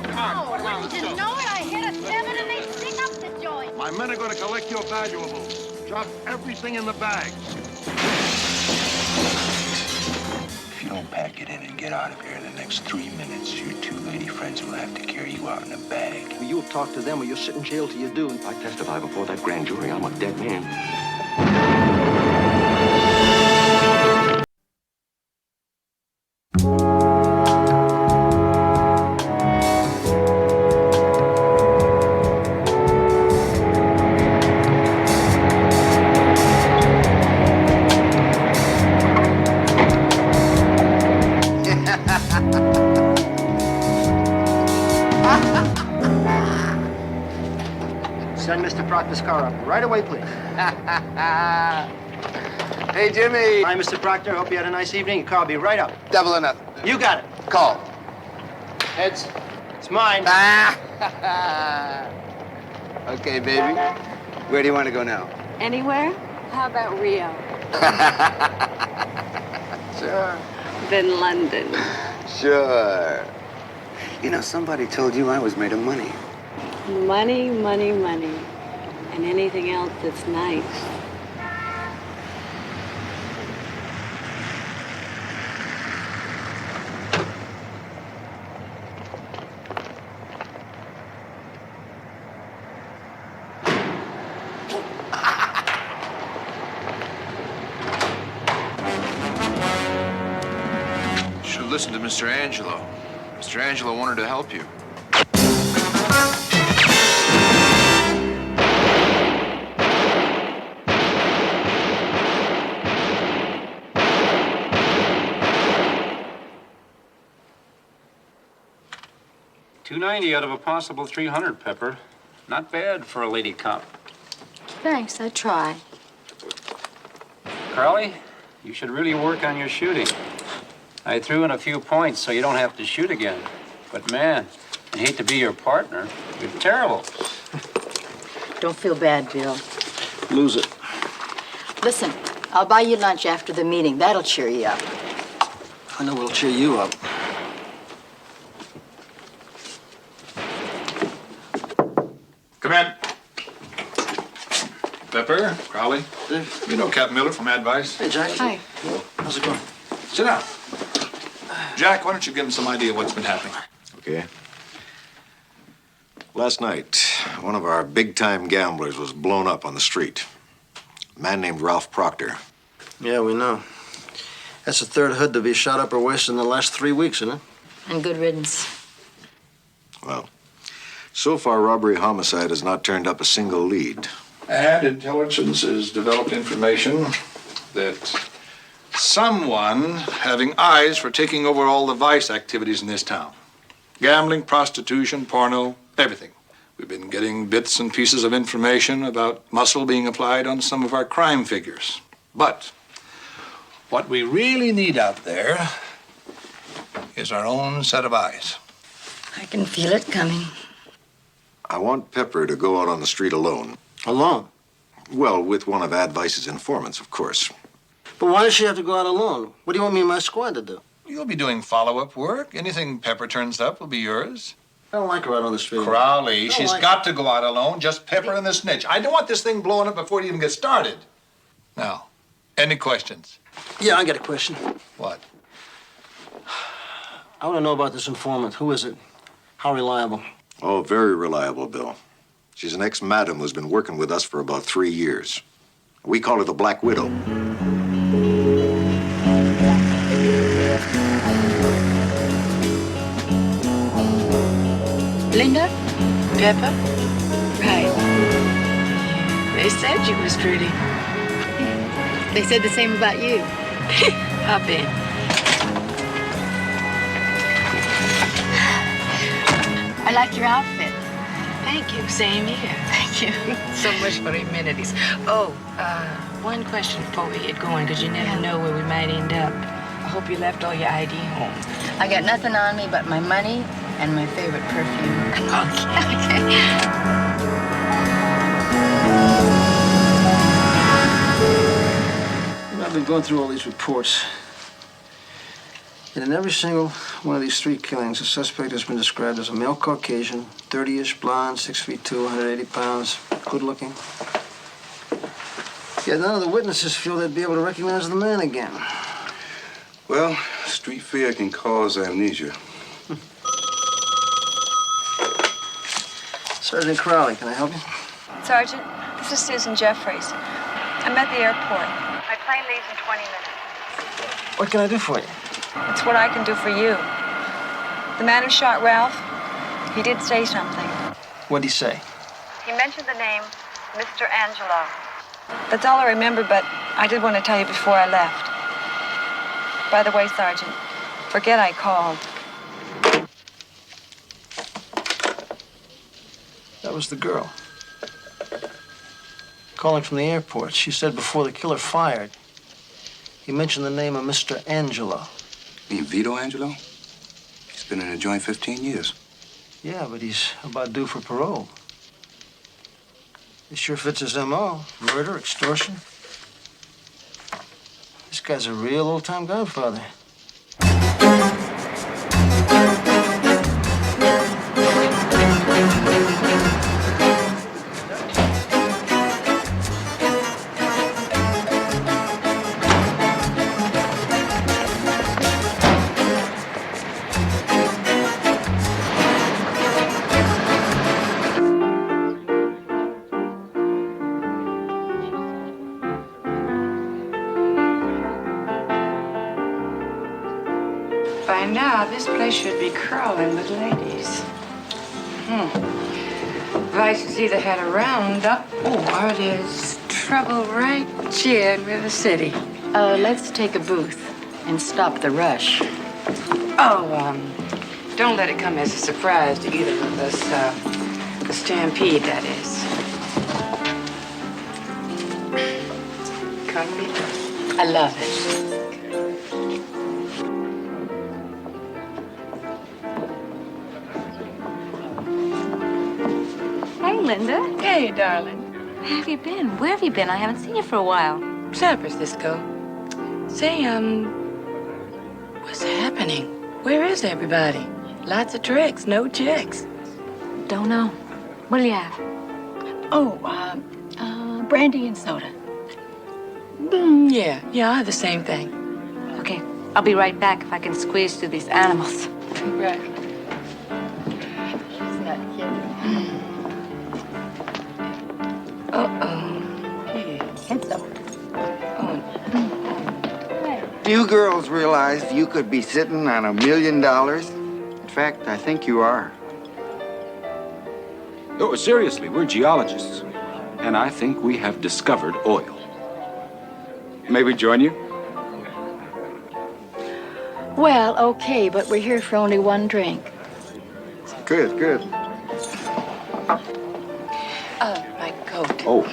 Wouldn't you know it? I hit a 7 and they stick up the joint. My men are going to collect your valuables. Drop everything in the bag. If you don't pack it in and get out of here in the next 3 minutes, your two lady friends will have to carry you out in a bag. You'll talk to them or you'll sit in jail till you do. If I testify before that grand jury, I'm a dead man. Send Mr. Proctor's car up right away, please. Hey, Jimmy. Hi, Mr. Proctor. Hope you had a nice evening. Your car will be right up. Double or nothing. You got it. Call. Heads. It's mine. Okay, baby. Where do you want to go now? Anywhere? How about Rio? Sure. Then London. Sure. You know, somebody told you I was made of money. Money, money, money. And anything else that's nice. Should listen to Mr. Angelo. Mr. Angelo wanted to help you. $290 out of a possible 300, Pepper. Not bad for a lady cop. Thanks, I try. Crowley, you should really work on your shooting. I threw in a few points so you don't have to shoot again. But man, I hate to be your partner. You're terrible. Don't feel bad, Bill. Lose it. Listen, I'll buy you lunch after the meeting. That'll cheer you up. I know it'll cheer you up. Come in. Pepper, Crowley. You know Captain Miller from Advice. Hey, Jack. Hi. How's it going? Sit down. Jack, why don't you give him some idea of what's been happening? Okay. Last night, one of our big-time gamblers was blown up on the street. A man named Ralph Proctor. Yeah, we know. That's the third hood to be shot up or worse in the last 3 weeks, isn't it? And good riddance. Well, so far, robbery homicide has not turned up a single lead. And intelligence has developed information that someone having eyes for taking over all the vice activities in this town. Gambling, prostitution, porno, everything. We've been getting bits and pieces of information about muscle being applied on some of our crime figures. But what we really need out there is our own set of eyes. I can feel it coming. I want Pepper to go out on the street alone. Alone? Well, with one of Advice's informants, of course. But why does she have to go out alone? What do you want me and my squad to do? You'll be doing follow-up work. Anything Pepper turns up will be yours. I don't like her out on the street. Crowley, she's got to go out alone. Just Pepper and the snitch. I don't want this thing blowing up before it even gets started. Now, any questions? Yeah, I got a question. What? I want to know about this informant. Who is it? How reliable? Oh, very reliable, Bill. She's an ex-madam who's been working with us for about 3 years. We call her the Black Widow. Linda? Pepper? Right. They said you was pretty. They said the same about you. Hop in. I like your outfit. Thank you. Same here. Thank you. So much for amenities. Oh, one question before we get going, because you never know where we might end up. I hope you left all your ID home. I got nothing on me but my money and my favorite perfume. Okay. I've been going through all these reports. And in every single one of these 3 killings, the suspect has been described as a male Caucasian, 30-ish, blonde, 6'2", 180 pounds, good-looking. Yet none of the witnesses feel they'd be able to recognize the man again. Well, street fear can cause amnesia. Sergeant Crowley, can I help you? Sergeant, this is Susan Jeffries. I'm at the airport. My plane leaves in 20 minutes. What can I do for you? It's what I can do for you. The man who shot Ralph, he did say something. What'd he say? He mentioned the name Mr. Angelo. That's all I remember, but I did want to tell you before I left. By the way, Sergeant, forget I called. That was the girl. Calling from the airport. She said before the killer fired, he mentioned the name of Mr. Angelo. You mean Vito Angelo? He's been in a joint 15 years. Yeah, but he's about due for parole. It sure fits his M.O. Murder, extortion. This guy's a real old-time godfather. By now, this place should be crawling with ladies. Vice has either had a roundup or there's trouble right here in River City. Let's take a booth and stop the rush. Don't let it come as a surprise to either of us. The stampede, that is. Come, I love it. Hey, Linda. Hey, darling. Where have you been? Where have you been? I haven't seen you for a while. San Francisco. Say, what's happening? Where is everybody? Lots of tricks, no chicks. Don't know. What'll you have? Brandy and soda. Yeah, I have the same thing. Okay, I'll be right back if I can squeeze through these animals. Right. She's not kidding. Heads up. Few girls realized you could be sitting on $1 million. In fact, I think you are. Oh, seriously, we're geologists. And I think we have discovered oil. May we join you? Well, okay, but we're here for only one drink. Good, good. My coat. Oh,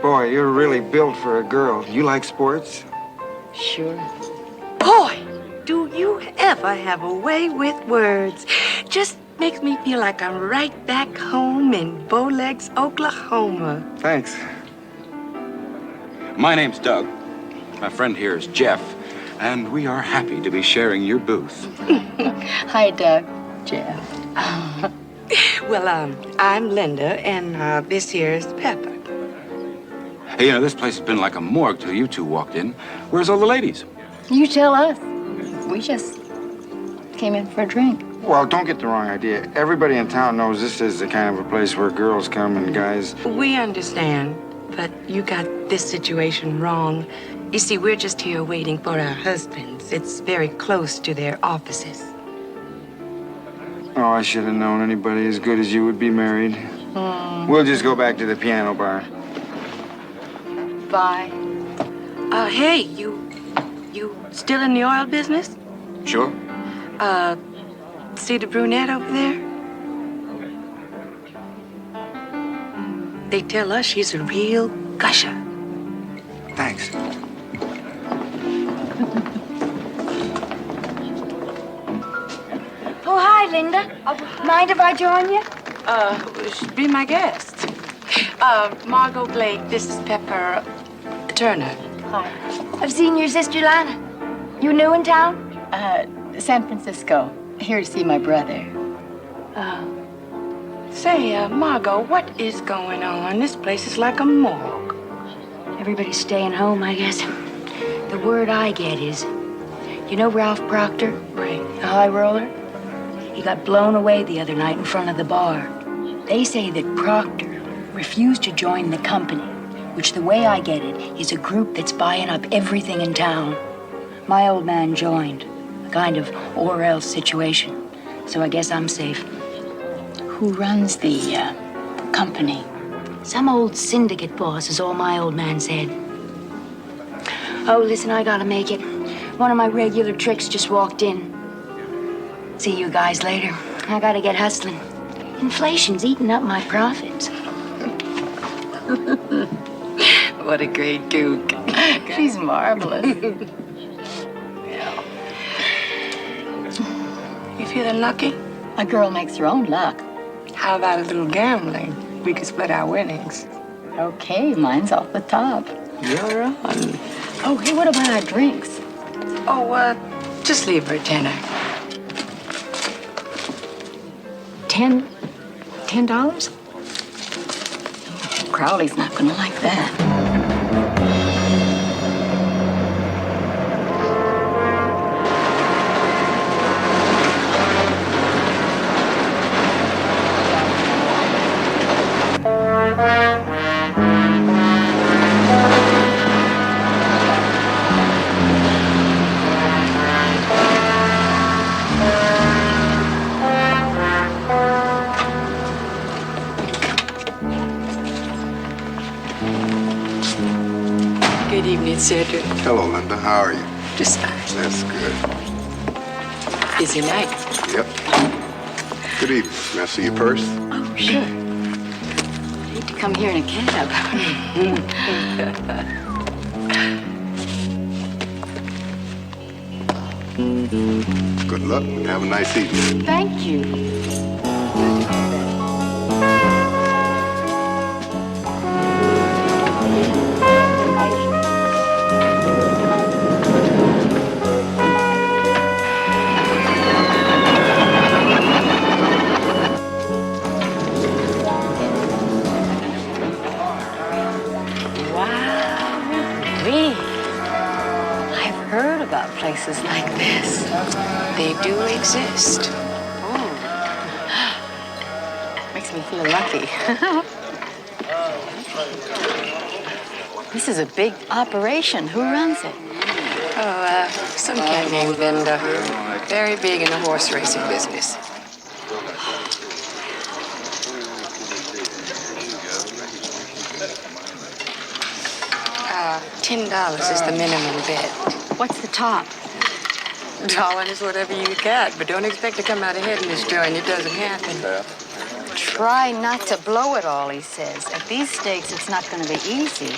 Boy, you're really built for a girl. You like sports? Sure. Boy, do you ever have a way with words. Just makes me feel like I'm right back home in Bowlegs, Oklahoma. Thanks. my name's Doug. My friend here is Jeff. And we are happy to be sharing your booth. Hi, Doug. Jeff. Well, I'm Linda, and this here is Pepper. Hey, you know, this place has been like a morgue till you two walked in. Where's all the ladies? You tell us. We just came in for a drink. Well, don't get the wrong idea. Everybody in town knows this is the kind of a place where girls come and guys... We understand, but you got this situation wrong. You see, we're just here waiting for our husbands. It's very close to their offices. Oh, I should have known anybody as good as you would be married. We'll just go back to the piano bar. Bye. Hey, you still in the oil business? Sure. See the brunette over there? They tell us she's a real gusher. Thanks. Oh, hi, Linda. Mind if I join you? Be my guest. Margot Blake, this is Pepper Turner. Hi. I've seen your sister Lana. You new in town? San Francisco. Here to see my brother. Say, Margot, what is going on? This place is like a morgue. Everybody's staying home, I guess. The word I get is, you know Ralph Proctor? Right. A high roller? He got blown away the other night in front of the bar. They say that Proctor refused to join the company, which the way I get it is a group that's buying up everything in town. My old man joined, a kind of or else situation. So I guess I'm safe. Who runs the company? Some old syndicate boss is all my old man said. Oh, listen, I gotta make it. One of my regular tricks just walked in. See you guys later. I gotta get hustling. Inflation's eating up my profits. What a great gook. She's marvelous. You feeling lucky? A girl makes her own luck. How about a little gambling? We could split our winnings. Okay, mine's off the top. You're on. Oh, hey, what about our drinks? Oh, just leave her a tenner. $10? Crowley's not gonna like that. Good evening, Cedric. Hello, Linda. How are you? Just fine. That's good. Busy night. Yep. Good evening. May I see your purse? Oh, sure. I hate to come here in a cab. Good luck and have a nice evening. Thank you. I've heard about places like this. They do exist. Makes me feel lucky. This is a big operation. Who runs it? Oh, some cat named Linda. Very big in the horse racing business. $10 is the minimum bet. What's the top? $1 is whatever you got, but don't expect to come out ahead in this joint. It doesn't happen. Try not to blow it all, he says. At these stakes, it's not going to be easy.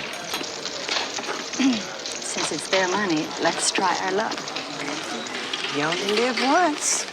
Since it's their money, let's try our luck. You only live once.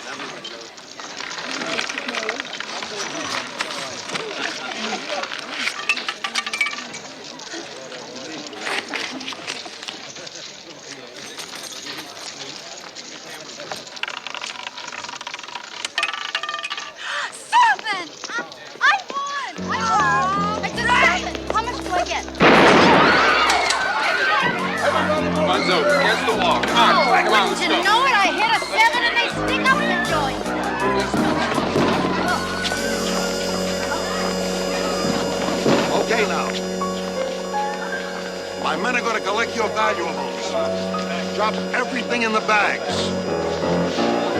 Munzo, against the wall. Come on, come on, let's go. Didn't know it. I hit a 7 and they stick up the joint. Okay, now. My men are going to collect your valuables. Drop everything in the bags.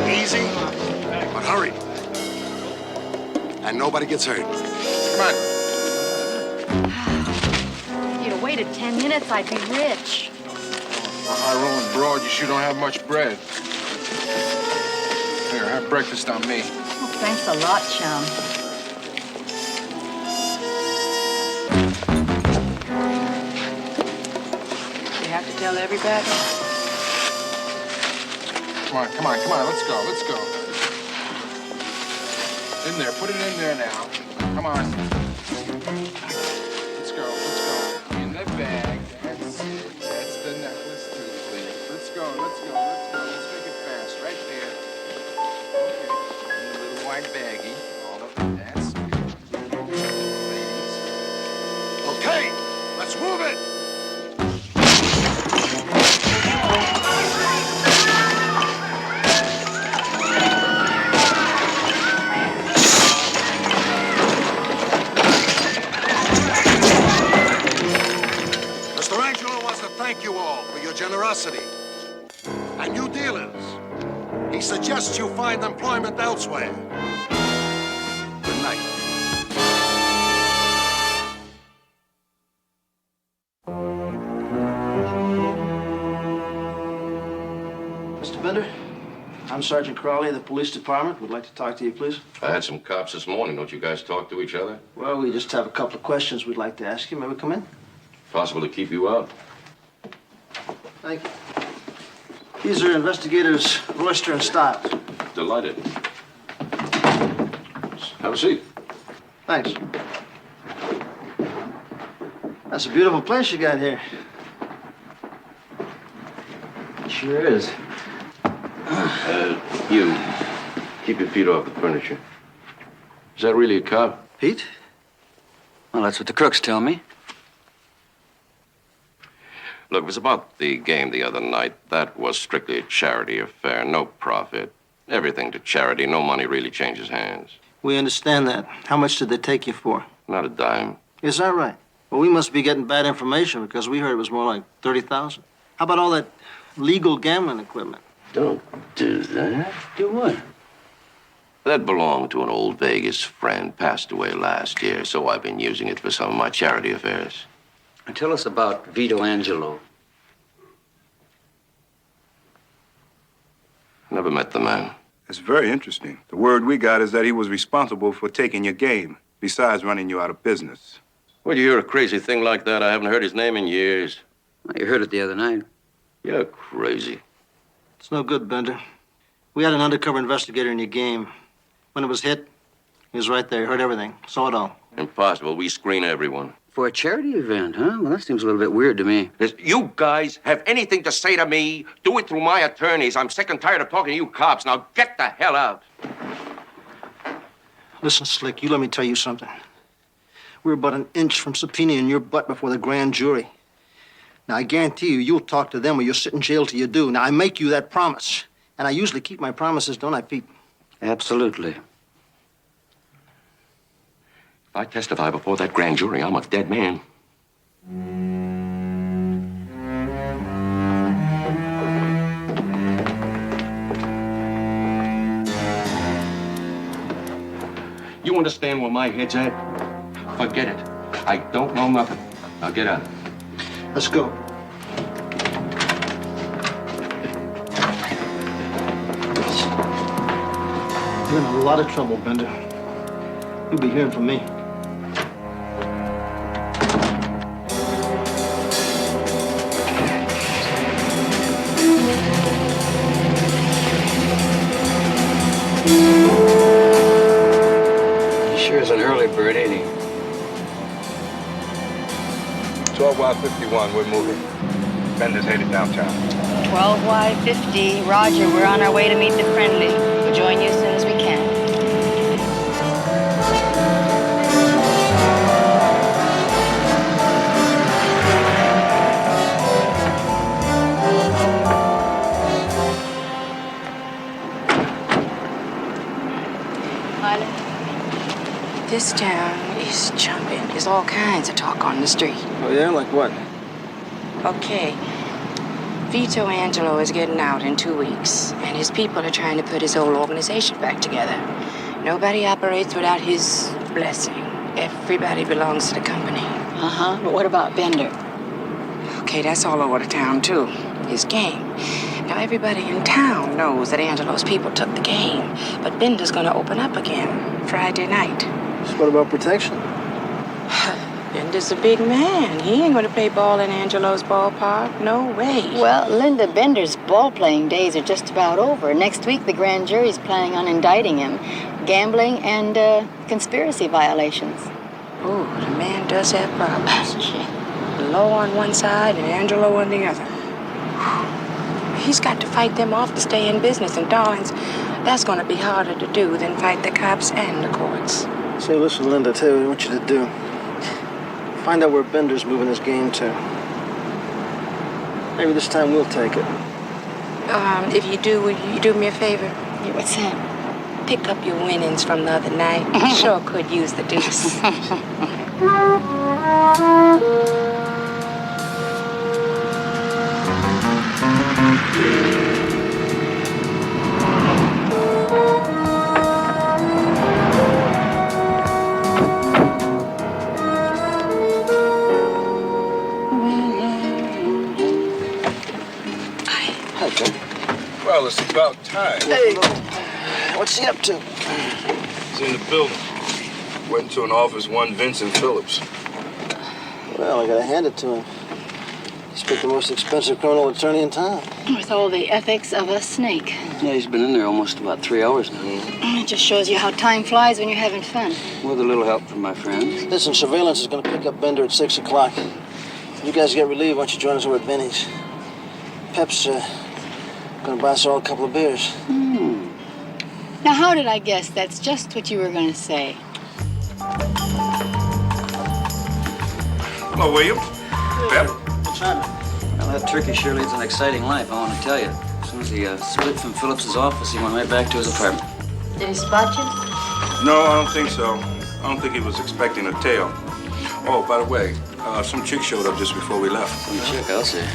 Easy, but hurry. And nobody gets hurt. Come on. If you'd have waited 10 minutes, I'd be rich. High rolling broad, you sure don't have much bread. Here, have breakfast on me. Oh, thanks a lot, chum. You have to tell everybody? Come on, come on, come on, let's go, let's go. In there, put it in there now. Come on. Let's go, let's go. In the bag, that's it. That's the necklace too, please. Let's go. Let's make it fast. Right there. Okay. And a little white baggie. All of it. That's good. Ladies. Okay, let's move it. Mr. Angelo wants to thank you all for your generosity. And you dealers, he suggests you find employment elsewhere. Good night. Mr. Bender, I'm Sergeant Crowley of the police department. Would like to talk to you, please. I had some cops this morning. Don't you guys talk to each other? Well, we just have a couple of questions we'd like to ask you. May we come in? Possible to keep you out? Thank you. These are investigators Royster and Stiles. Delighted. Have a seat. Thanks. That's a beautiful place you got here. It sure is. You, keep your feet off the furniture. Is that really a cop? Pete? Well, that's what the crooks tell me. Look, it was about the game the other night. That was strictly a charity affair, no profit. Everything to charity, no money really changes hands. We understand that. How much did they take you for? Not a dime. Is that right? Well, we must be getting bad information because we heard it was more like 30,000. How about all that legal gambling equipment? Don't do that. Do what? That belonged to an old Vegas friend, passed away last year, so I've been using it for some of my charity affairs. And tell us about Vito Angelo. Never met the man. It's very interesting. The word we got is that he was responsible for taking your game, besides running you out of business. Where'd you hear a crazy thing like that? I haven't heard his name in years. Well, you heard it the other night. You're crazy. It's no good, Bender. We had an undercover investigator in your game. When it was hit, he was right there. He heard everything. Saw it all. Impossible. We screen everyone. For a charity event, huh? Well, that seems a little bit weird to me. You guys have anything to say to me, do it through my attorneys. I'm sick and tired of talking to you cops. Now get the hell out. Listen, Slick, you let me tell you something. We're about an inch from subpoenaing your butt before the grand jury. Now, I guarantee you'll talk to them or you'll sit in jail till you do. Now, I make you that promise. And I usually keep my promises, don't I, Pete? Absolutely. If I testify before that grand jury, I'm a dead man. You understand where my head's at? Forget it. I don't know nothing. Now get out. Let's go. You're in a lot of trouble, Bender. You'll be hearing from me. He sure is an early bird, ain't he? 12Y51, we're moving. Bender's headed downtown. 12Y50. Roger, we're on our way to meet the friendly. We'll join you as soon as we can. This town is jumping. There's all kinds of talk on the street. Oh, yeah? Like what? Okay. Vito Angelo is getting out in 2 weeks, and his people are trying to put his whole organization back together. Nobody operates without his blessing. Everybody belongs to the company. Uh-huh. But what about Bender? Okay, that's all over the town, too. His game. Now, everybody in town knows that Angelo's people took the game, but Bender's gonna open up again Friday night. So what about protection? Bender's a big man. He ain't gonna play ball in Angelo's ballpark. No way. Well, Linda Bender's ball-playing days are just about over. Next week, the grand jury's planning on indicting him. Gambling and conspiracy violations. Ooh, the man does have problems. The law on one side and Angelo on the other. He's got to fight them off to stay in business, and darlings, that's going to be harder to do than fight the cops and the courts. Say, listen, Linda, I tell you what I want you to do. Find out where Bender's moving his game to. Maybe this time we'll take it. If you do, will you do me a favor? Yeah, what's that? Pick up your winnings from the other night. Sure could use the deuce. Hi, Joe. Well, it's about time. Hey, what's he up to? He's in the building. Went to an office, one Vincent Phillips. Well, I gotta hand it to him. He's picked the most expensive criminal attorney in town. With all the ethics of a snake. Yeah, he's been in there almost about 3 hours now. It just shows you how time flies when you're having fun. With a little help from my friends. Listen, surveillance is gonna pick up Bender at 6 o'clock. You guys get relieved once you join us over at Benny's. Pep's gonna buy us all a couple of beers. Now, how did I guess that's just what you were going to say? Hello, William. Pep. What's happening? Well, that turkey sure leads an exciting life, I want to tell you. As soon as he split from Phillips's office, he went right back to his apartment. Did he spot you? No, I don't think so. I don't think he was expecting a tail. Oh, by the way, some chick showed up just before we left. Some chick, I'll say.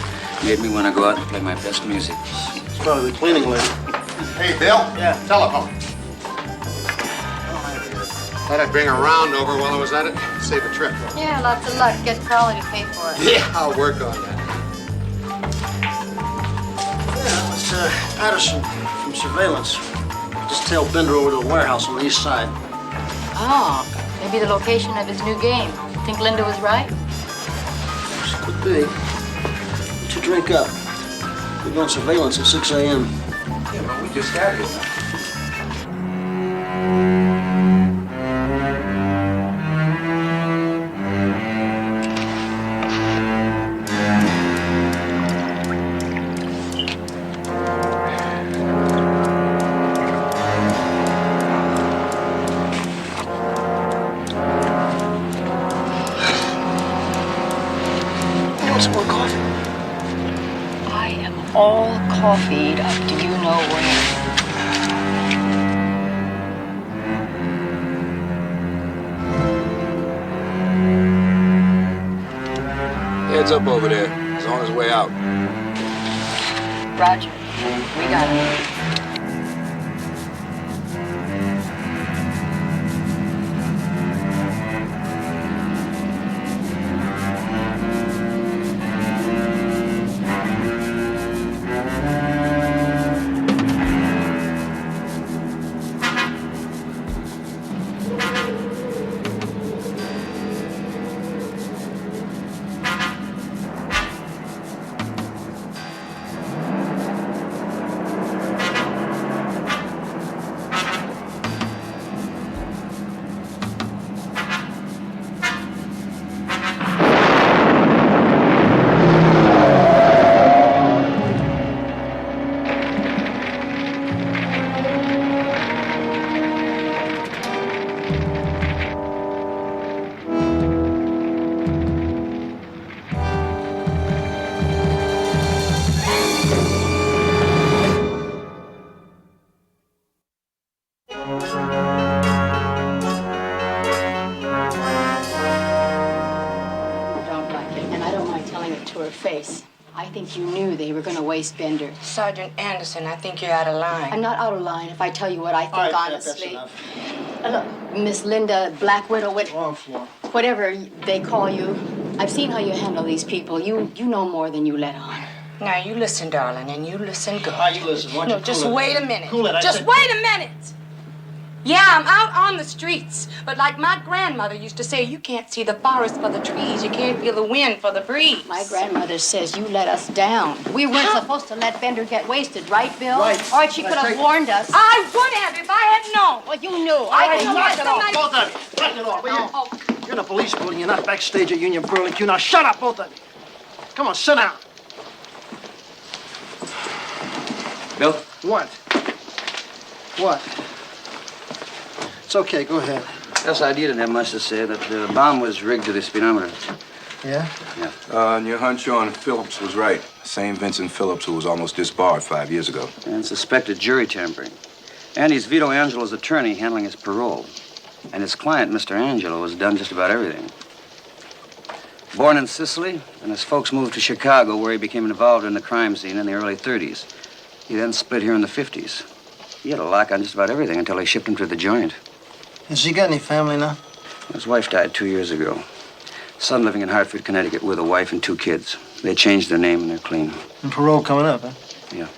Made me want to go out and play my best music. It's probably the cleaning lady. Hey, Bill. Yeah. Telephone. Thought I'd bring a round over while I was at it. Save a trip. Yeah, lots of luck. Get Crowley to pay for it. Yeah, I'll work on that. Yeah, it's Patterson from surveillance. Just tailed Bender over to a warehouse on the east side. Oh, maybe the location of his new game. Think Linda was right? Could be. What's your drink up? We're going surveillance at 6 a.m. Yeah, but we just got here. Want some more coffee? I am all coffeeed up to you know where. Heads up over there. He's on his way out. Roger. We got it. Face. I think you knew they were going to waste Bender. Sergeant Anderson, I think you're out of line. I'm not out of line if I tell you what I think, All right, honestly. that's enough. Look, Miss Linda Black Widow, whatever they call you, I've seen how you handle these people. You know more than you let on. Now, you listen, darling, and you listen good. You listen. Why don't No, you just cool it? wait a minute. Cool it, Just wait a minute. Yeah, I'm out on the streets. But like my grandmother used to say, you can't see the forest for the trees. You can't feel the wind for the breeze. My grandmother says you let us down. We weren't supposed to let Bender get wasted, right, Bill? Right. Or she could have warned us. I would have if I had known. Well, you knew. I didn't know Knock it off, somebody... both of you. Knock it off, will you? You're in a police building. You're not backstage at Union Burlington. Now shut up, both of you. Come on, sit down. Bill? What? What? It's okay, go ahead. SID didn't have much to say. That the bomb was rigged to the speedometer. Yeah? Yeah. And your hunch on Phillips was right. Same Vincent Phillips who was almost disbarred 5 years ago. And suspected jury tampering. And he's Vito Angelo's attorney handling his parole. And his client, Mr. Angelo, has done just about everything. Born in Sicily, and his folks moved to Chicago, where he became involved in the crime scene in the early 30s. He then split here in the 50s. He had a lock on just about everything until they shipped him to the joint. Has he got any family now? His wife died 2 years ago. Son living in Hartford, Connecticut, with a wife and 2 kids. They changed their name and they're clean. And parole coming up, huh? Yeah.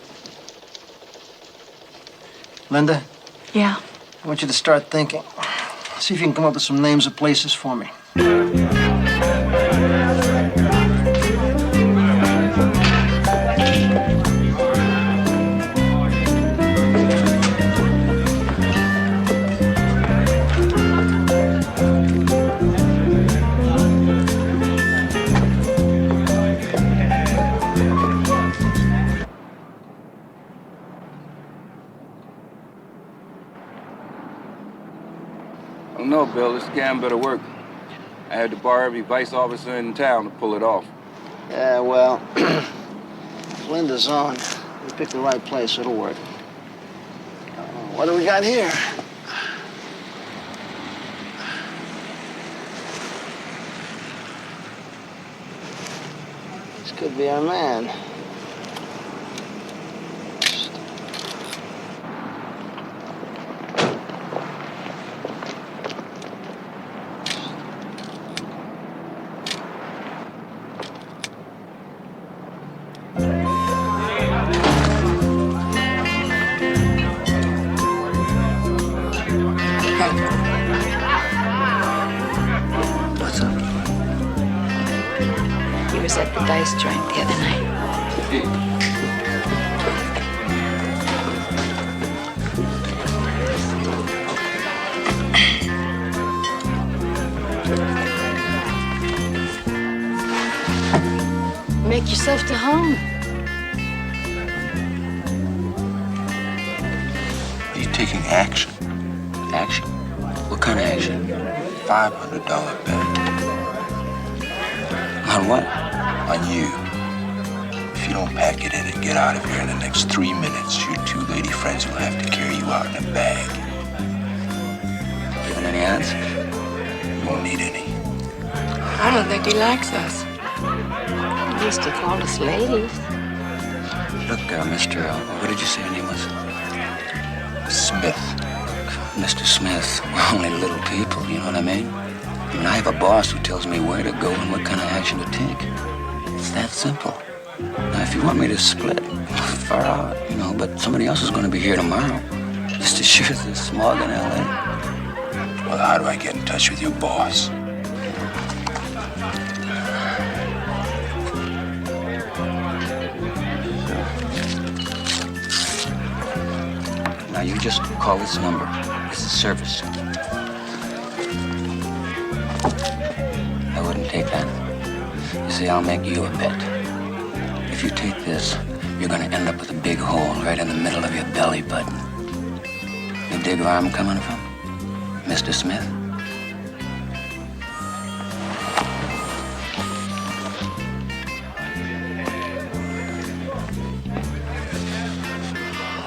Linda? Yeah. I want you to start thinking. See if you can come up with some names of places for me. No, Bill, this scam better work. I had to bar every vice officer in town to pull it off. Yeah, well, Linda's on. We picked the right place, it'll work. What do we got here? This could be our man. He was at the dice joint the other night. Make yourself to home. Are you taking action? Action? What kind of action? $500 bet. On what? On you. If you don't pack it in and get out of here in the next 3 minutes, your 2 lady friends will have to carry you out in a bag. Giving any answers? You won't need any. I don't think he likes us. He used to call us ladies. Look, Mr. What did you say your name was? Smith. Mr. Smith, we're only little people, you know what I mean? I mean, I have a boss who tells me where to go and what kind of action to take. It's that simple. Now, if you want me to split, far out, you know, but somebody else is going to be here tomorrow. Just as sure as there's smog in L.A. Well, how do I get in touch with your boss? Now, you just call this number. This is service. I wouldn't take that. You see, I'll make you a bet. If you take this, you're gonna end up with a big hole right in the middle of your belly button. You dig where I'm coming from, Mr. Smith?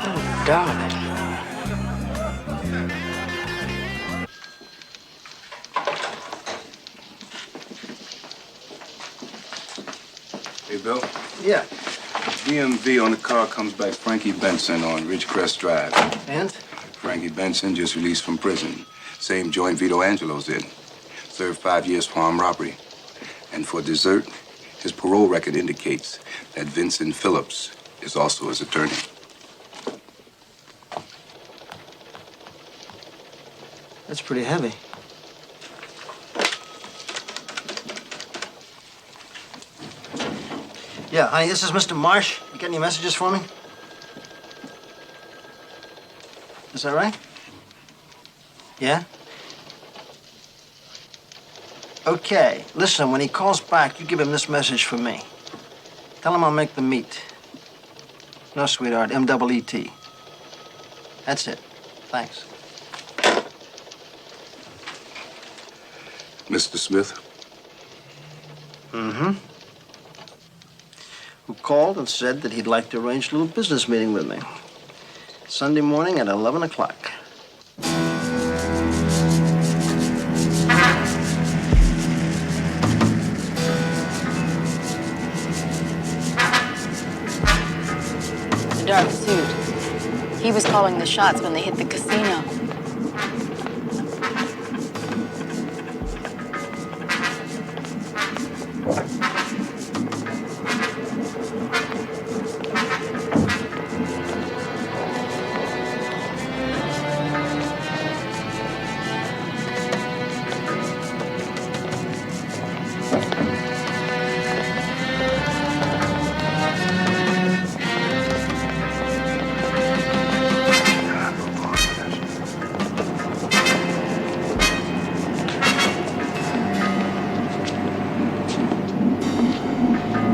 Oh, darling. Hey, Bill. Yeah. DMV on the car comes back Frankie Benson on Ridgecrest Drive. And? Frankie Benson just released from prison. Same joint Vito Angelo's in. Served 5 years for armed robbery. And for dessert, his parole record indicates that Vincent Phillips is also his attorney. That's pretty heavy. Yeah, honey, this is Mr. Marsh. You got any messages for me? Is that right? Yeah? Okay, listen, when he calls back, you give him this message for me. Tell him I'll make the meet. No, sweetheart. M-double-E-T. That's it. Thanks. Mr. Smith? Mm-hmm. Who called and said that he'd like to arrange a little business meeting with me. Sunday morning at 11 o'clock. The dark suit. He was calling the shots when they hit the casino.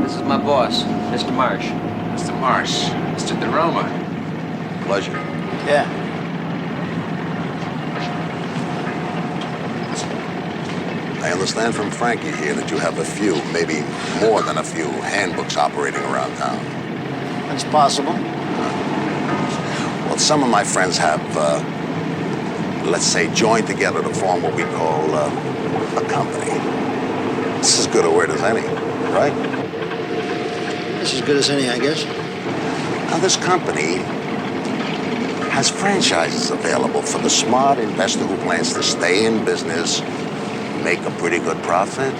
This is my boss, Mr. Marsh. Mr. Marsh, Mr. DeRoma. Pleasure. Yeah. I understand from Frankie here that you have a few, maybe more than a few, handbooks operating around town. That's possible. Well, some of my friends have, let's say, joined together to form what we call a company. It's as good a word as any, right? It's as good as any, I guess. Now, this company has franchises available for the smart investor who plans to stay in business, make a pretty good profit,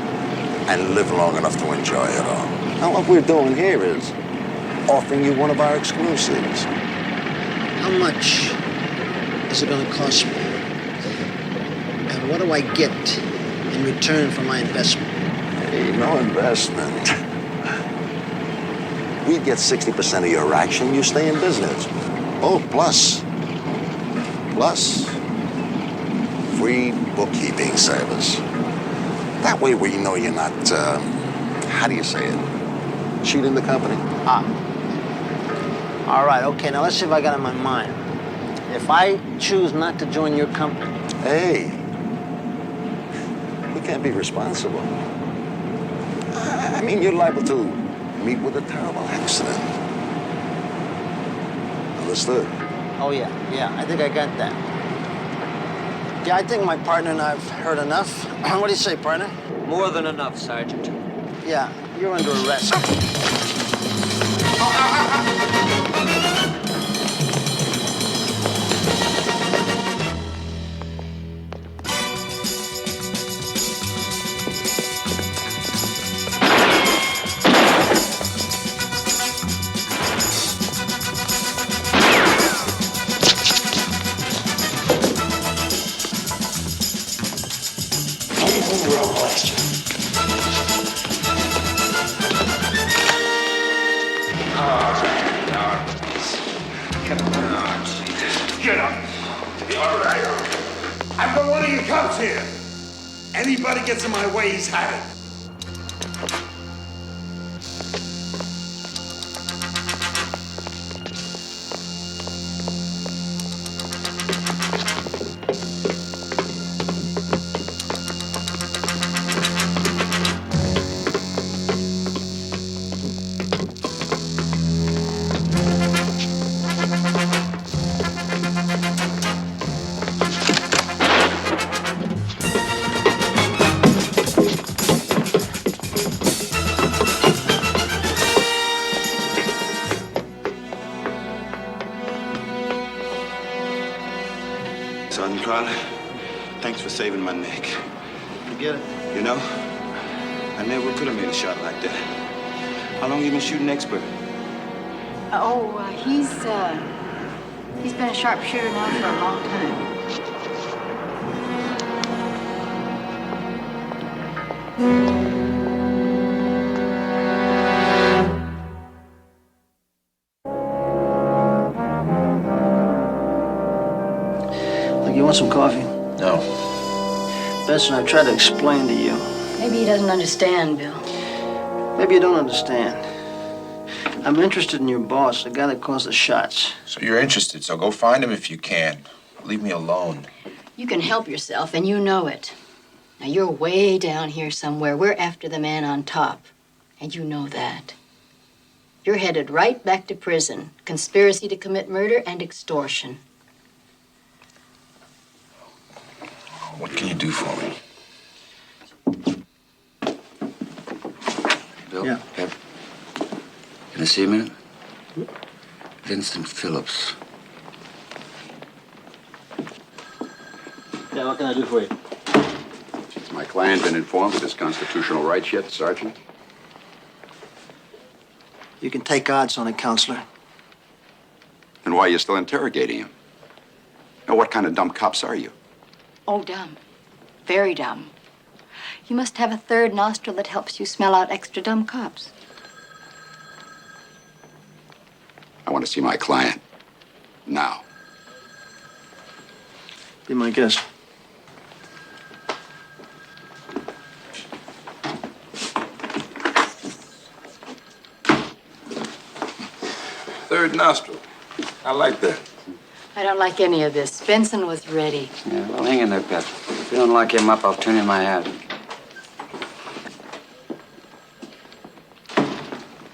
and live long enough to enjoy it all. Now, what we're doing here is offering you one of our exclusives. How much is it going to cost me? And what do I get in return for my investment? Hey, no investment. We get 60% of your action, you stay in business. Oh, plus free bookkeeping service. That way we know you're not, how do you say it? Cheating the company? All right, okay, now let's see if I got it in my mind. If I choose not to join your company... Hey, we can't be responsible. I mean, you're liable to meet with a terrible accident. Understood? Oh, yeah, I think I got that. Yeah, I think my partner and I've heard enough. What do you say, partner? More than enough, Sergeant. Yeah, you're under arrest. Get up. All right. I've got one of your cops here. Anybody gets in my way, he's had it. Sergeant Crowley, thanks for saving my neck. Forget it. You know, I never could have made a shot like that. How long you been shooting expert? He's been a sharpshooter now for a long time. Look, you want some coffee? No. Benson, I've tried to explain to you. Maybe he doesn't understand, Bill. Maybe you don't understand. I'm interested in your boss, the guy that caused the shots. So you're interested, so go find him if you can. Leave me alone. You can help yourself, and you know it. Now, you're way down here somewhere. We're after the man on top, and you know that. You're headed right back to prison. Conspiracy to commit murder and extortion. What can you do for me? Bill? Yeah. Pep? Can I see you a minute? Vincent Phillips. Yeah, what can I do for you? Has my client been informed of his constitutional rights yet, Sergeant? You can take odds on it, Counselor. Then why are you still interrogating him? Now, what kind of dumb cops are you? Oh, dumb. Very dumb. You must have a third nostril that helps you smell out extra dumb cops. I want to see my client. Now. Be my guest. Third nostril. I like that. I don't like any of this. Benson was ready. Yeah, well, hang in there, Pep. If you don't lock him up, I'll turn in my hat.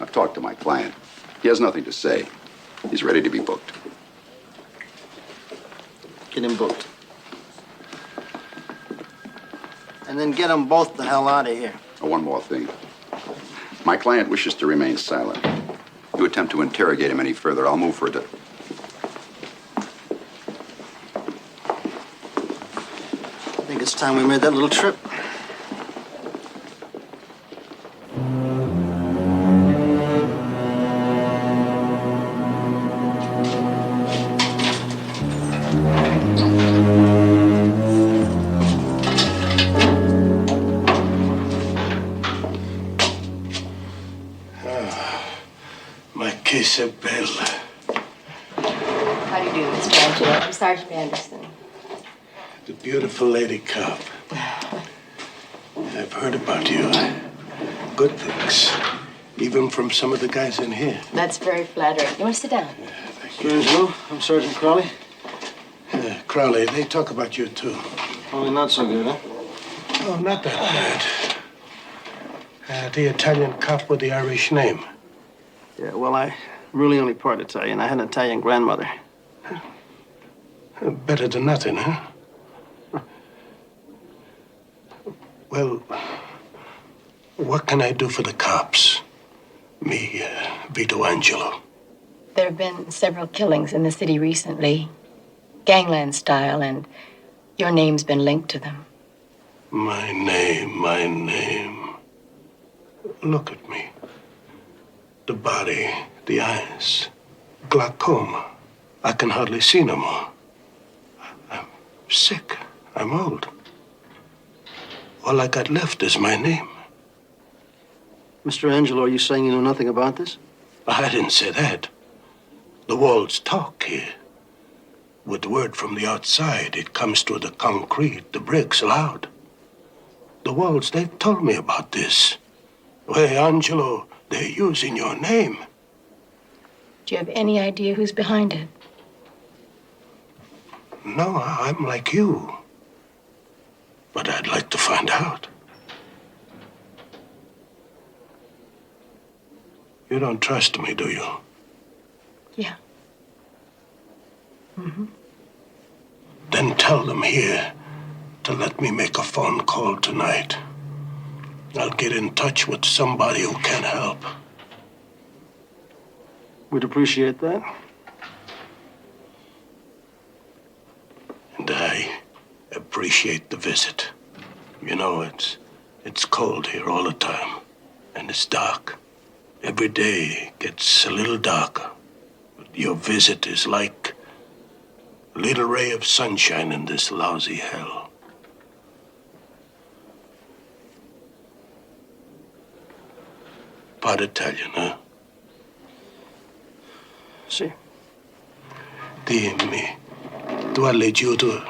I've talked to my client. He has nothing to say. He's ready to be booked. Get him booked. And then get them both the hell out of here. Oh, one more thing. My client wishes to remain silent. If you attempt to interrogate him any further, I'll move for a I think it's time we made that little trip. Isabella. How do you do, Mr. Angelo? I'm Sergeant Anderson. The beautiful lady cop. I've heard about you. Good things. Even from some of the guys in here. That's very flattering. You want to sit down? Mr. Angelo, I'm Sergeant Crowley. Crowley, they talk about you, too. Only not so good, huh? Oh, not that bad. The Italian cop with the Irish name. Yeah, well, I really only part Italian. I had an Italian grandmother. Better than nothing, huh? Well, what can I do for the cops? Me, Vito Angelo. There have been several killings in the city recently, gangland style, and your name's been linked to them. My name. Look at me. The body, the eyes, glaucoma. I can hardly see no more. I'm sick. I'm old. All I got left is my name. Mr. Angelo, are you saying you know nothing about this? I didn't say that. The walls talk here. With word from the outside, it comes through the concrete, the bricks loud. The walls, they told me about this. Hey, Angelo, they're using your name. Do you have any idea who's behind it? No, I'm like you. But I'd like to find out. You don't trust me, do you? Yeah. Mm-hmm. Then tell them here to let me make a phone call tonight. I'll get in touch with somebody who can help. We'd appreciate that. And I appreciate the visit. You know, it's cold here all the time. And it's dark. Every day gets a little darker. But your visit is like a little ray of sunshine in this lousy hell. Part Italian, huh? Sì. Dimmi, tu hai leggiuto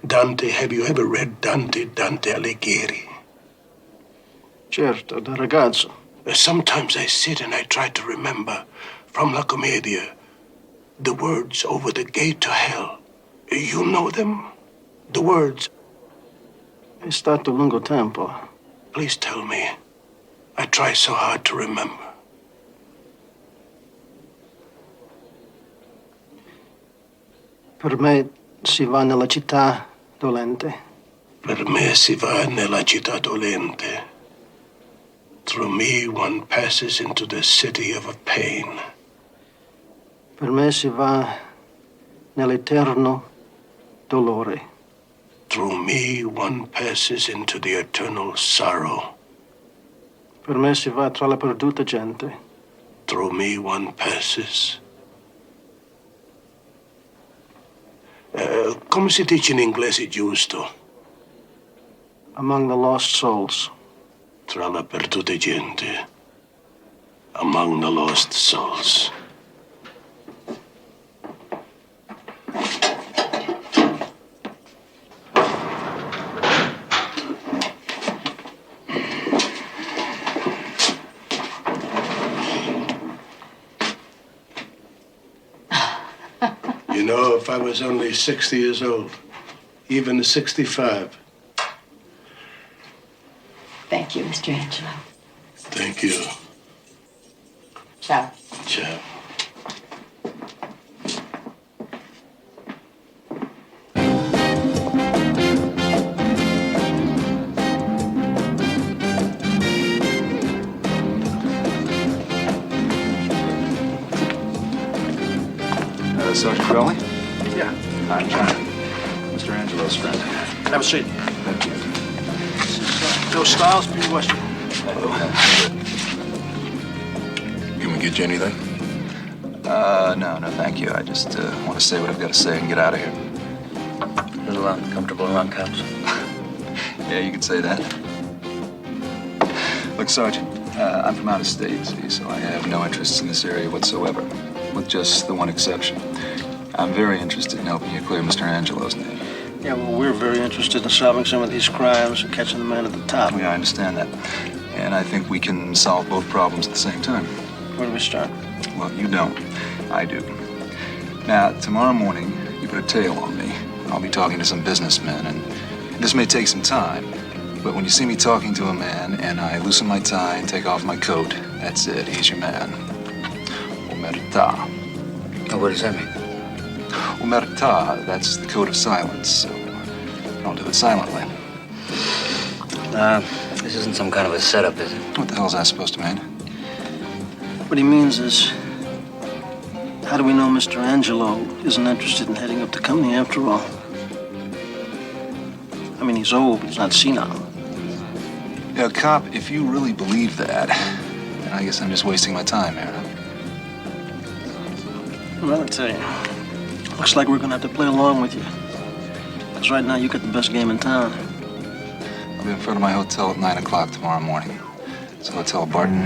Dante? Have you ever read Dante Alighieri? Certo, da ragazzo. Sometimes I sit and I try to remember from La Commedia the words over the gate to hell. You know them? The words. È stato lungo tempo. Please tell me. I try so hard to remember. Per me si va nella città dolente. Per me si va nella città dolente. Through me one passes into the city of pain. Per me si va nell'eterno dolore. Through me one passes into the eternal sorrow. Per me si va tra la perduta gente. Through me one passes. Come si dice in inglese giusto? Among the lost souls. Tra la perduta gente. Among the lost souls. You know, if I was only 60 years old, even 65. Thank you, Mr. Angelo. Thank you. Ciao. Ciao. Sergeant Crowley? Yeah. I'm John. Mr. Angelo's friend. Have a seat. Thank you. Joe Stiles, Pete Western. Can we get you anything? No, thank you. I just want to say what I've got to say and get out of here. A little uncomfortable around cops. Yeah, you could say that. Look, Sergeant, I'm from out of state, see, so I have no interests in this area whatsoever, with just the one exception. I'm very interested in helping you clear Mr. Angelo's name. Yeah, well, we're very interested in solving some of these crimes and catching the man at the top. Yeah, I understand that. And I think we can solve both problems at the same time. Where do we start? Well, you don't. I do. Now, tomorrow morning, you put a tail on me. I'll be talking to some businessmen, and this may take some time, but when you see me talking to a man and I loosen my tie and take off my coat, that's it. He's your man. Omerta. Oh, what does that mean? Omerta, that's the code of silence, so don't do it silently. This isn't some kind of a setup, is it? What the hell is that supposed to mean? What he means is, how do we know Mr. Angelo isn't interested in heading up the company after all? I mean, he's old, but he's not senile. Yeah, cop, if you really believe that, then I guess I'm just wasting my time here. Well, I tell you, looks like we're gonna have to play along with you. Because right now, you got the best game in town. I'll be in front of my hotel at 9 o'clock tomorrow morning. It's Hotel Barton.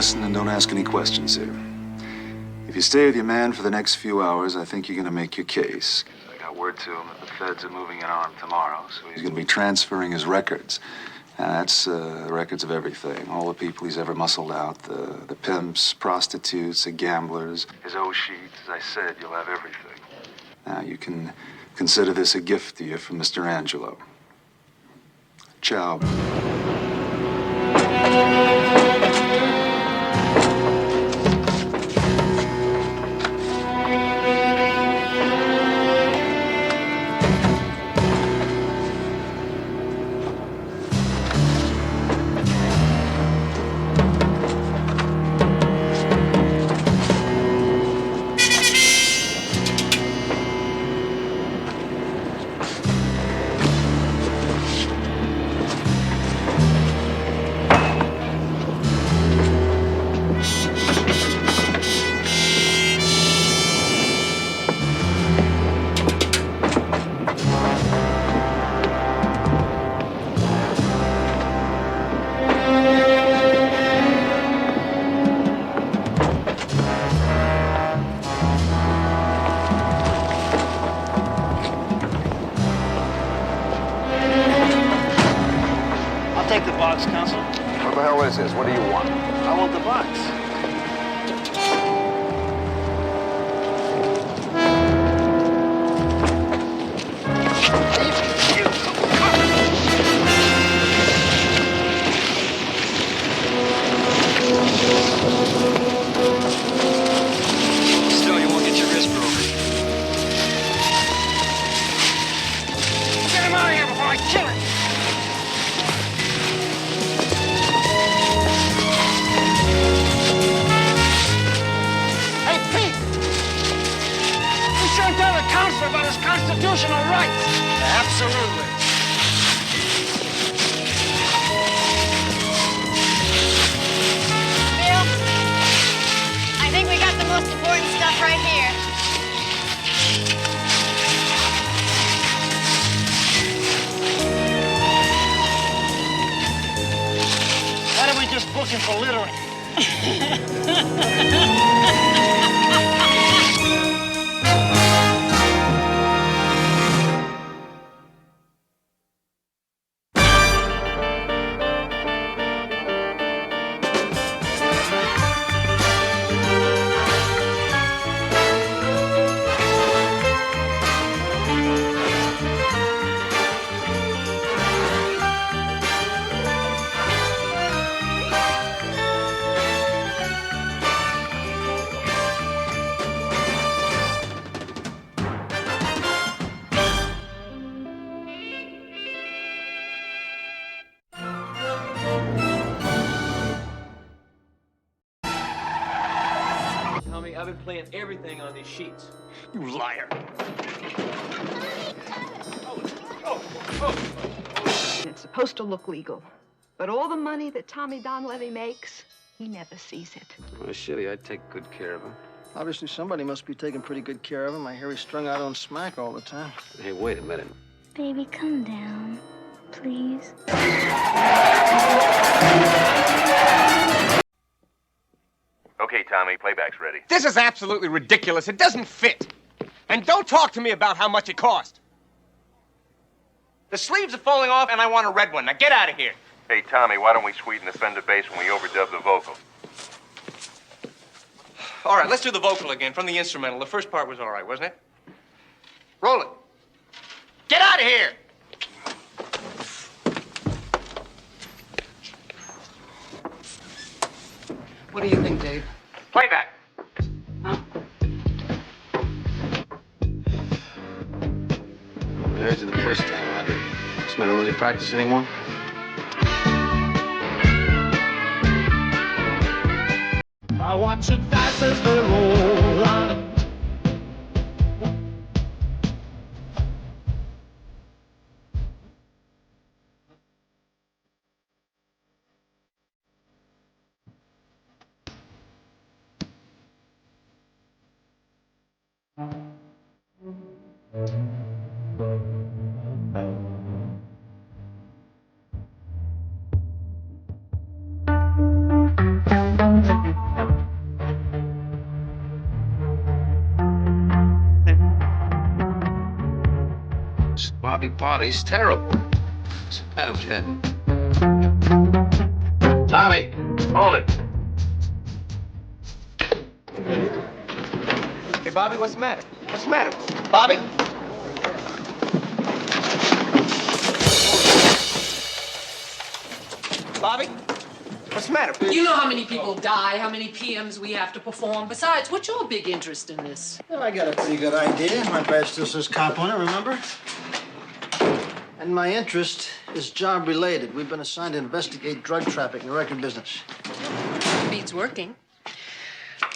listen and don't ask any questions here. If you stay with your man for the next few hours, I think you're going to make your case. I got word to him that the feds are moving in on him tomorrow, so he's going to be transferring his records. And that's records of everything. All the people he's ever muscled out, the pimps, prostitutes, the gamblers. His O-sheet, as I said, you'll have everything. Now, you can consider this a gift to you from Mr. Angelo. Ciao. Take the box, Counsel. What the hell is this? What do you want? I want the box. Still, you won't get your wrist broken. Get him out of here before I kill him! Tell the counselor about his constitutional rights. Absolutely. Bill, I think we got the most important stuff right here. Why don't we just book him for littering? I've been playing everything on these sheets. You liar. It's supposed to look legal, but all the money that Tommy Donlevy makes, he never sees it. Well, shitty, I'd take good care of him. Obviously, somebody must be taking pretty good care of him. I hear he's strung out on smack all the time. Hey, wait a minute. Baby, come down, please. Okay, Tommy, playback's ready. This is absolutely ridiculous. It doesn't fit. And don't talk to me about how much it cost. The sleeves are falling off, and I want a red one. Now get out of here. Hey, Tommy, why don't we sweeten the Fender bass when we overdub the vocal? All right, let's do the vocal again from the instrumental. The first part was all right, wasn't it? Roll it. Get out of here! What do you think, Dave? Playback. I heard you the first time. Just not really practice anymore. I watch it fast as they roll on. Bobby Potter's terrible. What's the matter with him? Tommy, hold it. Hey, Bobby, what's the matter? What's the matter? Bobby? Bobby? What's the matter? You know how many people die, how many PMs we have to perform. Besides, what's your big interest in this? Well, I got a pretty good idea. My badge still says cop on it, remember? And my interest is job-related. We've been assigned to investigate drug trafficking in the record business. Beats working.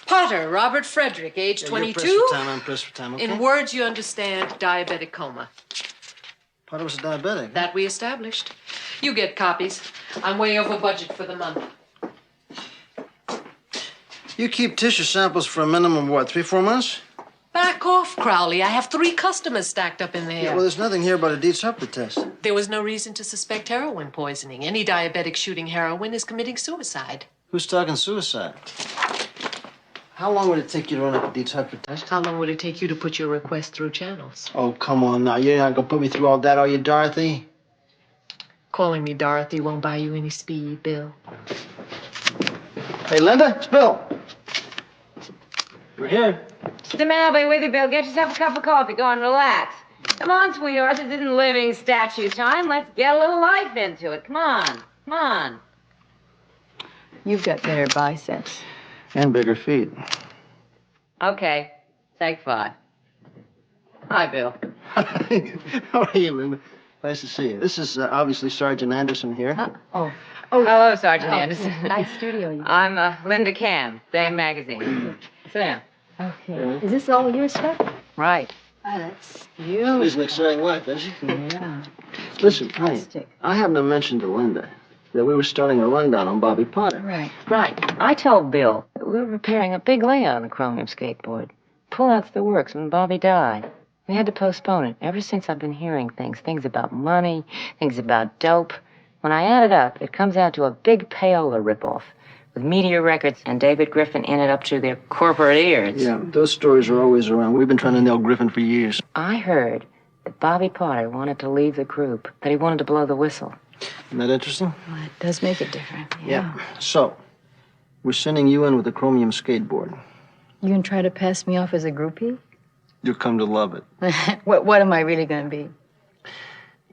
Potter, Robert Frederick, age Yeah, 22. You're pressed for time, I'm pressed for time, okay? In words you understand, diabetic coma. Potter was a diabetic. That we established. You get copies. I'm way over budget for the month. You keep tissue samples for a minimum of what, 3-4 months? Back off, Crowley. I have 3 customers stacked up in there. Yeah, well, there's nothing here about a Dietz-Hupper test. There was no reason to suspect heroin poisoning. Any diabetic shooting heroin is committing suicide. Who's talking suicide? How long would it take you to run up a Dietz-Hupper test? How long would it take you to put your request through channels? Oh, come on now. You're not gonna put me through all that, are you, Dorothy? Calling me Dorothy won't buy you any speed, Bill. Hey, Linda, it's Bill. We're here. The man will be with you, Bill. Get yourself a cup of coffee. Go and relax. Come on, sweetheart. This isn't living statue time. Let's get a little life into it. Come on. Come on. You've got better biceps. And bigger feet. Okay. Take 5. Hi, Bill. How are you, Linda? Nice to see you. This is obviously Sergeant Anderson here. Oh, hello, Sergeant Oh, Anderson. nice studio. I'm Linda Cam, Dame Magazine. Sit down. Okay. Is this all your stuff? Right. Oh, that's She's an exciting wife, isn't she? Yeah. Listen, honey, I happened to mention to Linda that we were starting a rundown on Bobby Potter. Right. Right. I told Bill that we were preparing a big layout on the chromium skateboard. Pull out the works when Bobby died. We had to postpone it. Ever since I've been hearing things about money, things about dope. When I add it up, it comes out to a big payola ripoff with Meteor Records and David Griffin in it up to their corporate ears. Yeah, those stories are always around. We've been trying to nail Griffin for years. I heard that Bobby Potter wanted to leave the group, that he wanted to blow the whistle. Isn't that interesting? Well, it does make it different. Yeah. So, we're sending you in with a chromium skateboard. You can try to pass me off as a groupie? You'll come to love it. What am I really going to be?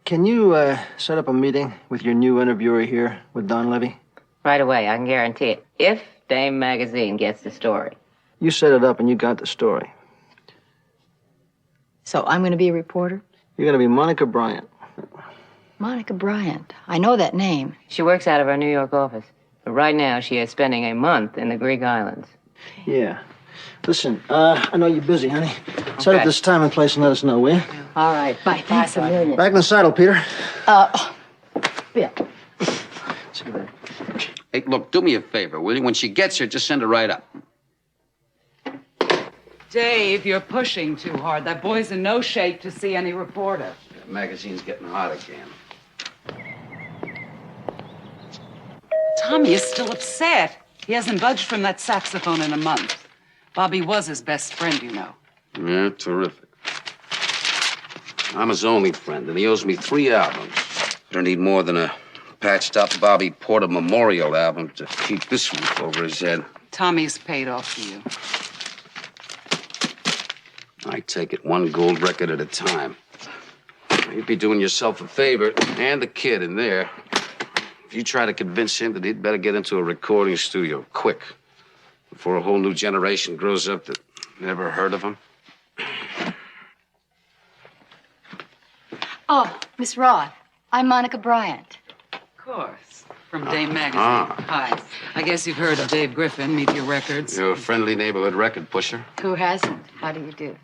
Can you set up a meeting with your new interviewer here with Don Levy? Right away, I can guarantee it. If Dame Magazine gets the story. You set it up and you got the story. So I'm going to be a reporter? You're going to be Monica Bryant. Monica Bryant. I know that name. She works out of our New York office. But right now, she is spending a month in the Greek islands. Yeah. Listen, I know you're busy, honey. Set up this time and place and let us know, will you? All right. Bye. Thanks a million. Back in the saddle, Peter. Yeah. See you later. Hey, look, do me a favor, will you? When she gets here, just send her right up. Dave, you're pushing too hard. That boy's in no shape to see any reporter. The magazine's getting hot again. Tommy is still upset. He hasn't budged from that saxophone in a month. Bobby was his best friend, you know. Yeah, terrific. I'm his only friend, and he owes me 3 albums. I don't need more than a patched-up Bobby Porter memorial album to keep this roof over his head. Tommy's paid off to you. I take it 1 gold record at a time. You'd be doing yourself a favor, and the kid in there, if you try to convince him that he'd better get into a recording studio quick, before a whole new generation grows up that never heard of him. Oh, Miss Roth. I'm Monica Bryant. Of course. From Dame Magazine. Hi. I guess you've heard of Dave Griffin, Meteor Records. You're a friendly neighborhood record pusher. Who hasn't? How do you do?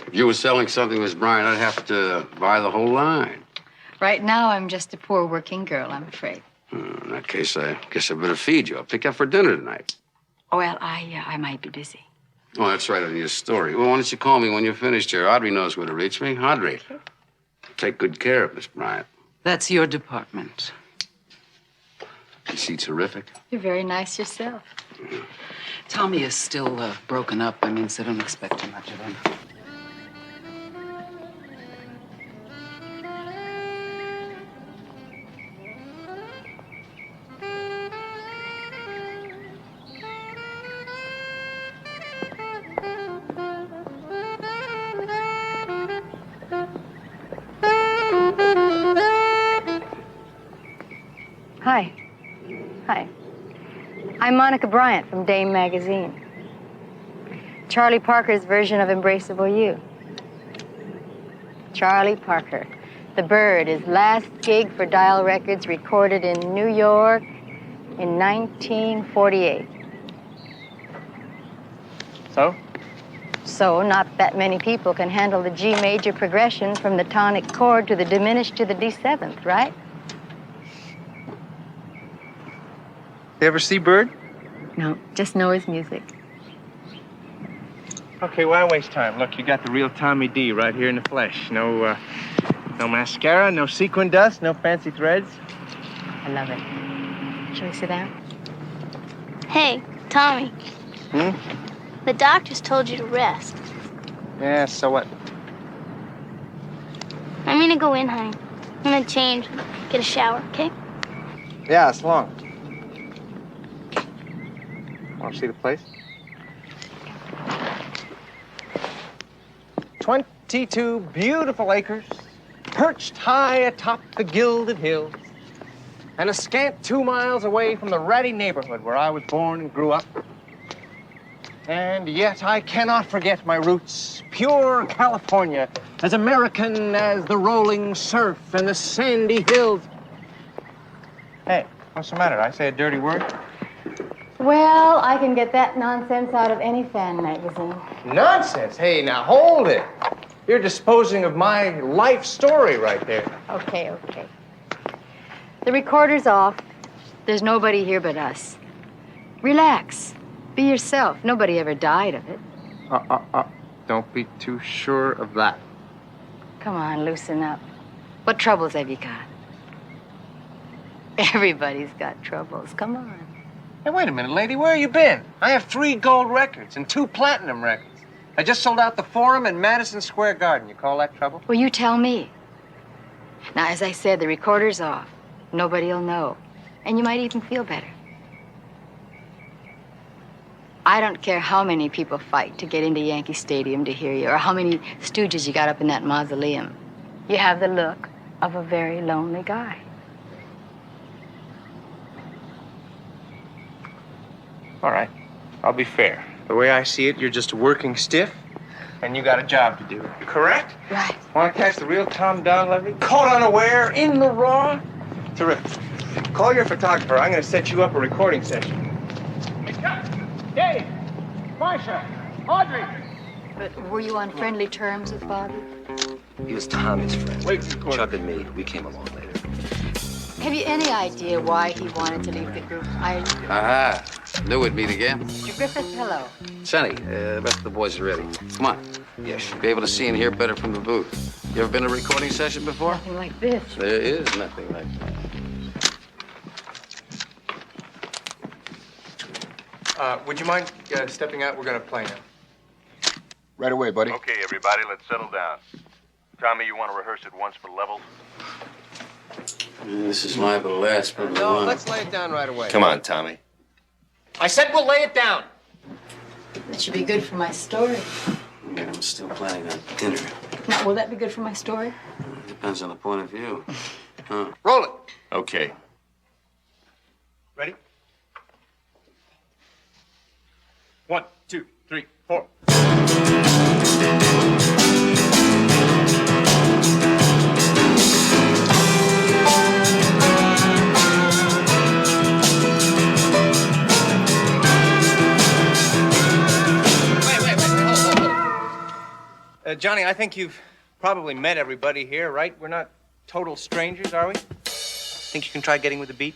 If you were selling something, Miss Bryant, I'd have to buy the whole line. Right now, I'm just a poor working girl, I'm afraid. In that case, I guess I better feed you. I'll pick you up for dinner tonight. Well, I might be busy. Oh, that's right on your story. Well, why don't you call me when you're finished here? Audrey knows where to reach me. Audrey. Take good care of Miss Bryant. That's your department. Is she terrific? You're very nice yourself. Tommy is still broken up. I mean, so don't expect too much of him. I'm Monica Bryant from Dame Magazine. Charlie Parker's version of Embraceable You. Charlie Parker. The Bird, his last gig for Dial Records, recorded in New York in 1948. So, not that many people can handle the G major progression from the tonic chord to the diminished to the D7th, right? You ever see Bird? No, just know his music. Okay, why waste time? Look, you got the real Tommy D right here in the flesh. No mascara, no sequin dust, no fancy threads. I love it. Shall we sit down? Hey, Tommy, the doctors told you to rest. Yeah, so what? I'm gonna go in, honey. I'm gonna change, get a shower, okay? Yeah, it's long. Want to see the place? 22 beautiful acres, perched high atop the gilded hills, and a scant 2 miles away from the ratty neighborhood where I was born and grew up. And yet I cannot forget my roots, pure California, as American as the rolling surf and the sandy hills. Hey, what's the matter? Did I say a dirty word? Well, I can get that nonsense out of any fan magazine. Nonsense? Hey, now hold it. You're disposing of my life story right there. Okay. The recorder's off. There's nobody here but us. Relax. Be yourself. Nobody ever died of it. Don't be too sure of that. Come on, loosen up. What troubles have you got? Everybody's got troubles. Come on. Hey, wait a minute, lady. Where you been? I have 3 gold records and 2 platinum records. I just sold out the Forum and Madison Square Garden. You call that trouble? Well, you tell me. Now, as I said, the recorder's off. Nobody'll know. And you might even feel better. I don't care how many people fight to get into Yankee Stadium to hear you, or how many stooges you got up in that mausoleum. You have the look of a very lonely guy. All right. I'll be fair. The way I see it, you're just a working stiff, and you got a job to do. Correct? Right. Want to catch the real Tom Donlevy? Caught unaware, in the raw? Terrific. Call your photographer. I'm going to set you up a recording session. Dave, Marcia, Audrey. But were you on friendly terms with Bobby? He was Tommy's friend. Wait, Chuck and me, we came along later. Have you any idea why he wanted to leave the group? Aha. Knew we'd meet again. Mr. Griffith, hello. Sonny, the rest of the boys are ready. Come on. You should be able to see and hear better from the booth. You ever been to a recording session before? Nothing like this. There is nothing like that. Would you mind stepping out? We're going to play now. Right away, buddy. Okay, everybody, let's settle down. Tommy, you want to rehearse it once for levels? This is liable to last probably No, long. let's lay it down right away. Come on, Tommy. I said we'll lay it down. That should be good for my story. Yeah, I'm still planning on dinner. Now, will that be good for my story? Depends on the point of view. Huh. Roll it. Okay. Ready? 1, 2, 3, 4. Johnny, I think you've probably met everybody here, right? We're not total strangers, are we? Think you can try getting with the beat?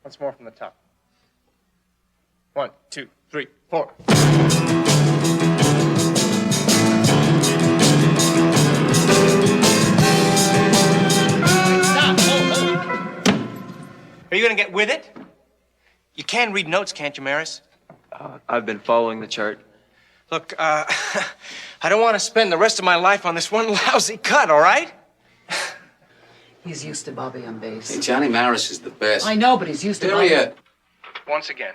Once more from the top. 1, 2, 3, 4. Stop! Hold. Are you gonna get with it? You can read notes, can't you, Maris? I've been following the chart. Look, I don't want to spend the rest of my life on this one lousy cut, all right? He's used to Bobby on bass. Hey, Johnny Maris is the best. I know, but he's used to Bobby. Period. Once again.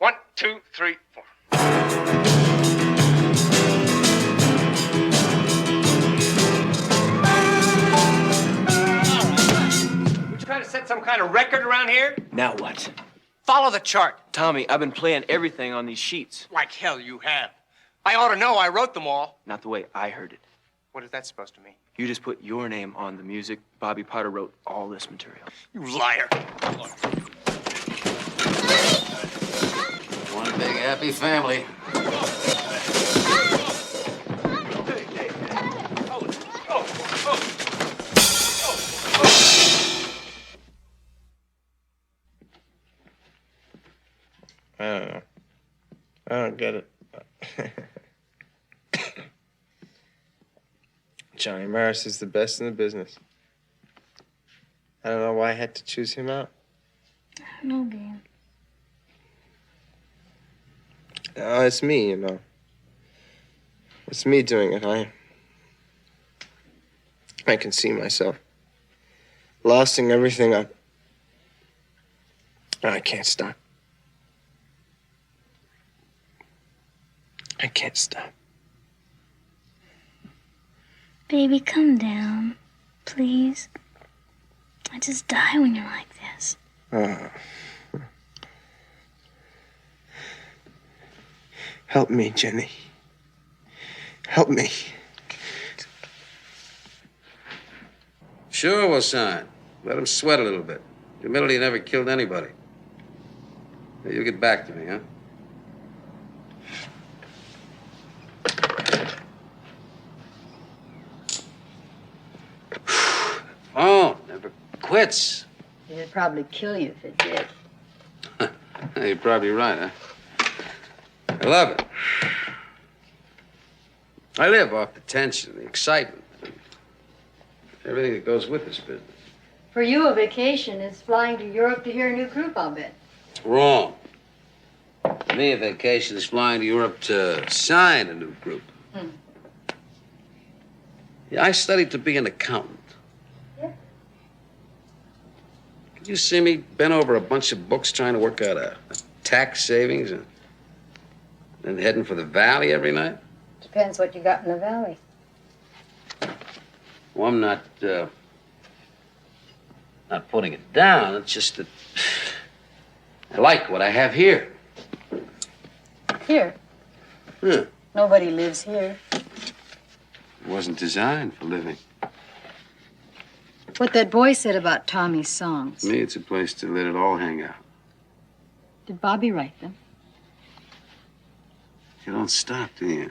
1, 2, 3, 4. Would you try to set set some kind of record around here? Now what? Follow the chart. Tommy, I've been playing everything on these sheets. Like hell you have. I ought to know. I wrote them all. Not the way I heard it. What is that supposed to mean? You just put your name on the music. Bobby Potter wrote all this material. You liar. One big happy family. I don't know. I don't get it. Johnny Morris is the best in the business. I don't know why I had to choose him out. I don't know, Dan. No, it's me, you know. It's me doing it. I can see myself losing everything up. And I can't stop. I can't stop. Baby, come down, please. I just die when you're like this. Help me, Jenny. Help me. Sure, we'll sign. Let him sweat a little bit. Humility never killed anybody. Now, you get back to me, huh? Oh, never quits. It'd probably kill you if it did. You're probably right, huh? I love it. I live off the tension, the excitement, and everything that goes with this business. For you, a vacation is flying to Europe to hear a new group, I'll bet. Wrong. For me, a vacation is flying to Europe to sign a new group. Yeah, I studied to be an accountant. Could you see me bent over a bunch of books trying to work out a tax savings and then heading for the valley every night? Depends what you got in the valley. Well, I'm not putting it down. It's just that I like what I have here. Here. Huh. Nobody lives here. It wasn't designed for living. What that boy said about Tommy's songs. To me, it's a place to let it all hang out. Did Bobby write them? You don't stop, do you?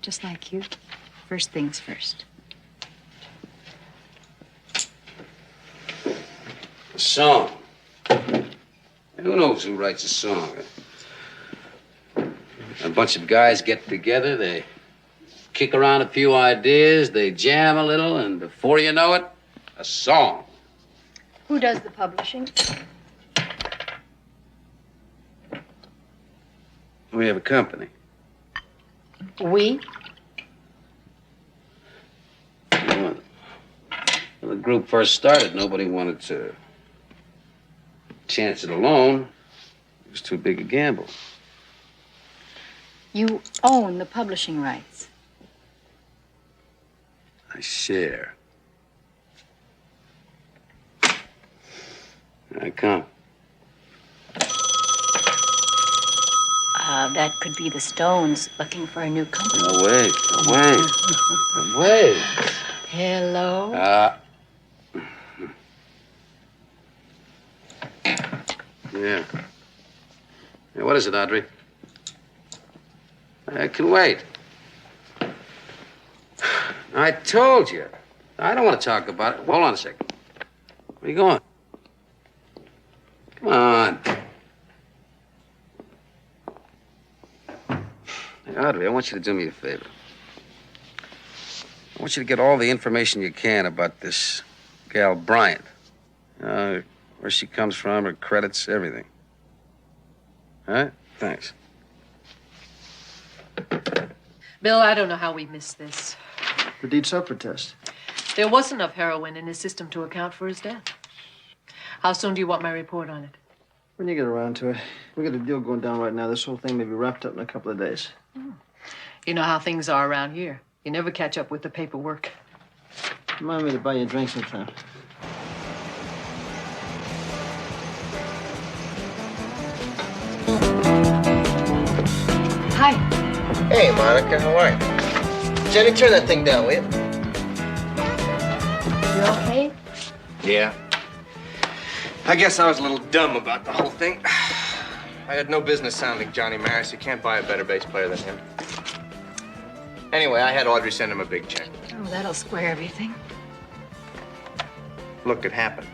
Just like you. First things first. A song. Who knows who writes a song? A bunch of guys get together, they kick around a few ideas, they jam a little, and before you know it, a song. Who does the publishing? We have a company. We? When the group first started, nobody wanted to chance it alone. It was too big a gamble. You own the publishing rights. I share. I come. That could be the Stones looking for a new company. No way. No way. No way. Hello? Yeah. Hey, what is it, Audrey? I can wait. I told you. I don't want to talk about it. Hold on a second. Where are you going? Come on. Hey, Audrey, I want you to do me a favor. I want you to get all the information you can about this gal Bryant. Where she comes from, her credits, everything. All right? Thanks. Bill, I don't know how we missed this. The deed suffer test. There was enough heroin in his system to account for his death. How soon do you want my report on it? When you get around to it. We got a deal going down right now. This whole thing may be wrapped up in a couple of days. You know how things are around here. You never catch up with the paperwork. Remind me to buy you a drink sometime. Hey, Monica, how are you? Jenny, turn that thing down, will you? You okay? Yeah. I guess I was a little dumb about the whole thing. I had no business sounding Johnny Maris. You can't buy a better bass player than him. Anyway, I had Audrey send him a big check. Oh, that'll square everything. Look, it happened.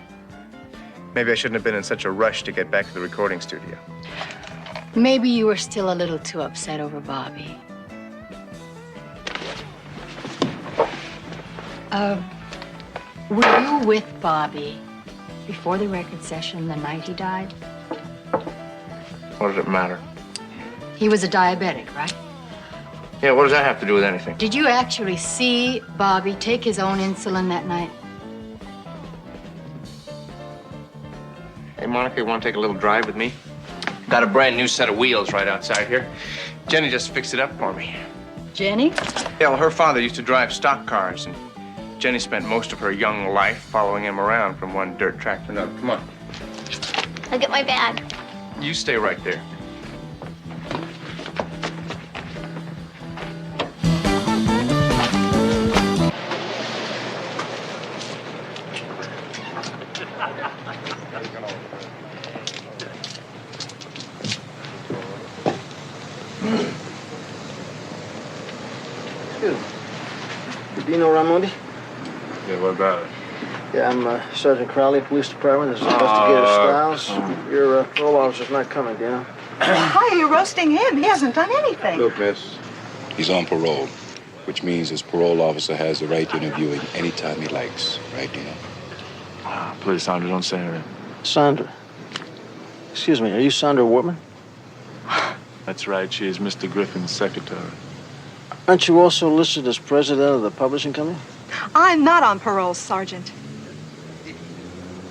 Maybe I shouldn't have been in such a rush to get back to the recording studio. Maybe you were still a little too upset over Bobby. Were you with Bobby before the record session the night he died? What does it matter? He was a diabetic, right? Yeah, what does that have to do with anything? Did you actually see Bobby take his own insulin that night? Hey, Monica, you want to take a little drive with me? Got a brand new set of wheels right outside here. Jenny just fixed it up for me. Jenny? Yeah, well, her father used to drive stock cars, and Jenny spent most of her young life following him around from one dirt track to another. Come on. Look at my bag. You stay right there. Excuse me. Dino Raimondi? Yeah, what about it? Yeah, I'm Sergeant Crowley, Police Department. This is Investigator Stiles. Your parole officer's not coming, Dino. Why are you roasting him? He hasn't done anything. Look, miss, he's on parole, which means his parole officer has the right to interview him anytime he likes. Right, Dino? Please, Sandra, don't say anything. Sandra. Excuse me, are you Sandra Wortman? That's right. She is Mr. Griffin's secretary. Aren't you also listed as president of the publishing company? I'm not on parole, Sergeant.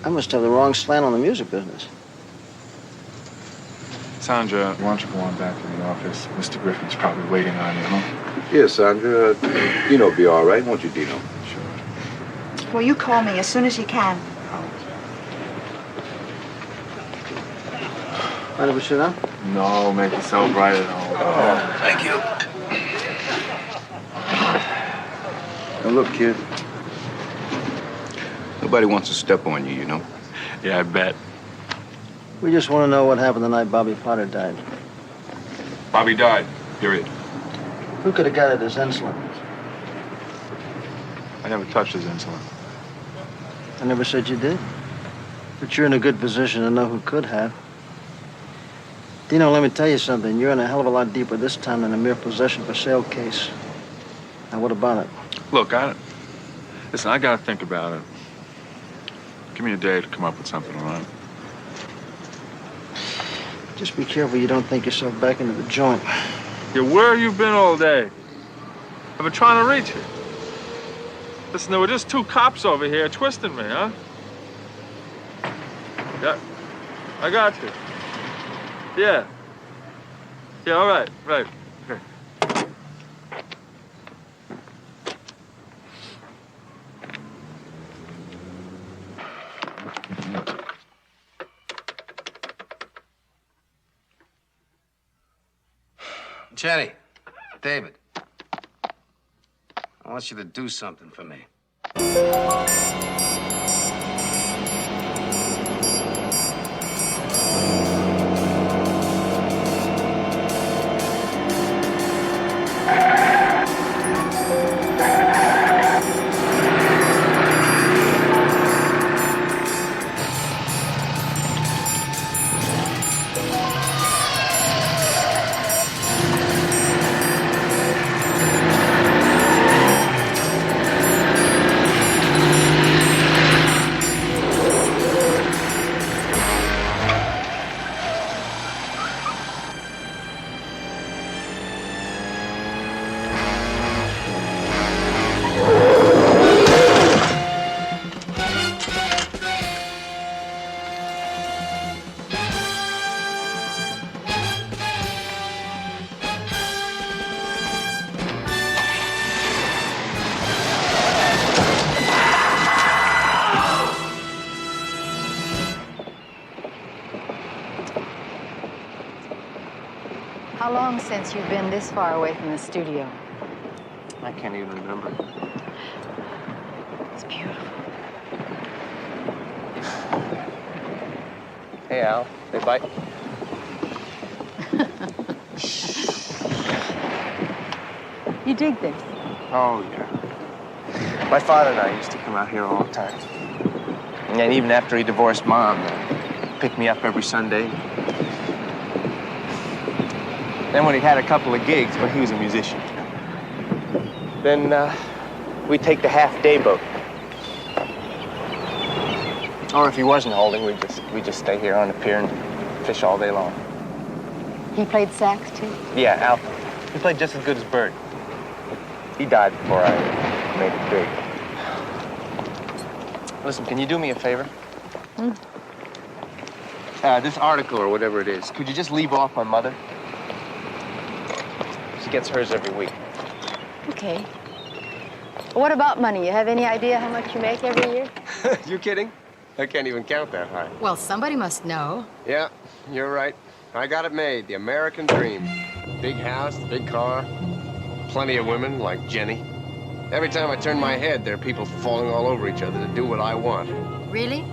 I must have the wrong slant on the music business. Sandra, why don't you go on back to the office? Mr. Griffin's probably waiting on you, huh? Yes, Sandra. Dino will be all right, won't you, Dino? Sure. Well, you call me as soon as you can. Mind if we sit down? No, make yourself right at home. Oh, thank you. Now, look, kid. Nobody wants to step on you, you know? Yeah, I bet. We just want to know what happened the night Bobby Potter died. Bobby died, period. Who could have got at his insulin? I never touched his insulin. I never said you did. But you're in a good position to know who could have. Dino, let me tell you something. You're in a hell of a lot deeper this time than a mere possession for sale case. Now, what about it? Look, listen, I gotta think about it. Give me a day to come up with something, all right? Just be careful you don't think yourself back into the joint. Yeah, where have you been all day? I've been trying to reach you. Listen, there were just two cops over here twisting me, huh? Yeah, I got you. Yeah. Yeah, all right, right. Okay. Jenny, David, I want you to do something for me. How long since you've been this far away from the studio? I can't even remember. It's beautiful. Hey, Al. They bite? You dig this? Oh, yeah. My father and I used to come out here all the time. And even after he divorced Mom, picked me up every Sunday. Then when he had a couple of gigs, well, he was a musician. Then we'd take the half-day boat. Or if he wasn't holding, we'd just stay here on the pier and fish all day long. He played sax, too? Yeah, Al. He played just as good as Bert. He died before I made it big. Listen, can you do me a favor? This article or whatever it is, could you just leave off my mother? She gets hers every week. Okay. What about money? You have any idea how much you make every year? You kidding? I can't even count that high. Well, somebody must know. Yeah, you're right. I got it made. The American dream. Big house, big car, plenty of women like Jenny. Every time I turn my head, there are people falling all over each other to do what I want. Really?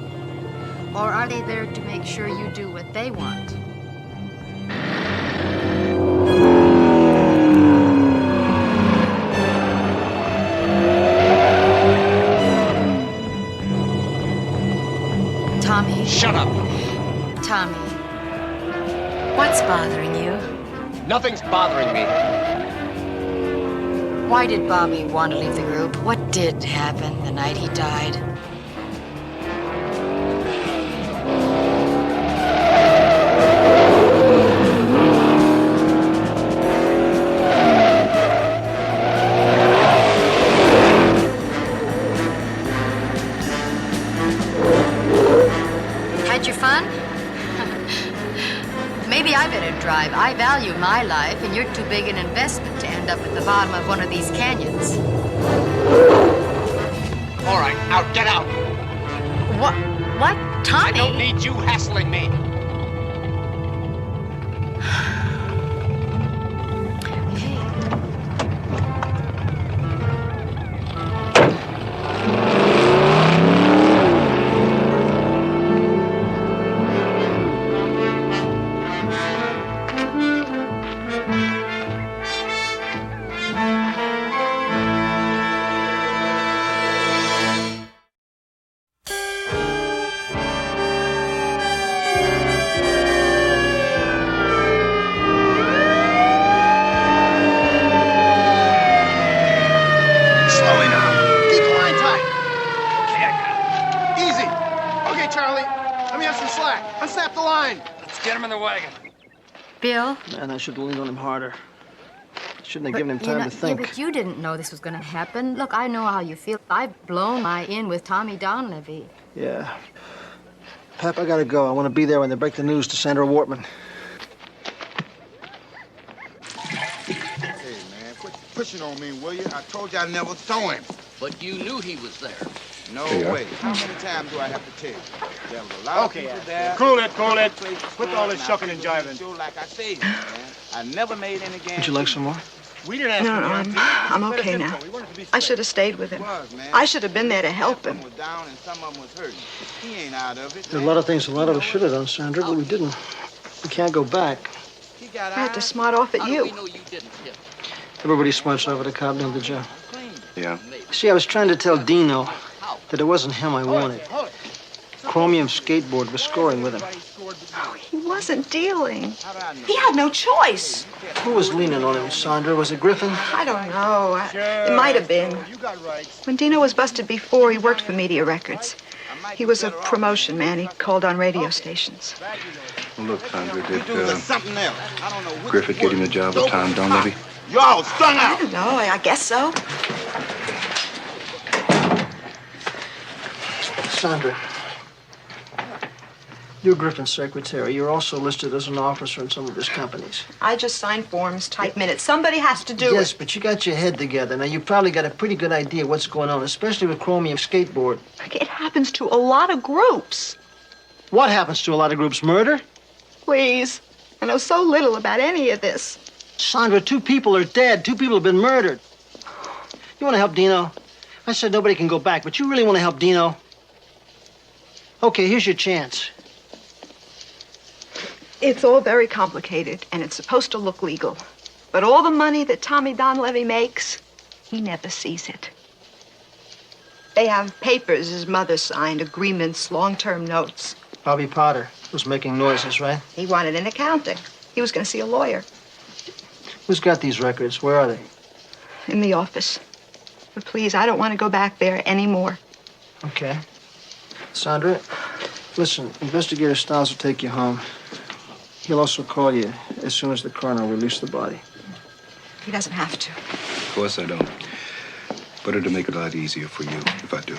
Or are they there to make sure you do what they want? Tommy. Shut up! Tommy. What's bothering you? Nothing's bothering me. Why did Bobby want to leave the group? What did happen the night he died? Had your fun? Maybe I better drive. I value my life, and you're too big an investment to end up at the bottom of one of these canyons. All right, out, get out. What? What? Tommy? I don't need you hassling me. Bill? Man, I should have leaned on him harder. Shouldn't have given him time to think. Yeah, but you didn't know this was going to happen. Look, I know how you feel. I've blown my in with Tommy Donlevy. Yeah. Pep, I gotta go. I want to be there when they break the news to Sandra Wortman. Hey, man, quit pushing on me, will you? I told you I never saw him. But you knew he was there. No way. How many times do I have to tell you? There was a lot of people there. Cool it. Quit all this shucking and jiving. Like I said, man, I never made any games. Would you like some more? We didn't ask No, I'm okay now. I should have stayed with him. I should have been there to help him. Some was down and some of them was hurting. He ain't out of it. There are a lot of things a lot of us should have done, Sandra, but we didn't. We can't go back. I had to smart off at you. Everybody smarts over the cop, don't you? Yeah. See, I was trying to tell Dino that it wasn't him I wanted. Chromium Skateboard was scoring with him. Oh, he wasn't dealing. He had no choice. Who was leaning on him, Sandra? Was it Griffin? I don't know. It might have been. When Dino was busted before, he worked for Media Records. He was a promotion man. He called on radio stations. Look, Sandra, did Griffith get him the job with Tom Donlevy? You all strung out. I don't know. I guess so. Sandra, you're Griffin's secretary. You're also listed as an officer in some of his companies. I just sign forms, type minutes. Somebody has to do it. Yes, but you got your head together. Now, you probably got a pretty good idea what's going on, especially with Chromium Skateboard. It happens to a lot of groups. What happens to a lot of groups? Murder? Please. I know so little about any of this. Sandra, 2 people are dead. 2 people have been murdered. You want to help Dino? I said nobody can go back, but you really want to help Dino? Okay, here's your chance. It's all very complicated, and it's supposed to look legal. But all the money that Tommy Donlevy makes, he never sees it. They have papers his mother signed, agreements, long-term notes. Bobby Potter was making noises, right? He wanted an accounting. He was going to see a lawyer. Who's got these records? Where are they? In the office. But please, I don't want to go back there anymore. Okay. Sandra, listen, Investigator Stiles will take you home. He'll also call you as soon as the coroner will release the body. He doesn't have to. Of course I don't. But it'll make it a lot easier for you if I do.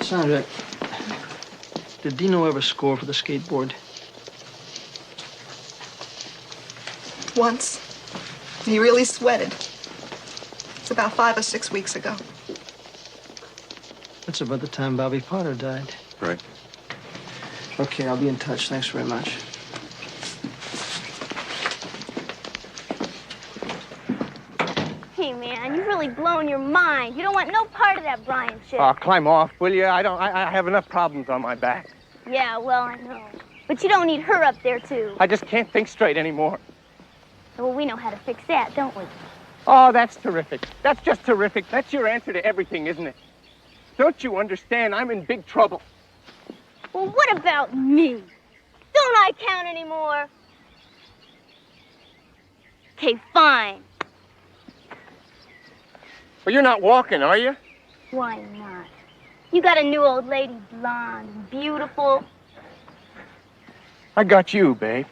Sandra, did Dino ever score for the skateboard? Once. He really sweated. It's about 5 or 6 weeks ago. That's about the time Bobby Potter died. Right. Okay, I'll be in touch. Thanks very much. Hey, man, you've really blown your mind. You don't want no part of that Brian shit. Oh, climb off, will you? I have enough problems on my back. Yeah, well, I know. But you don't need her up there, too. I just can't think straight anymore. Well, we know how to fix that, don't we? Oh, that's terrific. That's just terrific. That's your answer to everything, isn't it? Don't you understand? I'm in big trouble. Well, what about me? Don't I count anymore? Okay, fine. Well, you're not walking, are you? Why not? You got a new old lady, blonde, and beautiful. I got you, babe.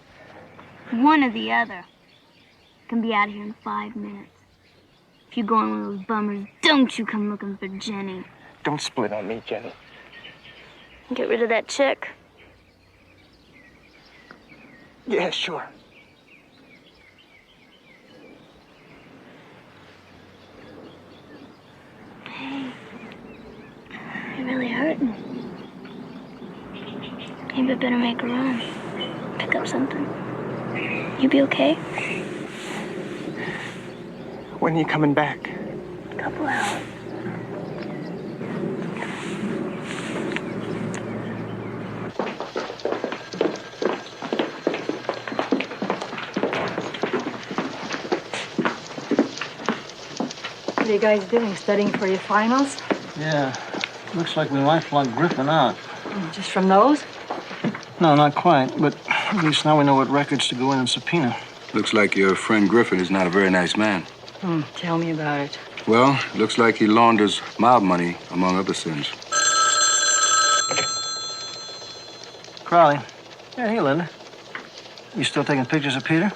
One or the other. Can be out of here in 5 minutes. If you go on one of those bummers, don't you come looking for Jenny. Don't split on me, Jenny. Get rid of that chick. Yeah, sure. Hey, you're really hurting. Maybe I better make a run. Pick up something. You be okay? When are you coming back? A couple hours. What are you guys doing? Studying for your finals? Yeah. Looks like we might flunk Griffin out. Just from those? No, not quite, but at least now we know what records to go in and subpoena. Looks like your friend Griffin is not a very nice man. Tell me about it. Well, looks like he launders mob money, among other sins. Crowley. Yeah, hey, Linda. You still taking pictures of Peter?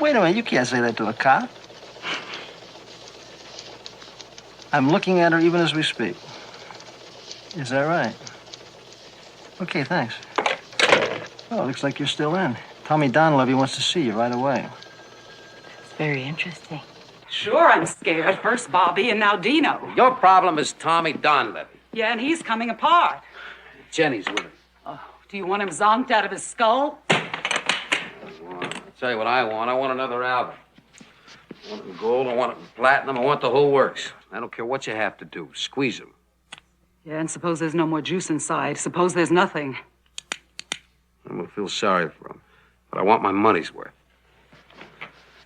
Wait a minute, you can't say that to a cop. I'm looking at her even as we speak. Is that right? Okay, thanks. Well, looks like you're still in. Tommy Donlevy wants to see you right away. It's very interesting. Sure, I'm scared. First Bobby and now Dino. Your problem is Tommy Donlevy. Yeah, and he's coming apart. Jenny's with him. Oh, do you want him zonked out of his skull? I'll tell you what I want. I want another album. I want it in gold, I want it in platinum, I want the whole works. I don't care what you have to do. Squeeze him. Yeah, and suppose there's no more juice inside. Suppose there's nothing. I'm gonna feel sorry for him, but I want my money's worth.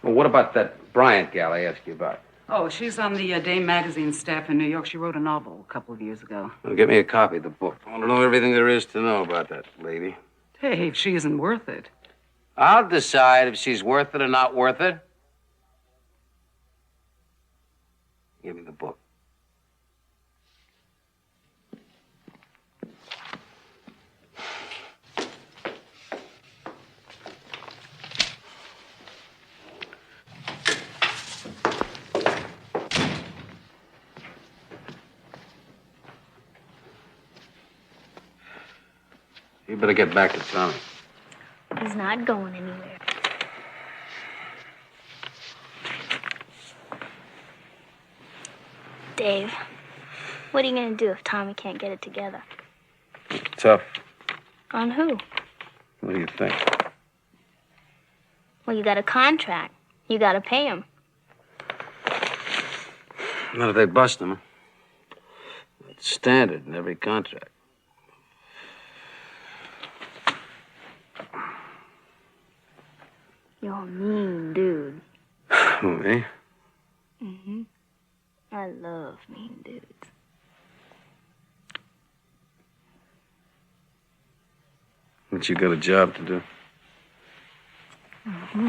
Well, what about that Bryant gal I asked you about? Oh, she's on the Dame magazine staff in New York. She wrote a novel a couple of years ago. Well, get me a copy of the book. I want to know everything there is to know about that lady. Hey, if she isn't worth it. I'll decide if she's worth it or not worth it. Give me the book. You better get back to Tommy. He's not going anywhere. Dave, what are you going to do if Tommy can't get it together? tough. On who? What do you think? Well, you got a contract. You gotta pay him. Not if they bust him. It's standard in every contract. You're a mean dude. Who, me? Mm-hmm. I love mean dudes. But you got a job to do. Mm-hmm.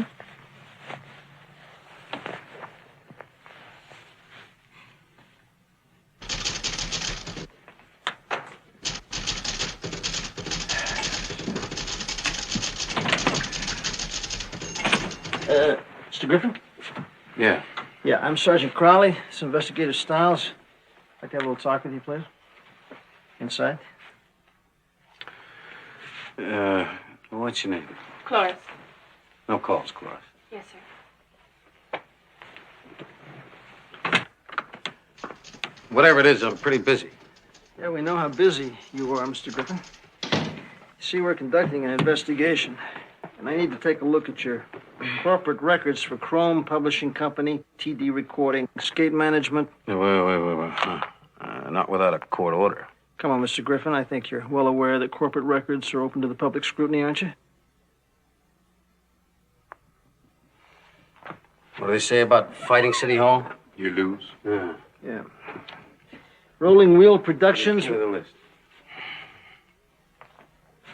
Mr. Griffin? Yeah. Yeah, I'm Sergeant Crowley. It's Investigator Stiles. I'd like to have a little talk with you, please. Inside? What's your name? Cloris. No calls, Cloris. Yes, sir. Whatever it is, I'm pretty busy. Yeah, we know how busy you are, Mr. Griffin. You see, we're conducting an investigation, and I need to take a look at your corporate records for Chrome Publishing Company, TD Recording, Skate Management. Wait. Not without a court order. Come on, Mr. Griffin. I think you're well aware that corporate records are open to the public scrutiny, aren't you? What do they say about fighting City Hall? You lose. Yeah. Rolling Wheel Productions. Give me the list.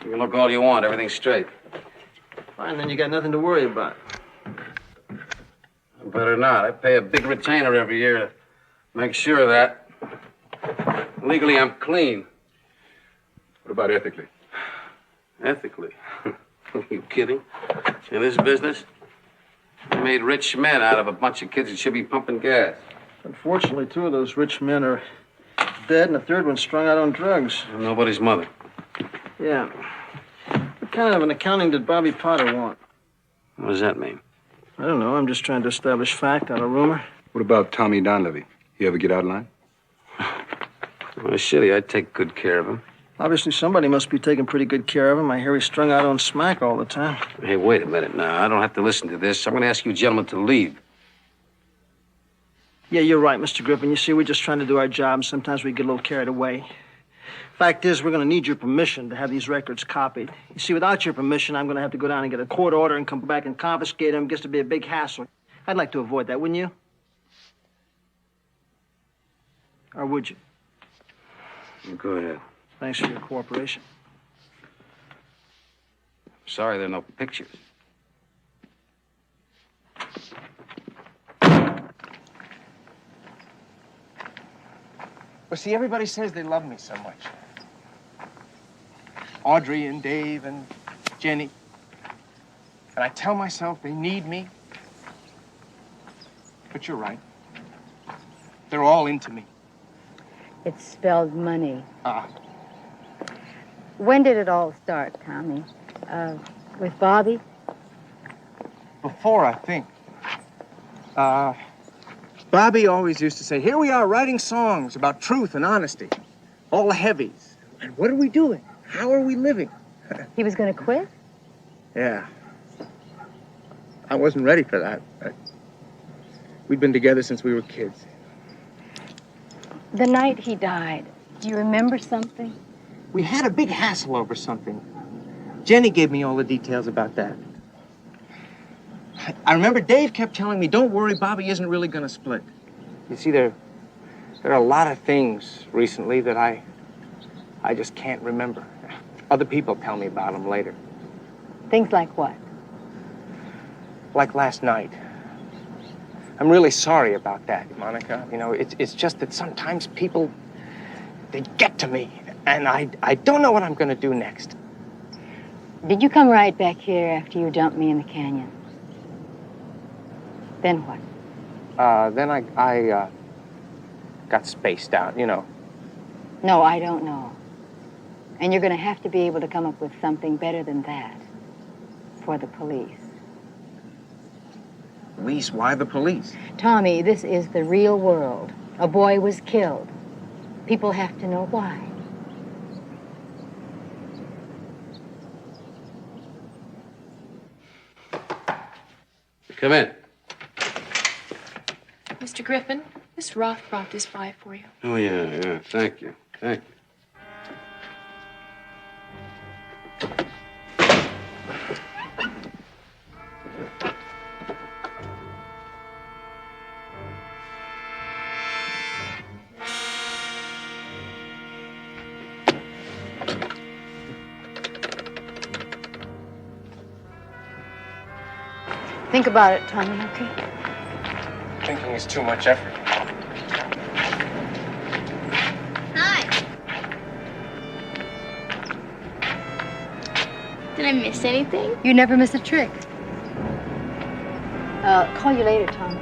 You can look all you want. Everything's straight. Fine, then you got nothing to worry about. Better not. I pay a big retainer every year to make sure of that. Legally, I'm clean. What about ethically? Ethically? Are you kidding? In this business, they made rich men out of a bunch of kids that should be pumping gas. Unfortunately, 2 of those rich men are dead, and the 3rd one's strung out on drugs. I'm nobody's mother. Yeah. What kind of an accounting did Bobby Potter want? What does that mean? I don't know. I'm just trying to establish fact, not a rumor. What about Tommy Donlevy? He ever get out of line? Well, shitty, I'd take good care of him. Obviously, somebody must be taking pretty good care of him. I hear he's strung out on smack all the time. Hey, wait a minute now. I don't have to listen to this. I'm going to ask you gentlemen to leave. Yeah, you're right, Mr. Griffin. You see, we're just trying to do our job, and sometimes we get a little carried away. Fact is, we're going to need your permission to have these records copied. You see, without your permission, I'm going to have to go down and get a court order and come back and confiscate them. It gets to be a big hassle. I'd like to avoid that, wouldn't you? Or would you? Go ahead. Thanks for your cooperation. Sorry there are no pictures. Well, see, everybody says they love me so much. Audrey and Dave and Jenny. And I tell myself they need me. But you're right. They're all into me. It's spelled money. Ah. When did it all start, Tommy? With Bobby? Before, I think. Bobby always used to say, here we are writing songs about truth and honesty. All the heavies. And what are we doing? How are we living? He was going to quit? Yeah. I wasn't ready for that. We'd been together since we were kids. The night he died, do you remember something? We had a big hassle over something. Jenny gave me all the details about that. I remember Dave kept telling me, don't worry, Bobby isn't really going to split. You see, there are a lot of things recently that I just can't remember. Other people tell me about them later. Things like what? Like last night. I'm really sorry about that, Monica. You know, it's just that sometimes people, they get to me, and I don't know what I'm going to do next. Did you come right back here after you dumped me in the canyon? Then what? Then I got spaced out, you know. No, I don't know. And you're going to have to be able to come up with something better than that for the police. Police? Why the police? Tommy, this is the real world. A boy was killed. People have to know why. Come in. Mr. Griffin, Miss Roth brought this by for you. Oh, yeah. Thank you. Thank you. Think about it, Tommy, okay? Thinking is too much effort. Hi. Did I miss anything? You never miss a trick. Call you later, Tommy.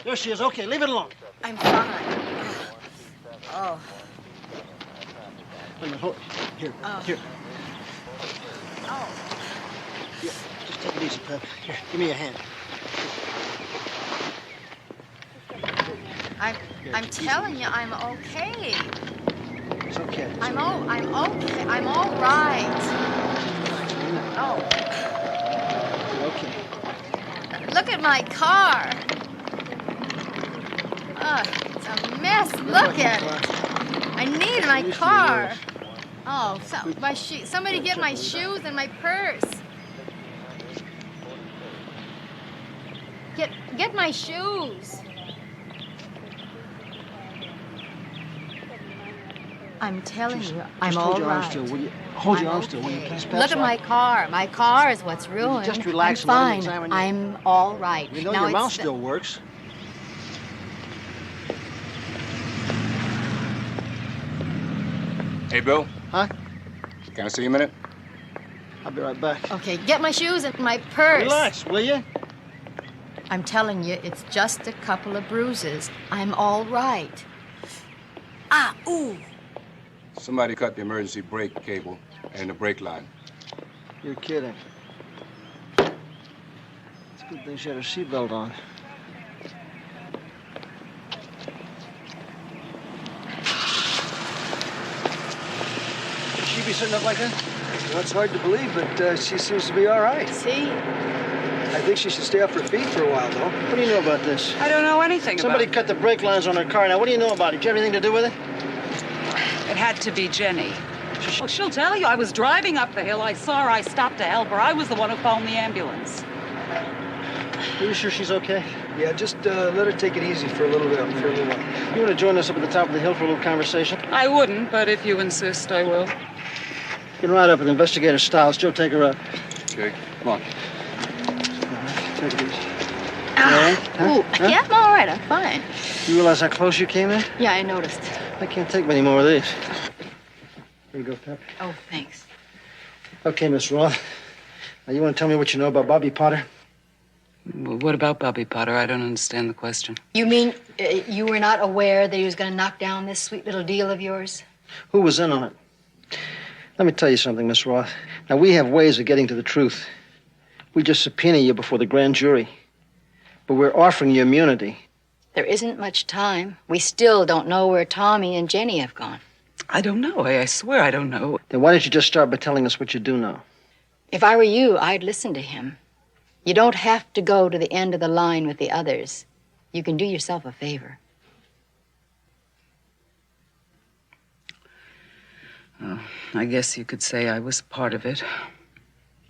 There she is. Okay, leave it alone. I'm fine. Oh. Wait a minute, hold. Here. Oh. Here, just take it easy, Pep. Here, give me a hand. I'm telling you, I'm okay. It's okay. I'm okay. I'm all right. Oh. You're okay. Look at my car. It's a mess. Look at it. I need my car. Oh, somebody get my shoes and my purse. Get my shoes. I'm telling you, I'm all hold your arm right. still, will you? Hold your arm still, will you please, Pep? Look at my car. My car is what's ruined. Just relax I'm and let fine. him examine you. I'm all right. We know Now your it's mouth the- still works. Hey, Bill. Huh? Can I see you a minute? I'll be right back. Okay, get my shoes and my purse. Relax, will you? I'm telling you, it's just a couple of bruises. I'm all right. Ah, ooh. Somebody cut the emergency brake cable and the brake line. You're kidding. It's a good thing she had her seatbelt on. Should she be sitting up like that? Well, it's hard to believe, but she seems to be all right. See? I think she should stay off her feet for a while, though. What do you know about this? I don't know anything Somebody about cut the brake lines on her car. Now, what do you know about it? Did you have anything to do with it? it. It had to be Jenny. Well, she'll tell you. I was driving up the hill. I saw her. I stopped to help her. I was the one who phoned the ambulance. Are you sure she's okay? Yeah, just let her take it easy for a little bit, for a little while. You want to join us up at the top of the hill for a little conversation? I wouldn't, but if you insist, I will. You can ride up with Investigator Stiles. Joe, take her up. Okay, come on. Take it easy. Ooh, yeah, I'm all right. I'm fine. You realize how close you came in? Yeah, I noticed. I can't take many more of these. Here you go, Pep. Oh, thanks. Okay, Miss Roth. Now, you want to tell me what you know about Bobby Potter? Well, what about Bobby Potter? I don't understand the question. You mean you were not aware that he was going to knock down this sweet little deal of yours? Who was in on it? Let me tell you something, Miss Roth. Now, we have ways of getting to the truth. We just subpoena you before the grand jury. But we're offering you immunity. There isn't much time. We still don't know where Tommy and Jenny have gone. I don't know. I swear I don't know. Then why don't you just start by telling us what you do know? If I were you, I'd listen to him. You don't have to go to the end of the line with the others. You can do yourself a favor. Well, I guess you could say I was part of it.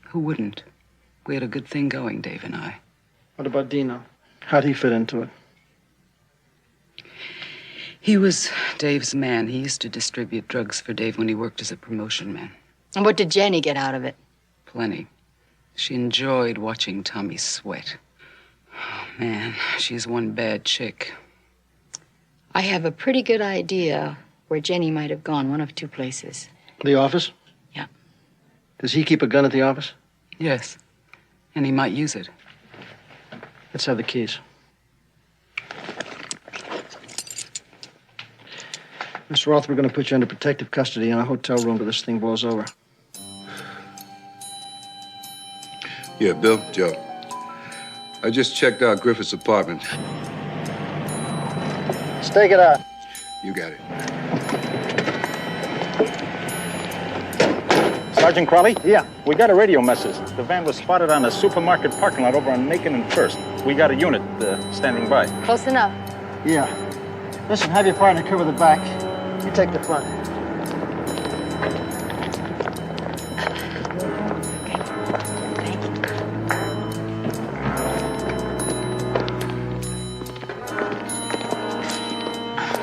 Who wouldn't? We had a good thing going, Dave and I. What about Dino? How'd he fit into it? He was Dave's man. He used to distribute drugs for Dave when he worked as a promotion man. And what did Jenny get out of it? Plenty. She enjoyed watching Tommy sweat. Oh, man, she's one bad chick. I have a pretty good idea where Jenny might have gone, one of two places. The office? Yeah. Does he keep a gun at the office? Yes. And he might use it. Let's have the keys. Miss Roth, we're going to put you under protective custody in a hotel room till this thing blows over. Yeah, Bill, Joe. I just checked out Griffith's apartment. Stake it out. You got it. Sergeant Crawley? Yeah. We got a radio message. The van was spotted on a supermarket parking lot over on Macon and First. We got a unit standing by. Close enough. Yeah. Listen, have your partner cover the back. You take the front.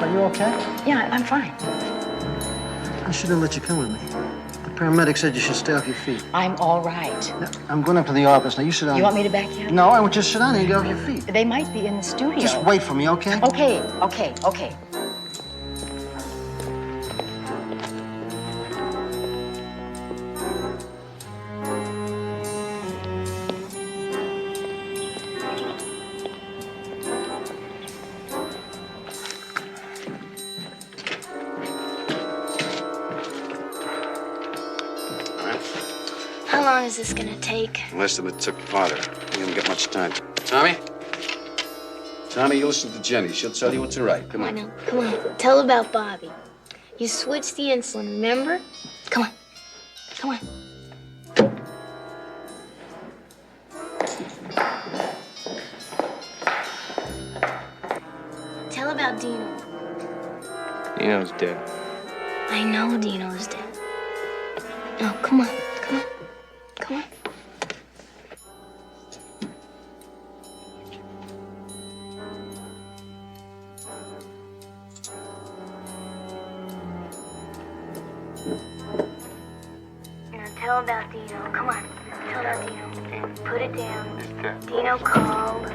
Are you okay? Yeah, I'm fine. I should have let you come with me. The paramedic said you should stay off your feet. I'm all right. Now, I'm going up to the office. Now, you sit down. You want me to back you up? No, I want you to sit down and get off your feet. They might be in the studio. Just wait for me, okay? Okay. How long is this gonna take? Less than it took Potter. We haven't got much time. Tommy? Tommy, you listen to Jenny. She'll tell you what's right. Come I on. know. Come on. Tell about Bobby. You switched the insulin, remember? Come on. Come on. Tell about Dino. Dino's dead. I know Dino's dead. No, come on. Come on. Come on. Now tell about Dino. Come on. Tell about Dino. And put it down. Dino called.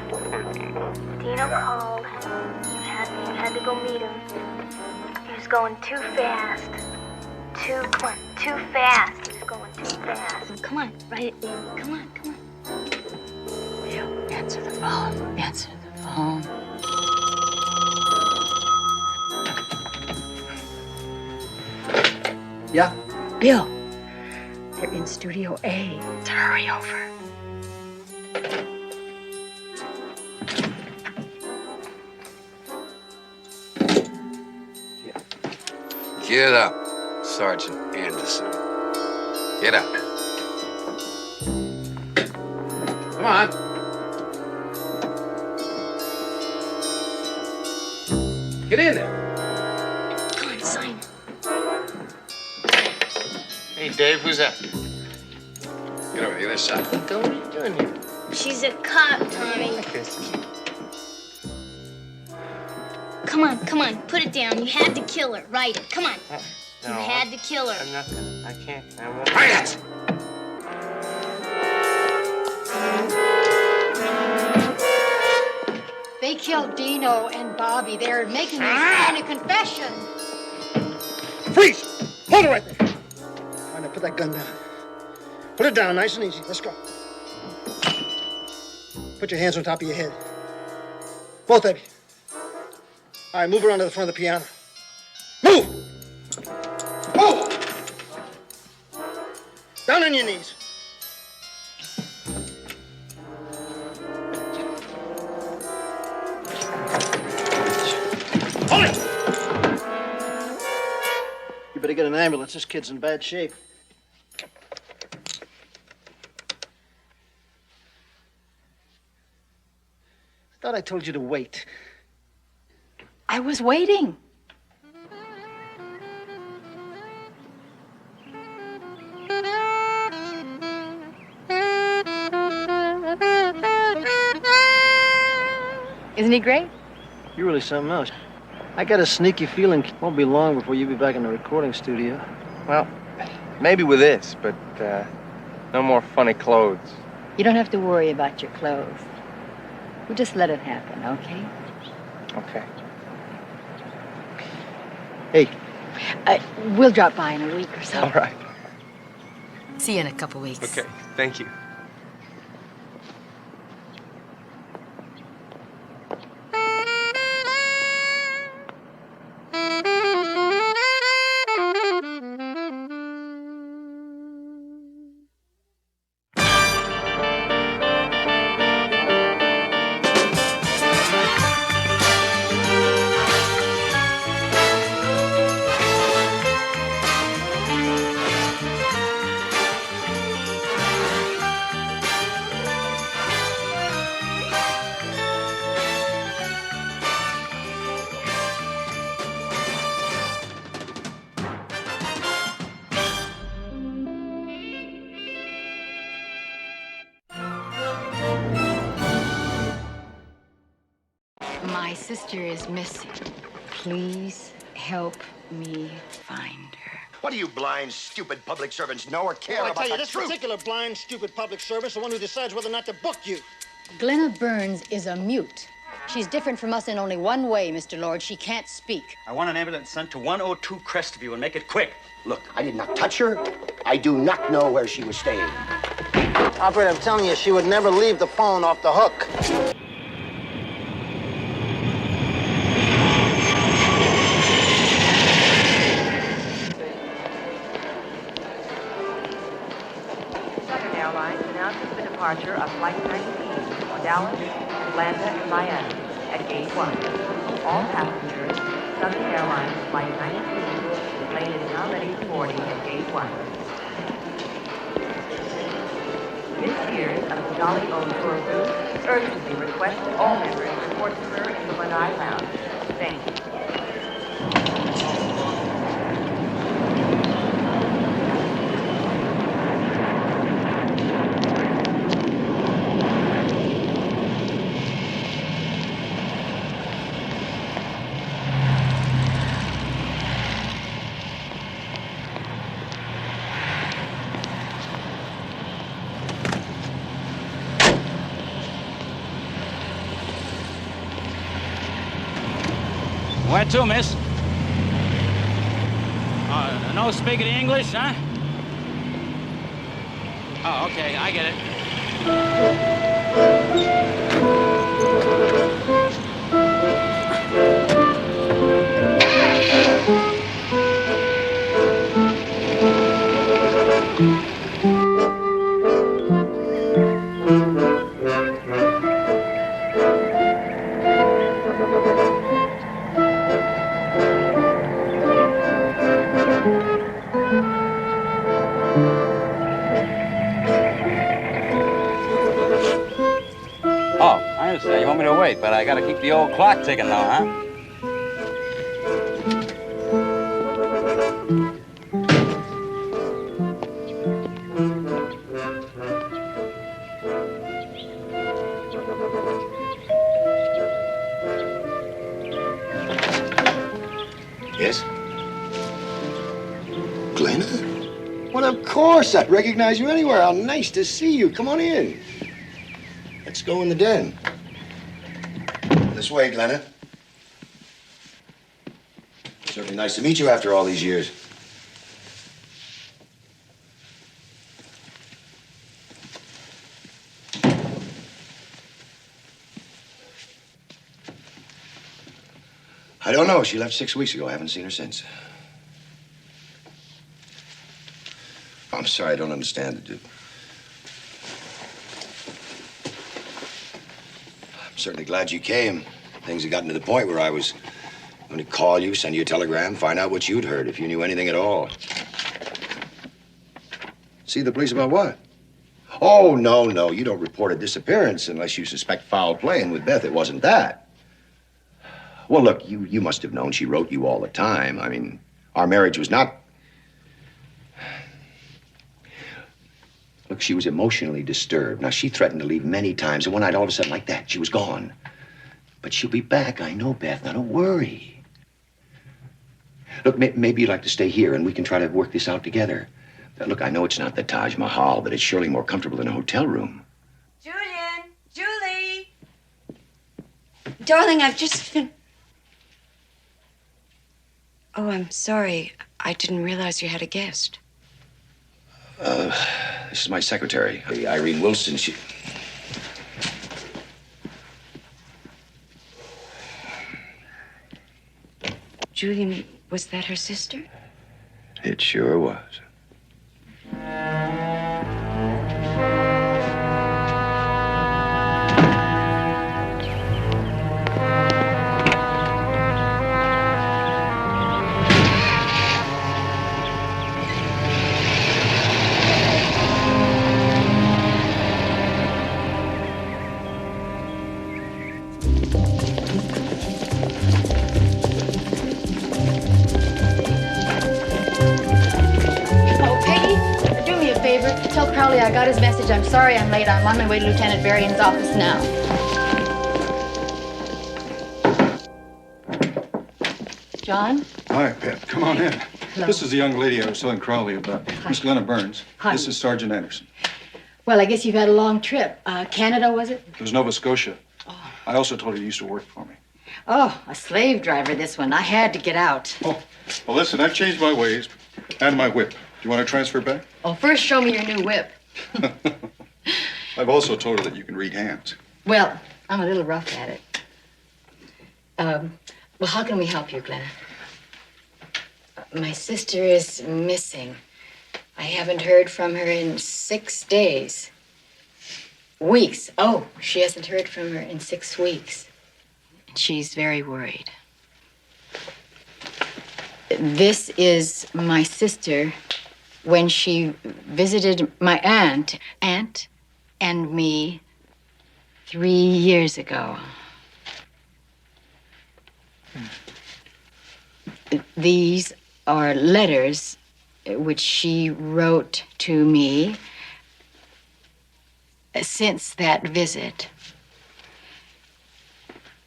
Dino called. You had to go meet him. He was going too fast. Come on. Too fast. He was going too fast. Come on. Write it, baby. Come on. Come on. Bill, answer the phone. Answer the phone. Yeah? Bill, they're in Studio A. Let's hurry over. Get up, Sergeant Anderson. Get up. Come on. Get in there. Come on, sign it. Hey, Dave, who's that? Get over here, this side. What are you doing here? She's a cop, Tommy. Come on, put it down. You had to kill her. Write it. Come on. No, You had to kill her. I'm not gonna. I can't. I won't. Write it! They killed Dino and Bobby. They're making this kind of confession. Freeze! Hold it right there. All right, now put that gun down. Put it down nice and easy. Let's go. Put your hands on top of your head. Both of you. All right, move around to the front of the piano. Move! Move! Down on your knees. Hold it! You better get an ambulance. This kid's in bad shape. I thought I told you to wait. I was waiting. Isn't he great? You're really something else. I got a sneaky feeling it won't be long before you'll be back in the recording studio. Well, maybe with this, but no more funny clothes. You don't have to worry about your clothes. You just let it happen, okay? Okay. Hey. We'll drop by in a week or so. All right. See you in a couple weeks. Okay, thank you. My sister is missing. Please help me find her. What do you blind, stupid public servants know or care I about tell you, the this truth? particular blind, stupid public servant is the one who decides whether or not to book you. Glenna Burns is a mute. She's different from us in only one way, Mr. Lord. She can't speak. I want an ambulance sent to 102 Crestview and make it quick. Look, I did not touch her. I do not know where she was staying. Operator, I'm telling you, she would never leave the phone off the hook. Southern Airlines announces the departure of Flight 19 for Dallas, Atlanta, and Miami at Gate 1. All passengers, Southern Airlines Flight 19, the plane is now ready for boarding at Gate 1. Miss Sears of the Jolly Old Tour Group urgently requests all members report to her in the Lanai Lounge. Thank you. Where to, miss? No speaking English, huh? Oh, okay, I get Oh, I understand. You want me to wait, but I gotta keep the old clock ticking now, huh? Yes? Glenna? Well, of course. I'd recognize you anywhere. How nice to see you. Come on in. Let's go in the den. This way, Glenna. Certainly nice to meet you after all these years. I don't know. She left 6 weeks ago. I haven't seen her since. I'm sorry, I don't understand it, dude. I'm certainly glad you came. Things had gotten to the point where I was going to call you, send you a telegram, find out what you'd heard, if you knew anything at all. See the police about what? Oh, no. You don't report a disappearance unless you suspect foul play, and with Beth, it wasn't that. Well, look, you must have known she wrote you all the time. I mean, our marriage was not... Look, she was emotionally disturbed. Now, she threatened to leave many times, and one night, all of a sudden, like that, she was gone. But she'll be back, I know, Beth. Now, don't worry. Look, maybe you'd like to stay here, and we can try to work this out together. Look, I know it's not the Taj Mahal, but it's surely more comfortable than a hotel room. Julian! Julie! Darling, I've just been... Oh, I'm sorry. I didn't realize you had a guest. This is my secretary, Irene Wilson. She... Julian, was that her sister? It sure was. Tell Crowley I got his message. I'm sorry I'm late. I'm on my way to Lieutenant Berrien's office now. John? Hi, Pat. Come on in. Hello. This is the young lady I was telling Crowley about. Miss Glenna Burns. Hi. This is Sergeant Anderson. Well, I guess you've had a long trip. Canada, was it? It was Nova Scotia. I also told her you used to work for me. Oh, a slave driver, this one. I had to get out. Oh, well, listen, I've changed my ways and my whip. Do you want to transfer back? Oh, first show me your new whip. I've also told her that you can read hands. Well, I'm a little rough at it. Well, how can we help you, Glenna? My sister is missing. I haven't heard from her in 6 days. Weeks. Oh, she hasn't heard from her in 6 weeks. She's very worried. This is my sister when she visited my aunt and me 3 years ago. These are letters which she wrote to me since that visit.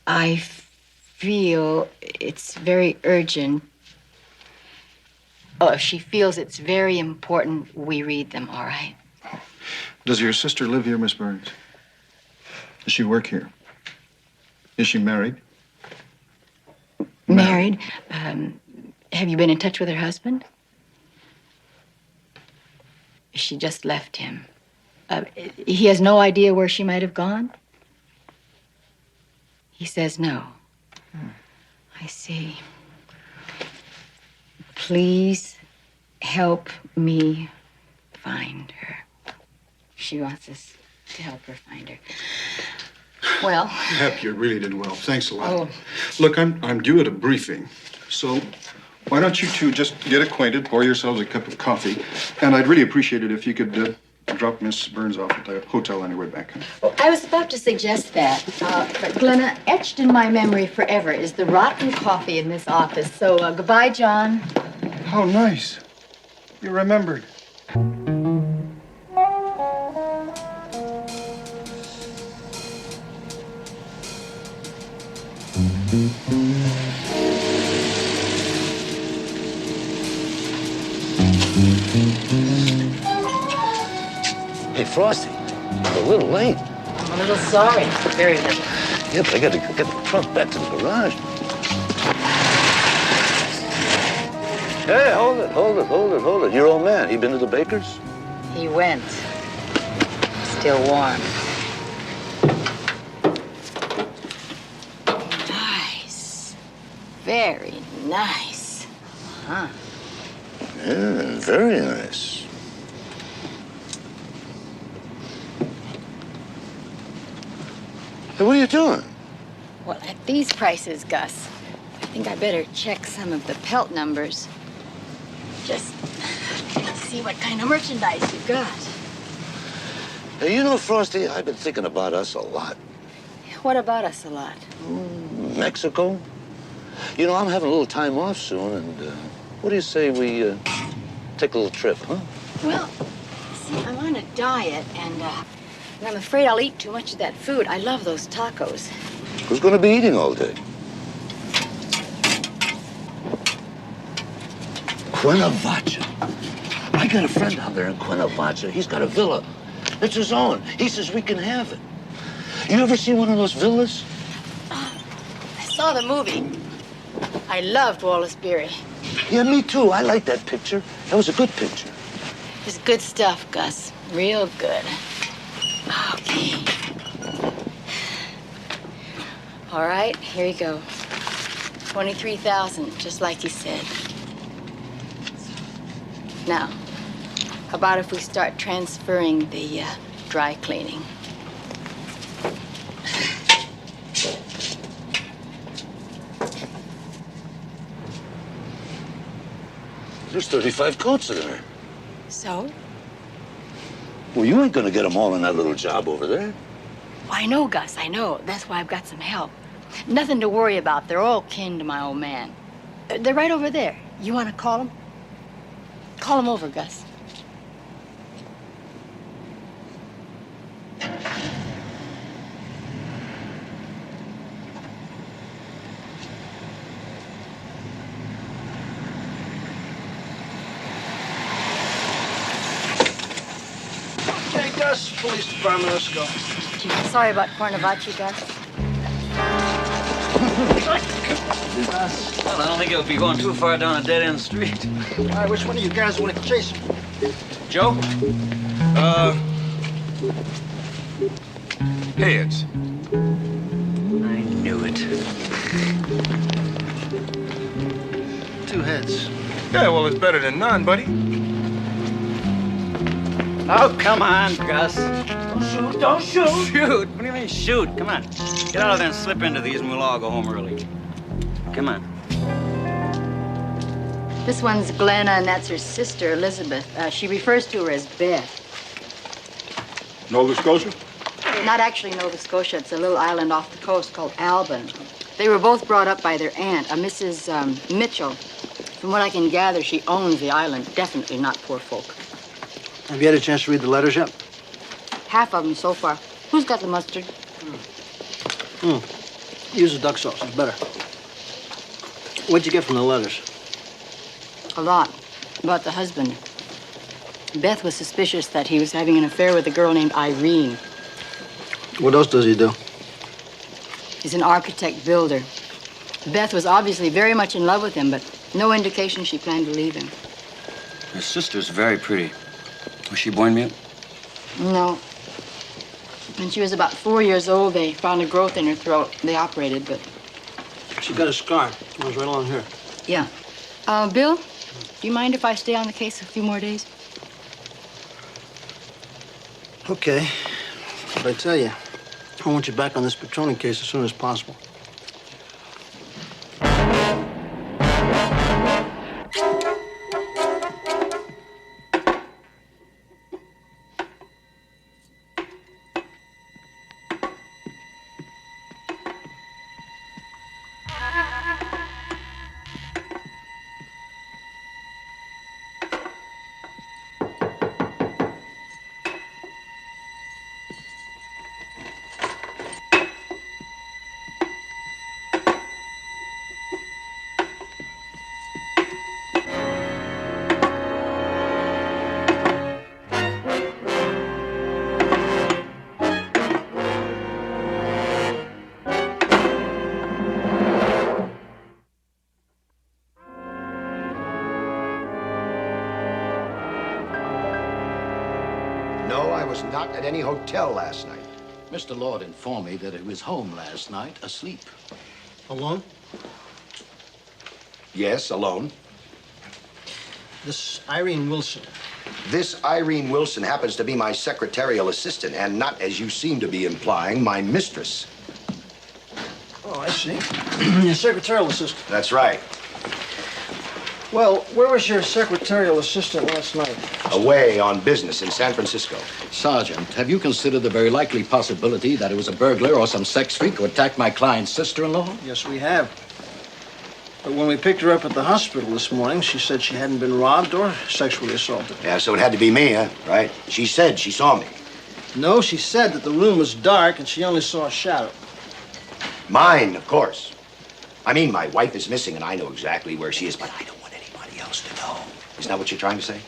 I feel it's very urgent. Oh, if she feels it's very important, we read them, all right? Does your sister live here, Miss Burns? Does she work here? Is she married? Married. Have you been in touch with her husband? She just left him. He has no idea where she might have gone? He says no. I see. Please help me find her. She wants us to help her find her. Well... Pep, you really did well. Thanks a lot. Oh. Look, I'm due at a briefing, so why don't you two just get acquainted, pour yourselves a cup of coffee, and I'd really appreciate it if you could drop Miss Burns off at the hotel on your way back. Well, I was about to suggest that, but Glenna, etched in my memory forever is the rotten coffee in this office. So goodbye, John. How nice. You remembered. Hey, Frosty, you're a little late. I'm a little sorry. Very little. Yeah, but I got to get the truck back to the garage. Hey, hold it. Your old man, he been to the baker's? He went. Still warm. Nice. Very nice. Huh? Yeah, very nice. Hey, what are you doing? Well, at these prices, Gus, I think I better check some of the pelt numbers. Just see what kind of merchandise you got. Hey, you know, Frosty, I've been thinking about us a lot. What about us a lot? Mexico. You know, I'm having a little time off soon, and what do you say we take a little trip, huh? Well, see, I'm on a diet, and I'm afraid I'll eat too much of that food. I love those tacos. Who's going to be eating all day? Cuernavaca. I got a friend down there in Cuernavaca. He's got a villa. It's his own. He says we can have it. You ever seen one of those villas? I saw the movie. I loved Wallace Beery. Yeah, me too. I like that picture. That was a good picture. It's good stuff, Gus. Real good. Okay. All right, here you go. 23,000, just like you said. Now, how about if we start transferring the dry cleaning? There's 35 coats in there. So? Well, you ain't gonna get them all in that little job over there. I know, Gus, I know. That's why I've got some help. Nothing to worry about. They're all kin to my old man. They're right over there. You want to call them? Call them over, Gus. Okay, Gus, police department, let's go. Sorry about Cuernavaca, Gus. Well, I don't think it would be going too far down a dead-end street. All right, which one of you guys want to chase him? Joe? Heads. I knew it. 2 heads. Yeah, well, it's better than none, buddy. Oh, come on, Gus. Don't shoot, don't shoot. Shoot? What do you mean, shoot? Come on. Get out of there and slip into these, and we'll all go home early. Come on. This one's Glenna, and that's her sister, Elizabeth. She refers to her as Beth. Nova Scotia? Not actually Nova Scotia. It's a little island off the coast called Albin. They were both brought up by their aunt, a Mrs. Mitchell. From what I can gather, she owns the island. Definitely not poor folk. Have you had a chance to read the letters yet? Half of them so far. Who's got the mustard? Use the duck sauce. It's better. What'd you get from the letters? A lot. About the husband. Beth was suspicious that he was having an affair with a girl named Irene. What else does he do? He's an architect-builder. Beth was obviously very much in love with him, but no indication she planned to leave him. Your sister's very pretty. Was she born mute? No. When she was about 4 years old, they found a growth in her throat. They operated, but... She got a scar. It was right along here. Yeah. Bill, do you mind if I stay on the case a few more days? Okay. But I tell you, I want you back on this Petroni case as soon as possible. No, I was not at any hotel last night. Mr. Lord informed me that he was home last night, asleep. Alone? Yes, alone. This Irene Wilson. This Irene Wilson happens to be my secretarial assistant and not, as you seem to be implying, my mistress. Oh, I see. Your secretarial assistant. That's right. Well, where was your secretarial assistant last night? Away on business in San Francisco. Sergeant, have you considered the very likely possibility that it was a burglar or some sex freak who attacked my client's sister-in-law? Yes, we have. But when we picked her up at the hospital this morning, she said she hadn't been robbed or sexually assaulted. Yeah, so it had to be me, huh? Right? She said she saw me. No, she said that the room was dark and she only saw a shadow. Mine, of course. I mean, my wife is missing and I know exactly where she is, but I don't want anybody else to know. Isn't that what you're trying to say?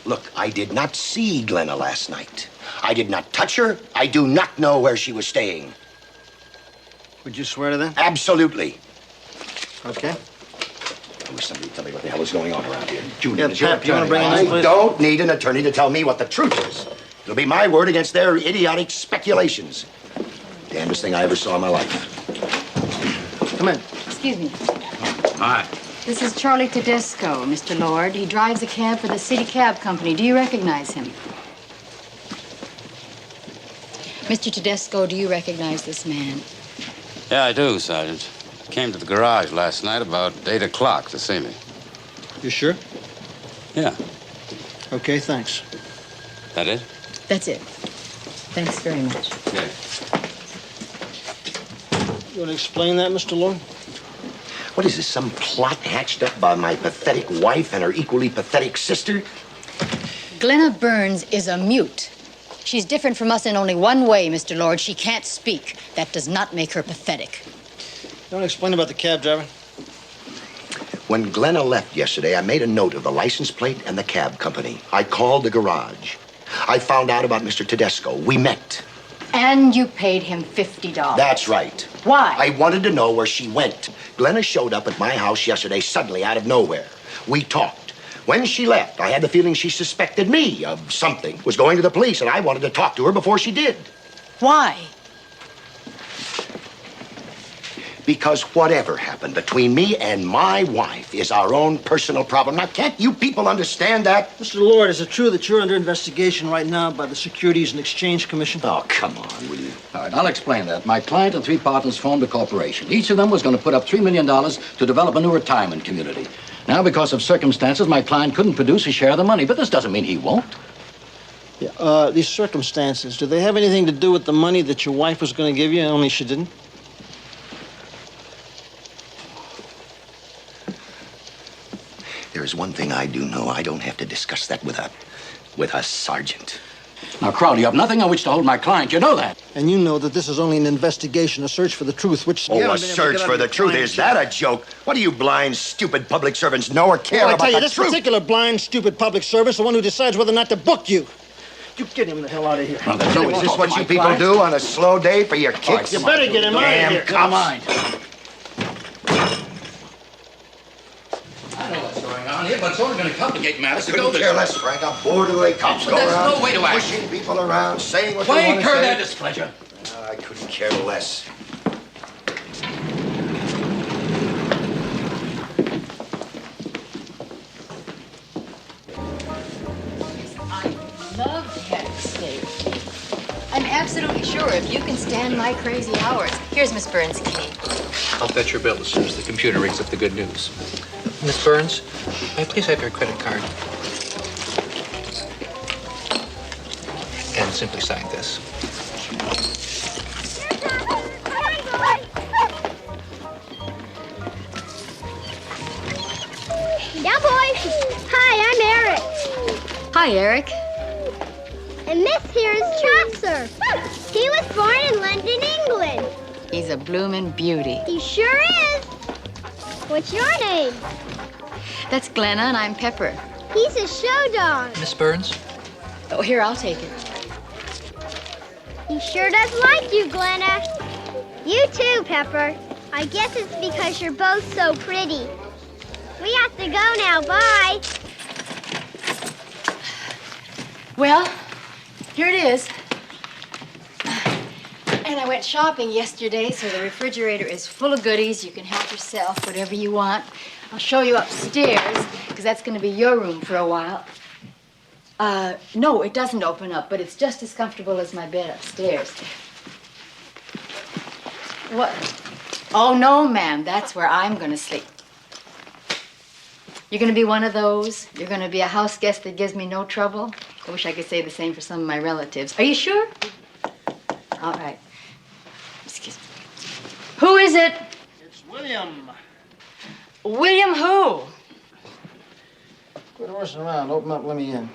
Look, I did not see Glenna last night. I did not touch her. I do not know where she was staying. Would you swear to that? Absolutely. Okay. I wish somebody would tell me what the hell is going on around here. Judy, Yeah, is your Pep, you wanna attorney. bring in this, please? I don't need an attorney to tell me what the truth is. It'll be my word against their idiotic speculations. Damnedest thing I ever saw in my life. Come in. Excuse me. Hi. This is Charlie Tedesco, Mr. Lord. He drives a cab for the city cab company. Do you recognize him? Mr. Tedesco, do you recognize this man? Yeah, I do, Sergeant. Came to the garage last night about 8 o'clock to see me. You sure? Yeah. Okay, thanks. That it? That's it. Thanks very much. Okay. You want to explain that, Mr. Lord? What is this, some plot hatched up by my pathetic wife and her equally pathetic sister? Glenna Burns is a mute. She's different from us in only one way, Mr. Lord. She can't speak. That does not make her pathetic. You want to explain about the cab driver? When Glenna left yesterday, I made a note of the license plate and the cab company. I called the garage. I found out about Mr. Tedesco. We met. And you paid him $50. That's right. Why? I wanted to know where she went. Glenna showed up at my house yesterday suddenly out of nowhere. We talked. When she left, I had the feeling she suspected me of something, was going to the police, and I wanted to talk to her before she did. Why? Because whatever happened between me and my wife is our own personal problem. Now, can't you people understand that? Mr. Lord, is it true that you're under investigation right now by the Securities and Exchange Commission? Oh, come on, will you? All right, I'll explain that. My client and 3 partners formed a corporation. Each of them was going to put up $3 million to develop a new retirement community. Now, because of circumstances, my client couldn't produce a share of the money, but this doesn't mean he won't. Yeah, these circumstances, do they have anything to do with the money that your wife was going to give you, only she didn't? There's one thing I do know. I don't have to discuss that with a sergeant. Now, Crowley, you have nothing on which to hold my client. You know that. And you know that this is only an investigation, a search for the truth, which... you Oh, haven't a been able to search get out for of the your truth. client's Is that a joke? What do you blind, stupid public servants know or care Well, I about tell you, the this truth? particular blind, stupid public service, the one who decides whether or not to book you. You get him the hell out of here. So is this what you people do on a slow day for your kicks? You better get him out of Damn here. cops. I know what's going on here, but it's only going to complicate matters to go Couldn't this care way. less, Frank. I'm bored of the way cops But go there's around, no way to act. pushing people around, saying what Why they want to incur say. their displeasure? I couldn't care less. Love to have you stay. I'm absolutely sure if you can stand my crazy hours. Here's Miss Burns' key. I'll fetch your bill as soon as the computer rings up the good news. Miss Burns, may I please have your credit card? And simply sign this. Yeah, boy. Hi, I'm Eric. Hi, Eric. And this here is Chaucer. He was born in London, England. He's a bloomin' beauty. He sure is. What's your name? That's Glenna, and I'm Pepper. He's a show dog. Miss Burns? Oh, here, I'll take it. He sure does like you, Glenna. You too, Pepper. I guess it's because you're both so pretty. We have to go now. Bye. Well, here it is. And I went shopping yesterday, so the refrigerator is full of goodies. You can help yourself, whatever you want. I'll show you upstairs, because that's going to be your room for a while. No, it doesn't open up, but it's just as comfortable as my bed upstairs. What? Oh, no, ma'am. That's where I'm going to sleep. You're going to be one of those? You're going to be a house guest that gives me no trouble? I wish I could say the same for some of my relatives. Are you sure? All right. Excuse me. Who is it? It's William. William who? Quit horsing around. Open up, let me in.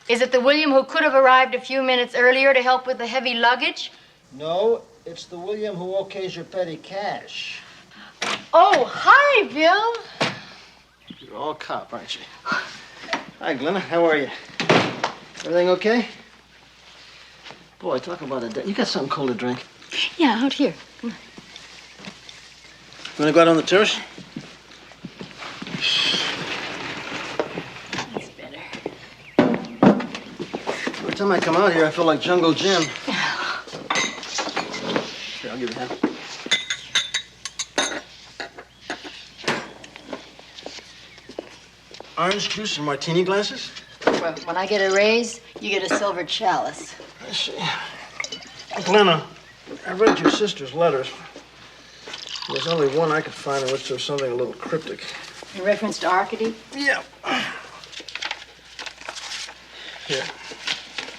Is it the William who could have arrived a few minutes earlier to help with the heavy luggage? No, it's the William who okays your petty cash. Oh, hi, Bill. You're all cop, aren't you? Hi, Glenna. How are you? Everything okay? Boy, talk about a day. You got something cold to drink? Yeah, out here. Come on. You want to go out on the terrace? That's better. Every time I come out here, I feel like Jungle Jim. Here, I'll give you a hand. Orange juice and martini glasses? Well, when I get a raise, you get a silver chalice. I see. Glenna, I read your sister's letters. There's only one I could find in which there was something a little cryptic. In reference to Arcady? Yeah. Here.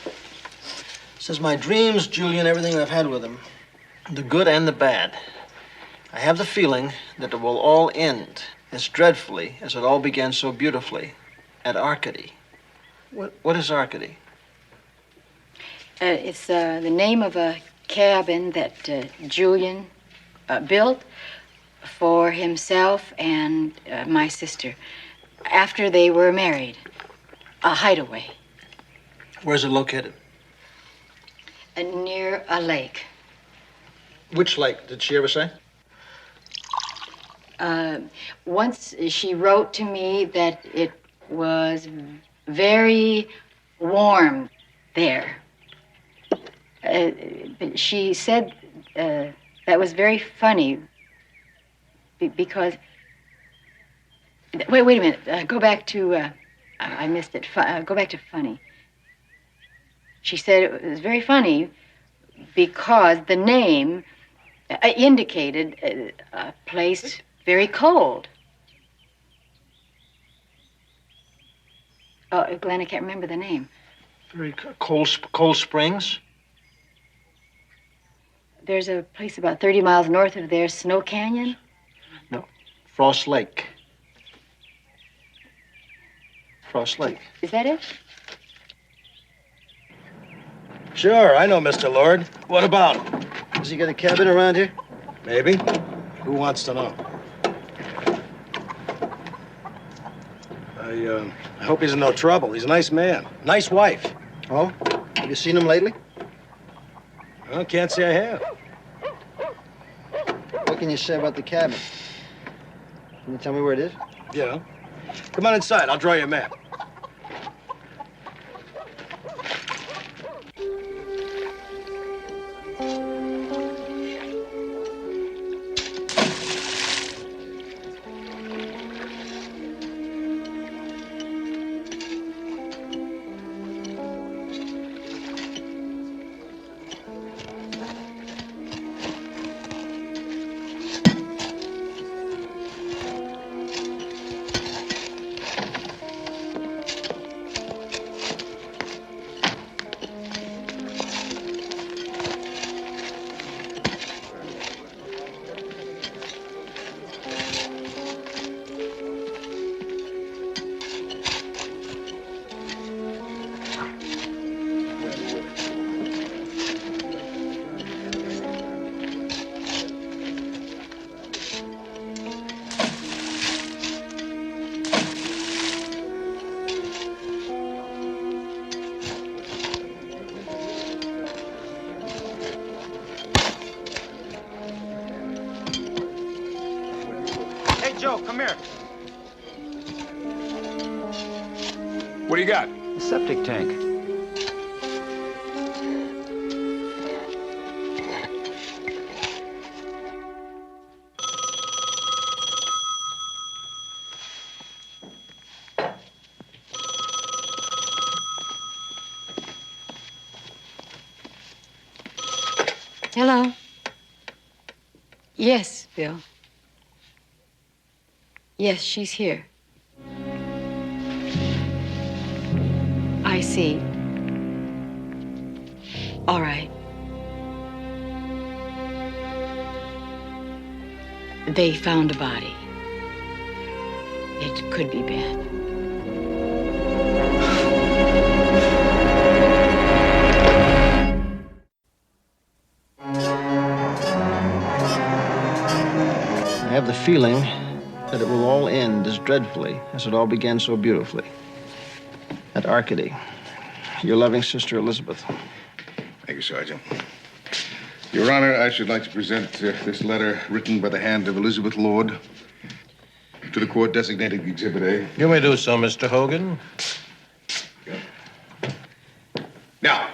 It says, my dreams, Julian, everything I've had with him, the good and the bad. I have the feeling that it will all end as dreadfully as it all began so beautifully at Arcady. What is Arcady? It's the name of a cabin that Julian built for himself and my sister after they were married. A hideaway. Where's it located? Near a lake. Which lake? Did she ever say? Once she wrote to me that it was very warm there. But she said that was very funny because... Wait a minute. Go back to... I missed it. Go back to funny. She said it was very funny because the name indicated a place very cold. Oh, Glenn, I can't remember the name. Very cold Springs? There's a place about 30 miles north of there, Snow Canyon? No, Frost Lake. Frost Lake. Is that it? Sure, I know Mr. Lord. What about? Does he got a cabin around here? Maybe. Who wants to know? I hope he's in no trouble. He's a nice man. Nice wife. Oh? Have you seen him lately? Well, can't say I have. What can you say about the cabin? Can you tell me where it is? Yeah. Come on inside. I'll draw you a map. Joe, come here. What do you got? A septic tank. Hello? Yes, Bill. Yes, she's here. I see. All right. They found a body. It could be Beth. I have the feeling that it will all end as dreadfully as it all began so beautifully. At Arcady, your loving sister Elizabeth. Thank you, Sergeant. Your Honor, I should like to present this letter written by the hand of Elizabeth Lord to the court designated Exhibit A. You may do so, Mr. Hogan. Now,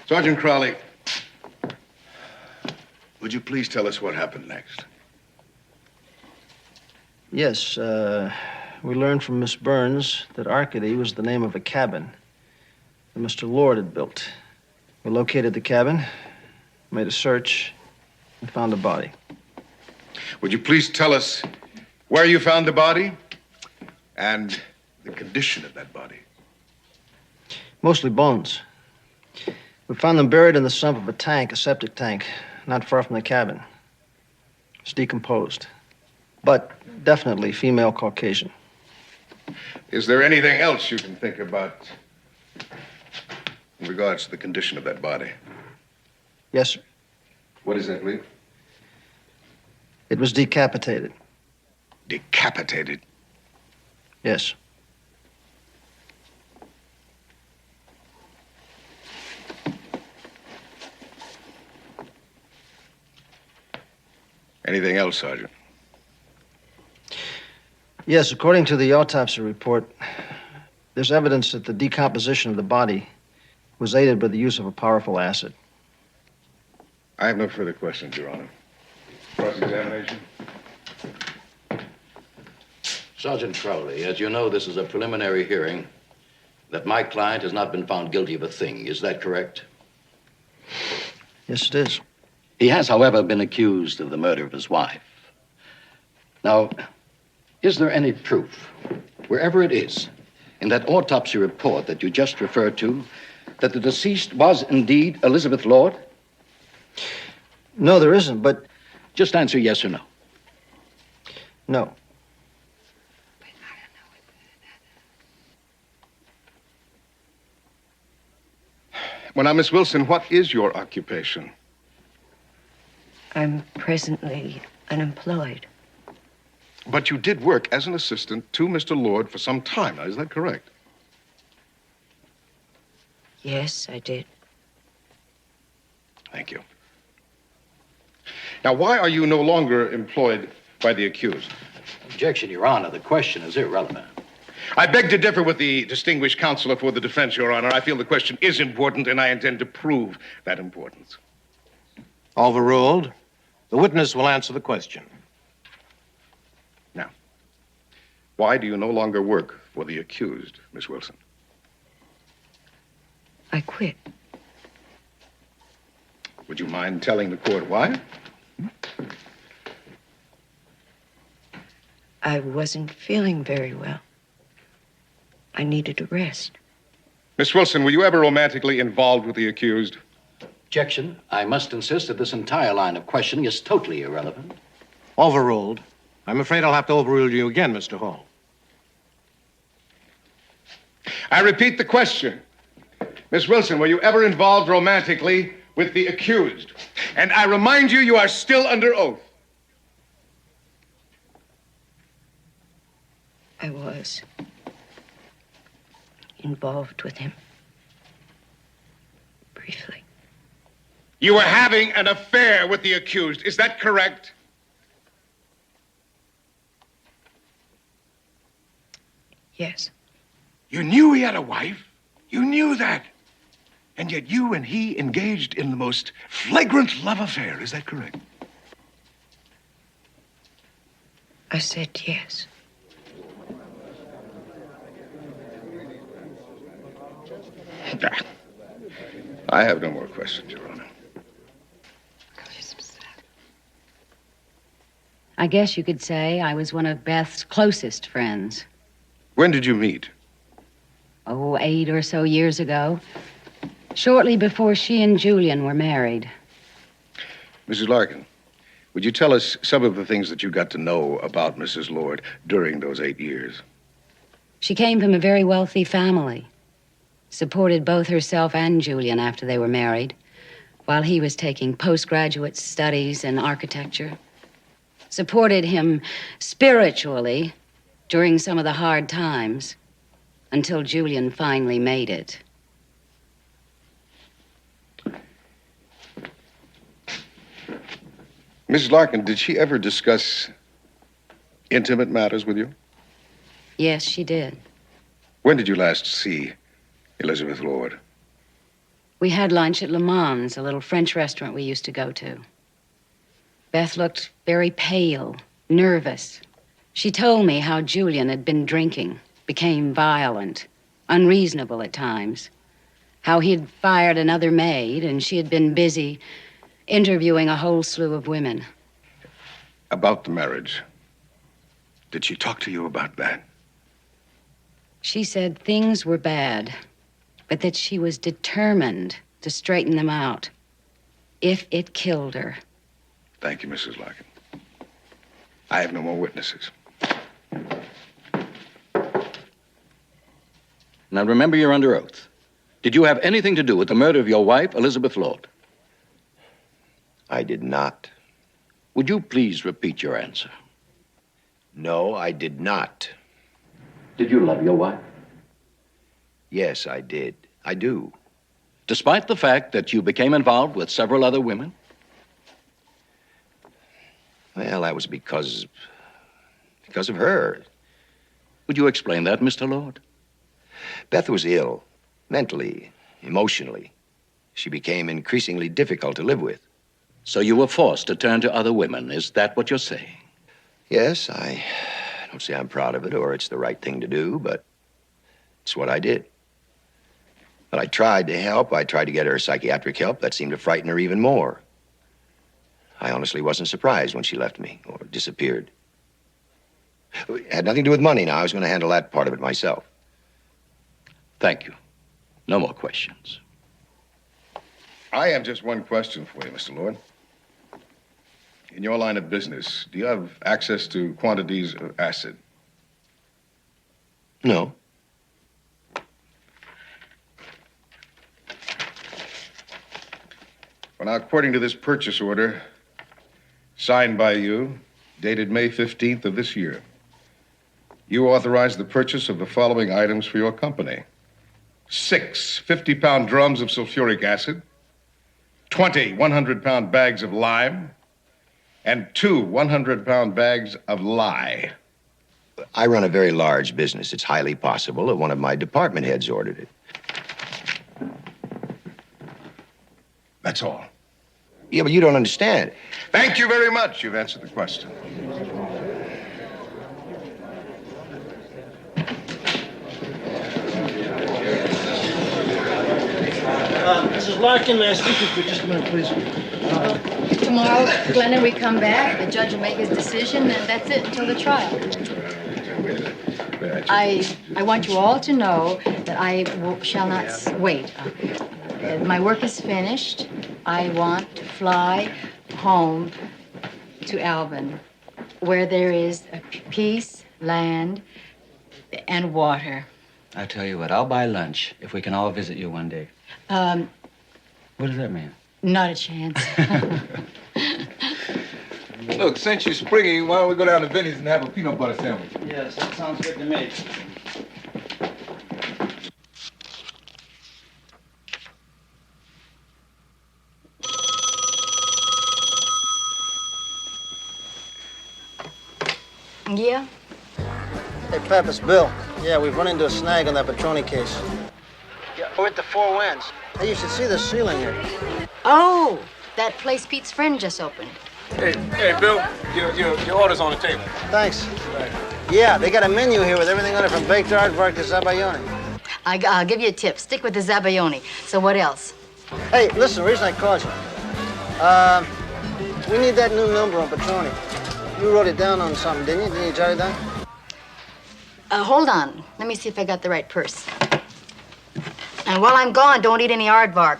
Sergeant Crowley, would you please tell us what happened next? Yes, we learned from Miss Burns that Arcady was the name of a cabin that Mr. Lord had built. We located the cabin, made a search, and found a body. Would you please tell us where you found the body and the condition of that body? Mostly bones. We found them buried in the sump of a tank, a septic tank, not far from the cabin. It's decomposed, but definitely female Caucasian. Is there anything else you can think about in regards to the condition of that body? Yes, sir. What is that, please? It was decapitated. Decapitated? Yes. Anything else, Sergeant? Yes, according to the autopsy report, there's evidence that the decomposition of the body was aided by the use of a powerful acid. I have no further questions, Your Honor. Cross-examination? Sergeant Crowley, as you know, this is a preliminary hearing, that my client has not been found guilty of a thing. Is that correct? Yes, it is. He has, however, been accused of the murder of his wife. Now, is there any proof, wherever it is, in that autopsy report that you just referred to, that the deceased was indeed Elizabeth Lord? No, there isn't, but... Just answer yes or no. No. Well, now, Miss Wilson, what is your occupation? I'm presently unemployed. But you did work as an assistant to Mr. Lord for some time now, is that correct? Yes, I did. Thank you. Now, why are you no longer employed by the accused? Objection, Your Honor. The question is irrelevant. I beg to differ with the distinguished counselor for the defense, Your Honor. I feel the question is important, and I intend to prove that importance. Overruled. The witness will answer the question. Now, why do you no longer work for the accused, Miss Wilson? I quit. Would you mind telling the court why? I wasn't feeling very well. I needed a rest. Miss Wilson, were you ever romantically involved with the accused? Objection. I must insist that this entire line of questioning is totally irrelevant. Overruled. I'm afraid I'll have to overrule you again, Mr. Hall. I repeat the question. Miss Wilson, were you ever involved romantically with the accused? And I remind you, you are still under oath. I was involved with him. Briefly. You were having an affair with the accused. Is that correct? Yes. You knew he had a wife. You knew that. And yet you and he engaged in the most flagrant love affair. Is that correct? I said yes. I have no more questions, Your Honor. I guess you could say I was one of Beth's closest friends. When did you meet? Oh, 8 or so years ago. Shortly before she and Julian were married. Mrs. Larkin, would you tell us some of the things that you got to know about Mrs. Lord during those 8 years? She came from a very wealthy family. Supported both herself and Julian after they were married, while he was taking postgraduate studies in architecture. Supported him spiritually during some of the hard times until Julian finally made it. Mrs. Larkin, did she ever discuss intimate matters with you? Yes, she did. When did you last see Elizabeth Lord? We had lunch at Le Mans, a little French restaurant we used to go to. Beth looked very pale, nervous. She told me how Julian had been drinking, became violent, unreasonable at times. How he'd fired another maid and she had been busy interviewing a whole slew of women. About the marriage. Did she talk to you about that? She said things were bad, but that she was determined to straighten them out, if it killed her. Thank you, Mrs. Larkin. I have no more witnesses. Now remember, you're under oath. Did you have anything to do with the murder of your wife, Elizabeth Lord? I did not. Would you please repeat your answer? No, I did not. Did you love your wife? Yes, I did. I do. Despite the fact that you became involved with several other women? Well, that was because of her. Would you explain that, Mr. Lord? Beth was ill, mentally, emotionally. She became increasingly difficult to live with. So you were forced to turn to other women. Is that what you're saying? Yes, I don't say I'm proud of it or it's the right thing to do, but it's what I did. But I tried to help. I tried to get her psychiatric help. That seemed to frighten her even more. I honestly wasn't surprised when she left me or disappeared. It had nothing to do with money now. I was going to handle that part of it myself. Thank you. No more questions. I have just one question for you, Mr. Lord. In your line of business, do you have access to quantities of acid? No. Well, now, according to this purchase order, signed by you, dated May 15th of this year, you authorized the purchase of the following items for your company. 6 50-pound drums of sulfuric acid, 20 100-pound bags of lime, and 2 100-pound bags of lye. I run a very large business. It's highly possible that one of my department heads ordered it. That's all. Yeah, but you don't understand. Thank you very much. You've answered the question. Mrs. Larkin, may I speak to you for just a minute, please? Tomorrow, Glennon, we come back, the judge will make his decision, and that's it until the trial. I want you all to know that I shall not wait. My work is finished. I want to fly home to Alvin, where there is peace, land, and water. I tell you what, I'll buy lunch if we can all visit you one day. What does that mean? Not a chance. Look, since you're springing, why don't we go down to Vinny's and have a peanut butter sandwich? Yes, that sounds good to me. Yeah? Hey, Pep, it's Bill. Yeah, we've run into a snag on that Petroni case. Yeah, we're at the Four Winds. Hey, you should see the ceiling here. Oh, that place Pete's friend just opened. Hey, Bill, your order's on the table. Thanks. Yeah, they got a menu here with everything on it from baked aardvark to zabayone. I'll give you a tip. Stick with the zabayone. So what else? Hey, listen, the reason I called you. We need that new number on Petroni. You wrote it down on something, didn't you? Didn't you jot it down? Hold on. Let me see if I got the right purse. And while I'm gone, don't eat any aardvark.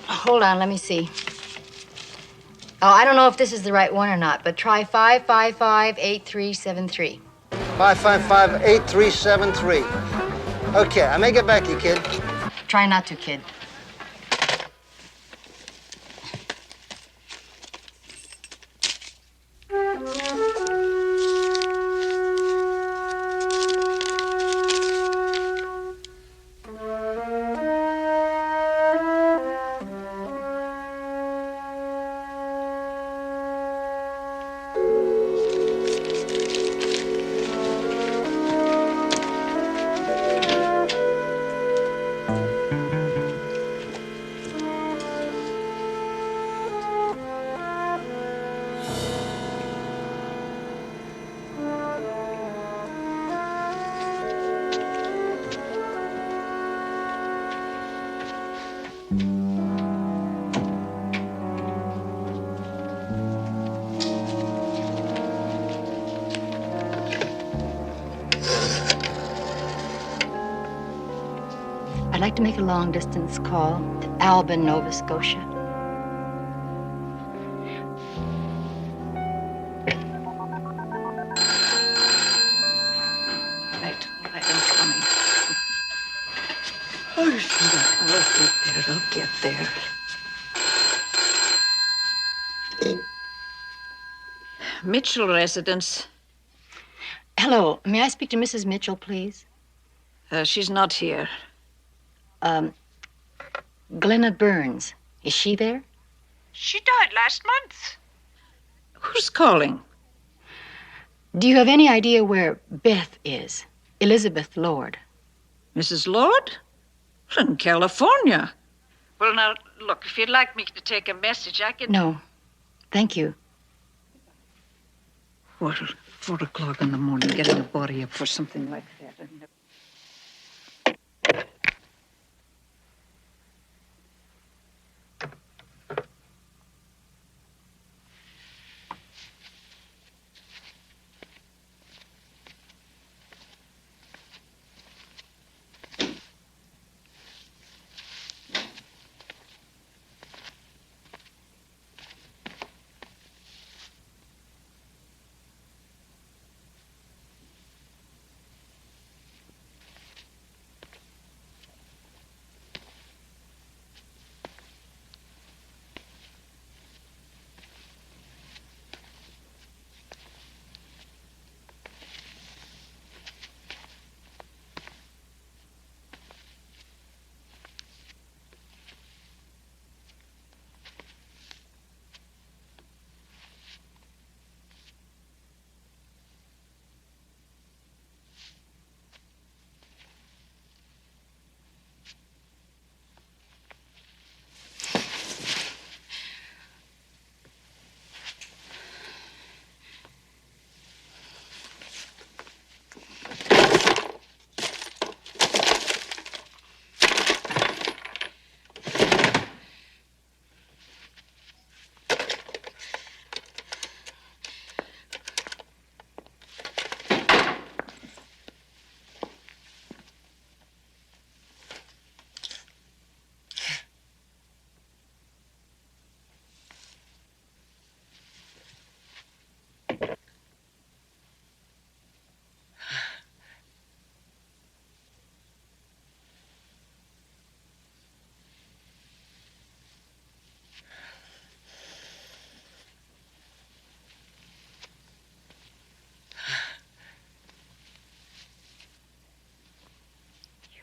Hold on, let me see. Oh, I don't know if this is the right one or not, but try 555-8373. 555-8373. Okay, I may get back to you, kid. Try not to, kid. I'd like to make a long-distance call to Albin, Nova Scotia. Right, I'm coming. Oh, I'll get there. Mitchell residence. Hello, may I speak to Mrs. Mitchell, please? She's not here. Glenna Burns. Is she there? She died last month. Who's calling? Do you have any idea where Beth is? Elizabeth Lord. Mrs. Lord? In California. Well, now, look, if you'd like me to take a message, I can... No, thank you. What, 4 o'clock in the morning, getting a body up for something like that.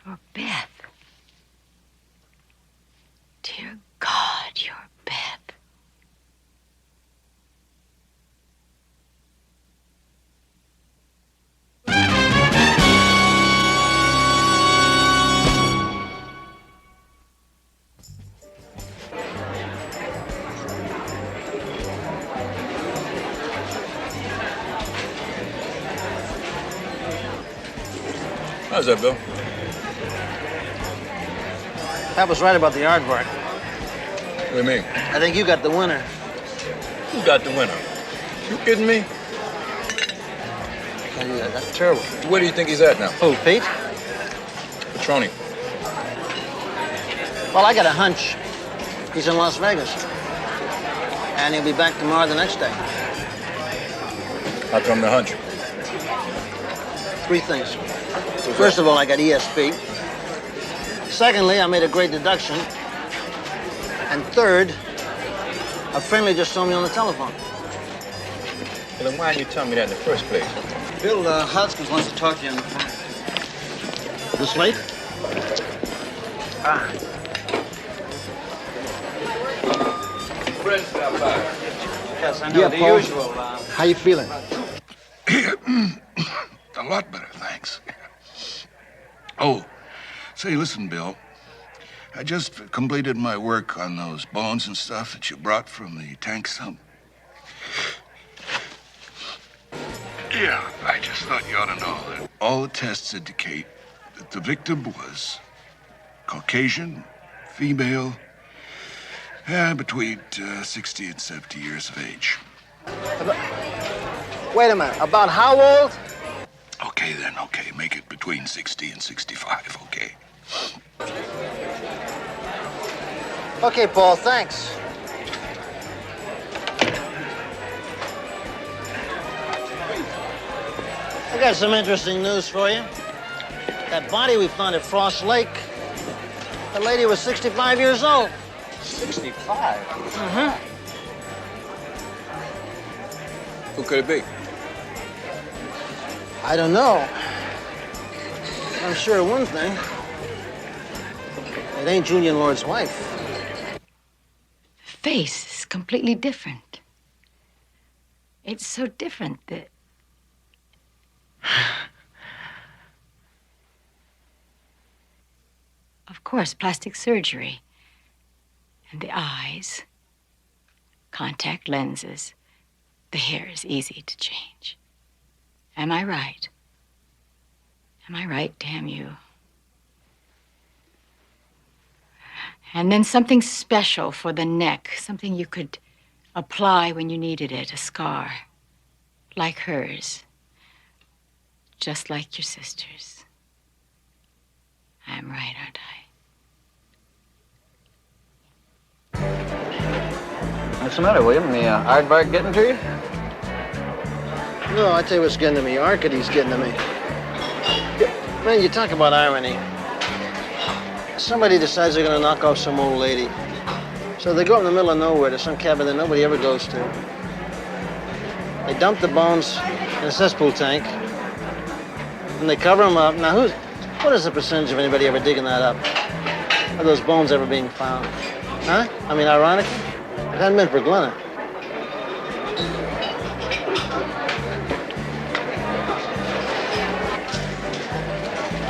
You're Beth. Dear God, you're Beth. How's that, Bill? Pat was right about the aardvark. What do you mean? I think you got the winner. Who got the winner? You kidding me? That's terrible. Where do you think he's at now? Who, Pete? Petroni. Well, I got a hunch. He's in Las Vegas. And he'll be back tomorrow the next day. How come the hunch? 3 things. First of all, I got ESP. Secondly, I made a great deduction. And third, a friendly just told me on the telephone. Well, then why didn't you tell me that in the first place? Bill, Hoskins wants to talk to you on the phone. This late? Fred stopped by. Yes, I know. Yeah, the Paul. usual. How you feeling? A lot better, thanks. Oh, say, listen, Bill. I just completed my work on those bones and stuff that you brought from the tank sump. Yeah, I just thought you ought to know that all the tests indicate that the victim was Caucasian, female, between 60 and 70 years of age. Wait a minute. About how old? Okay, then, okay. Make it between 60 and 65, okay? Okay, Paul, thanks. I got some interesting news for you. That body we found at Frost Lake, the lady was 65 years old. 65? Mm-hmm. Who could it be? I don't know. I'm sure of one thing. It ain't Julian Lord's wife. The face is completely different. It's so different that... Of course, plastic surgery. And the eyes, contact lenses, the hair is easy to change. Am I right? Am I right, damn you? And then something special for the neck, something you could apply when you needed it, a scar, like hers, just like your sister's. I'm right, aren't I? What's the matter, William? The aardvark getting to you? No, I tell you what's getting to me. Arcady's getting to me. Man, you talk about irony. Somebody decides they're gonna knock off some old lady. So they go up in the middle of nowhere to some cabin that nobody ever goes to. They dump the bones in a cesspool tank. And they cover them up. Now, what is the percentage of anybody ever digging that up? Of those bones ever being found? Huh? I mean, ironically, it hadn't been for Glenna.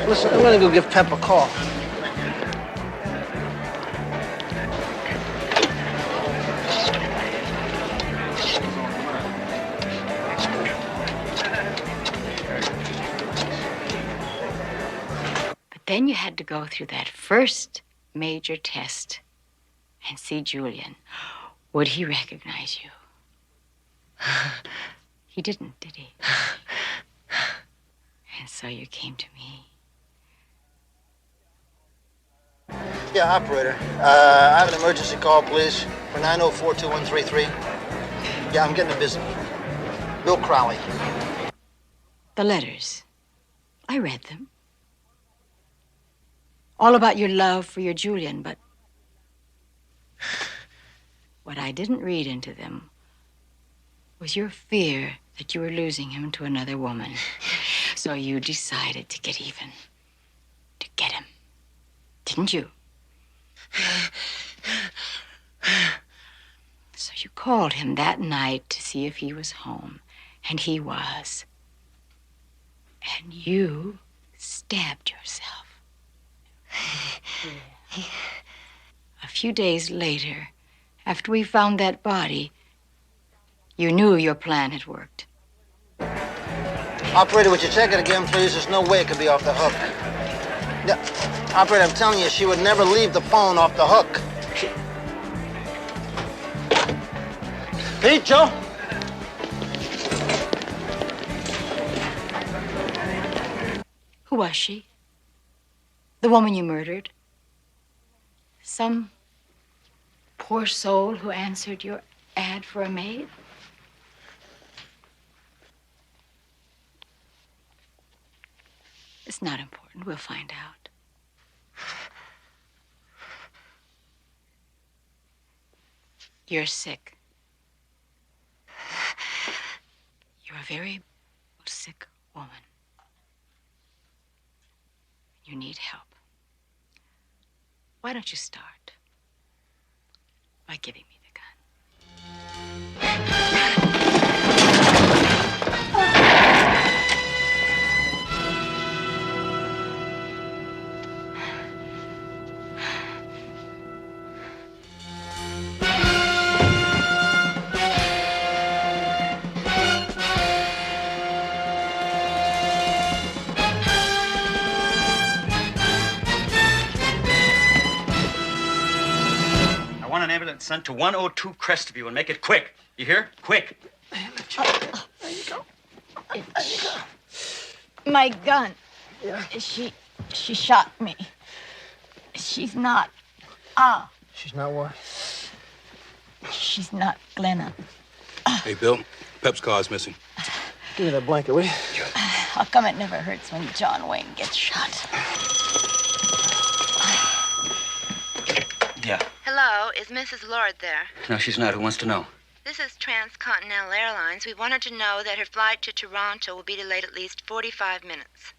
Listen, I'm gonna go give Pep a call. But then you had to go through that first major test and see Julian. Would he recognize you? He didn't, did he? And so you came to me. Yeah, operator. I have an emergency call, please, for 904-2133. Yeah, I'm getting a busy. Bill Crowley. The letters. I read them. All about your love for your Julian, but what I didn't read into them was your fear that you were losing him to another woman. So you decided to get even. To get him. Didn't you? So you called him that night to see if he was home. And he was. And you stabbed yourself. A few days later, after we found that body, you knew your plan had worked. Operator, would you check it again, please? There's no way it could be off the hook. Yeah, operator, I'm telling you, she would never leave the phone off the hook. Pete, Joe? Who was she? The woman you murdered? Some poor soul who answered your ad for a maid? It's not important. We'll find out. You're sick. You're a very sick woman. You need help. Why don't you start by giving me the gun? I want an ambulance sent to 102 Crestview and make it quick. You hear? Quick. There you go. My gun. Yeah. She shot me. She's not. She's not what? She's not Glenna. Hey, Bill, Pep's car's missing. Give me that blanket, will you? How come it never hurts when John Wayne gets shot? Yeah. Hello, is Mrs. Lord there? No, she's not. Who wants to know? This is Transcontinental Airlines. We wanted to know that her flight to Toronto will be delayed at least 45 minutes.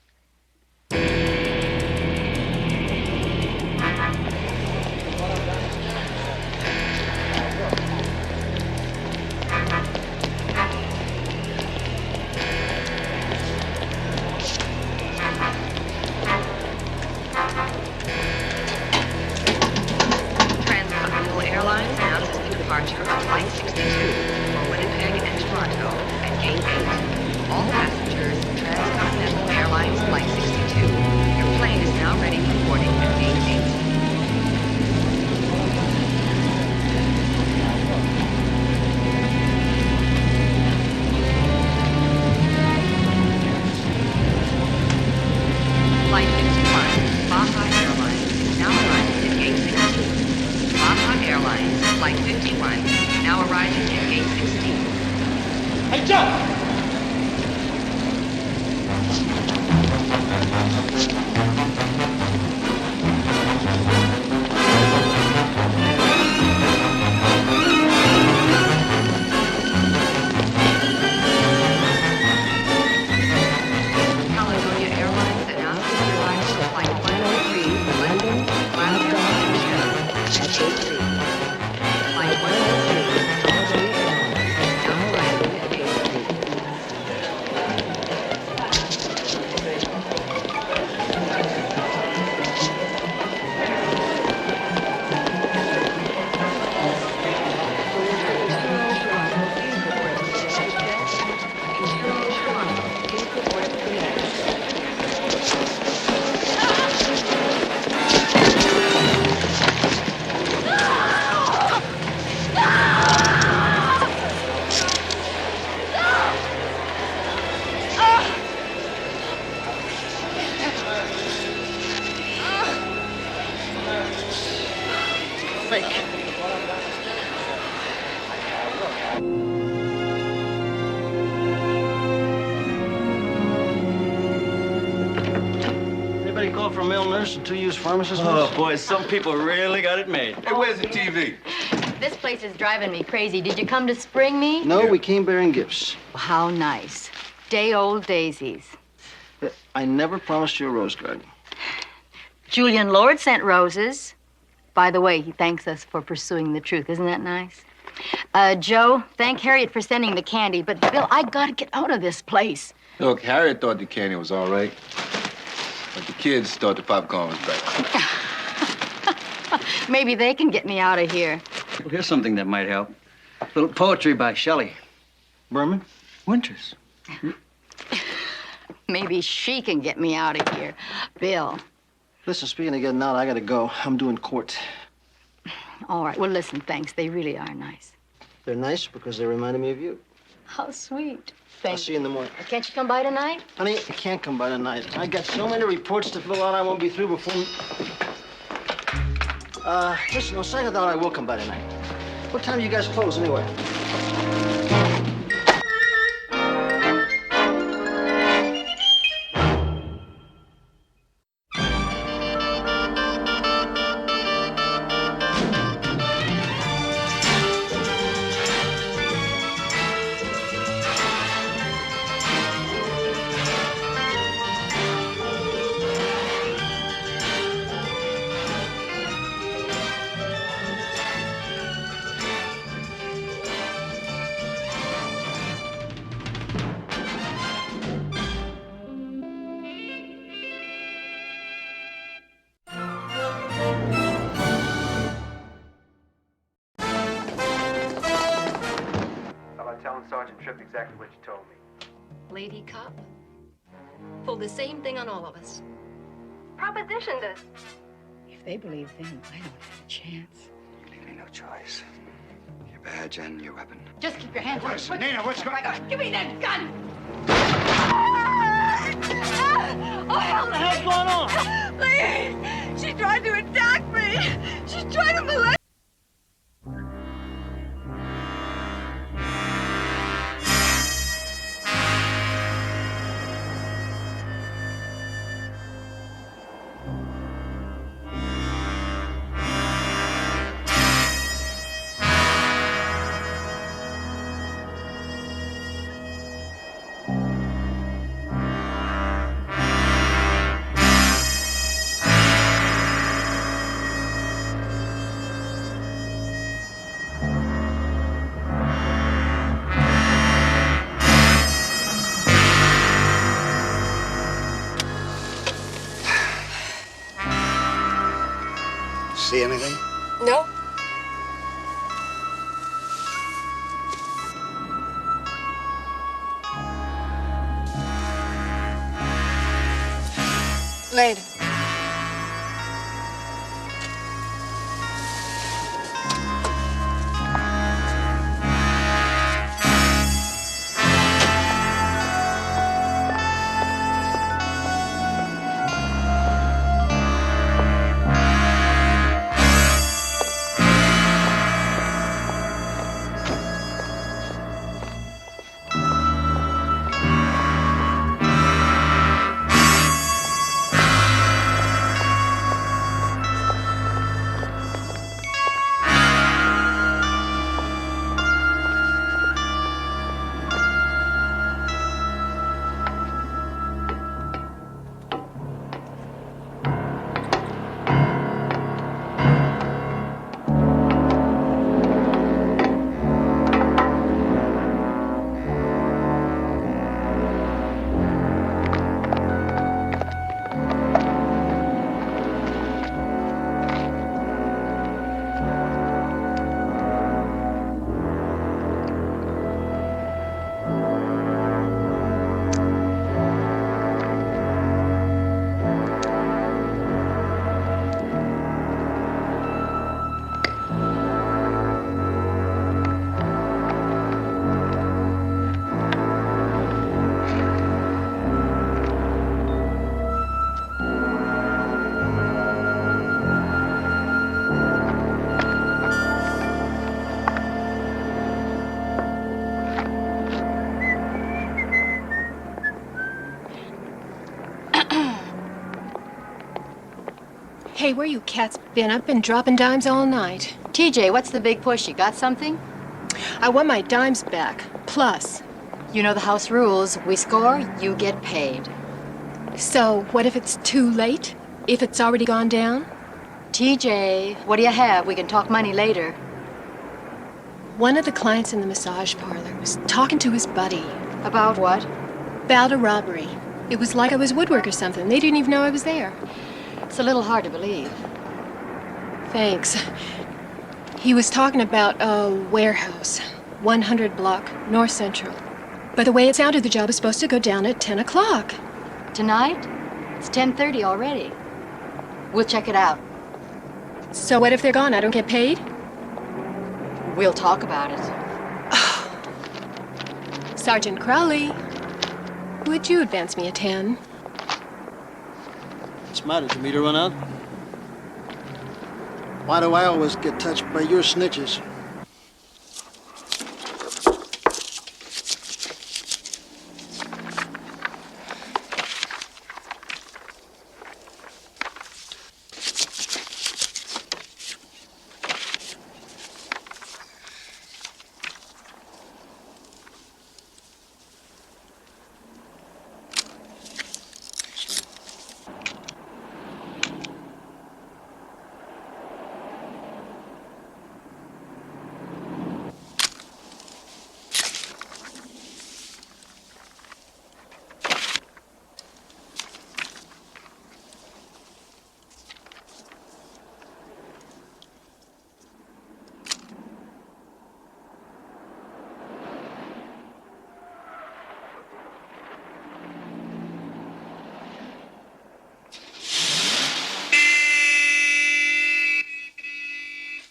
Transcontinental Airlines announces the departure of Flight 62 for Winnipeg and Toronto at Gate 8. All passengers, Transcontinental Airlines Flight 62. Your plane is now ready for boarding at Gate 8. Flight 51, Baja Airlines, now arriving at Gate 16. Baja Airlines, Flight 51, now arriving at Gate 16. Hey, Joe! Caledonia Airlines announces the arrival of Flight 103 from London, Glasgow, and Sheffield at Gate 3. Flight 103, Caledonia Airlines, now arriving at Gate 3. Fake. Anybody call for a male nurse and 2 used pharmacists? Oh, boy, some people really got it made. Hey, where's the TV? This place is driving me crazy. Did you come to spring me? No, we came bearing gifts. How nice. Day-old daisies. I never promised you a rose garden. Julian Lord sent roses. By the way, he thanks us for pursuing the truth. Isn't that nice? Joe, thank Harriet for sending the candy. But, Bill, I gotta get out of this place. Look, Harriet thought the candy was all right. But the kids thought the popcorn was better. Maybe they can get me out of here. Well, here's something that might help. A little poetry by Shelley. Berman? Winters. Maybe she can get me out of here. Bill. Listen, speaking of getting out, I gotta go. I'm doing court. All right. Well, listen, thanks. They really are nice. They're nice because they reminded me of you. How sweet. I'll see you in the morning. Can't you come by tonight? Honey, I can't come by tonight. I got so many reports to fill out, I won't be through before... Listen, on second thought, I will come by tonight. What time do you guys close, anyway? Sergeant Tripp exactly what you told me. Lady cop? Pulled the same thing on all of us. Propositioned us. If they believe them, I don't have a chance. You leave me no choice. Your badge and your weapon. Just keep your hands on Listen, Nina, what's going on? Give me that gun! Oh, hell, What the hell's going on? Please! She tried to attack me! She tried to molest. See anything? No. Later. Hey, where you cats been? I've been dropping dimes all night. TJ, what's the big push? You got something? I want my dimes back. Plus. You know the house rules. We score, you get paid. So, what if it's too late? If it's already gone down? TJ, what do you have? We can talk money later. One of the clients in the massage parlor was talking to his buddy. About what? About a robbery. It was like I was woodwork or something. They didn't even know I was there. It's a little hard to believe. Thanks. He was talking about a warehouse, 100 block, North Central. By the way it sounded, the job was supposed to go down at 10 o'clock. Tonight? It's 10:30 already. We'll check it out. So what if they're gone? I don't get paid? We'll talk about it. Sergeant Crowley, would you advance me a 10? What's the matter? Did your meter run out? Why do I always get touched by your snitches?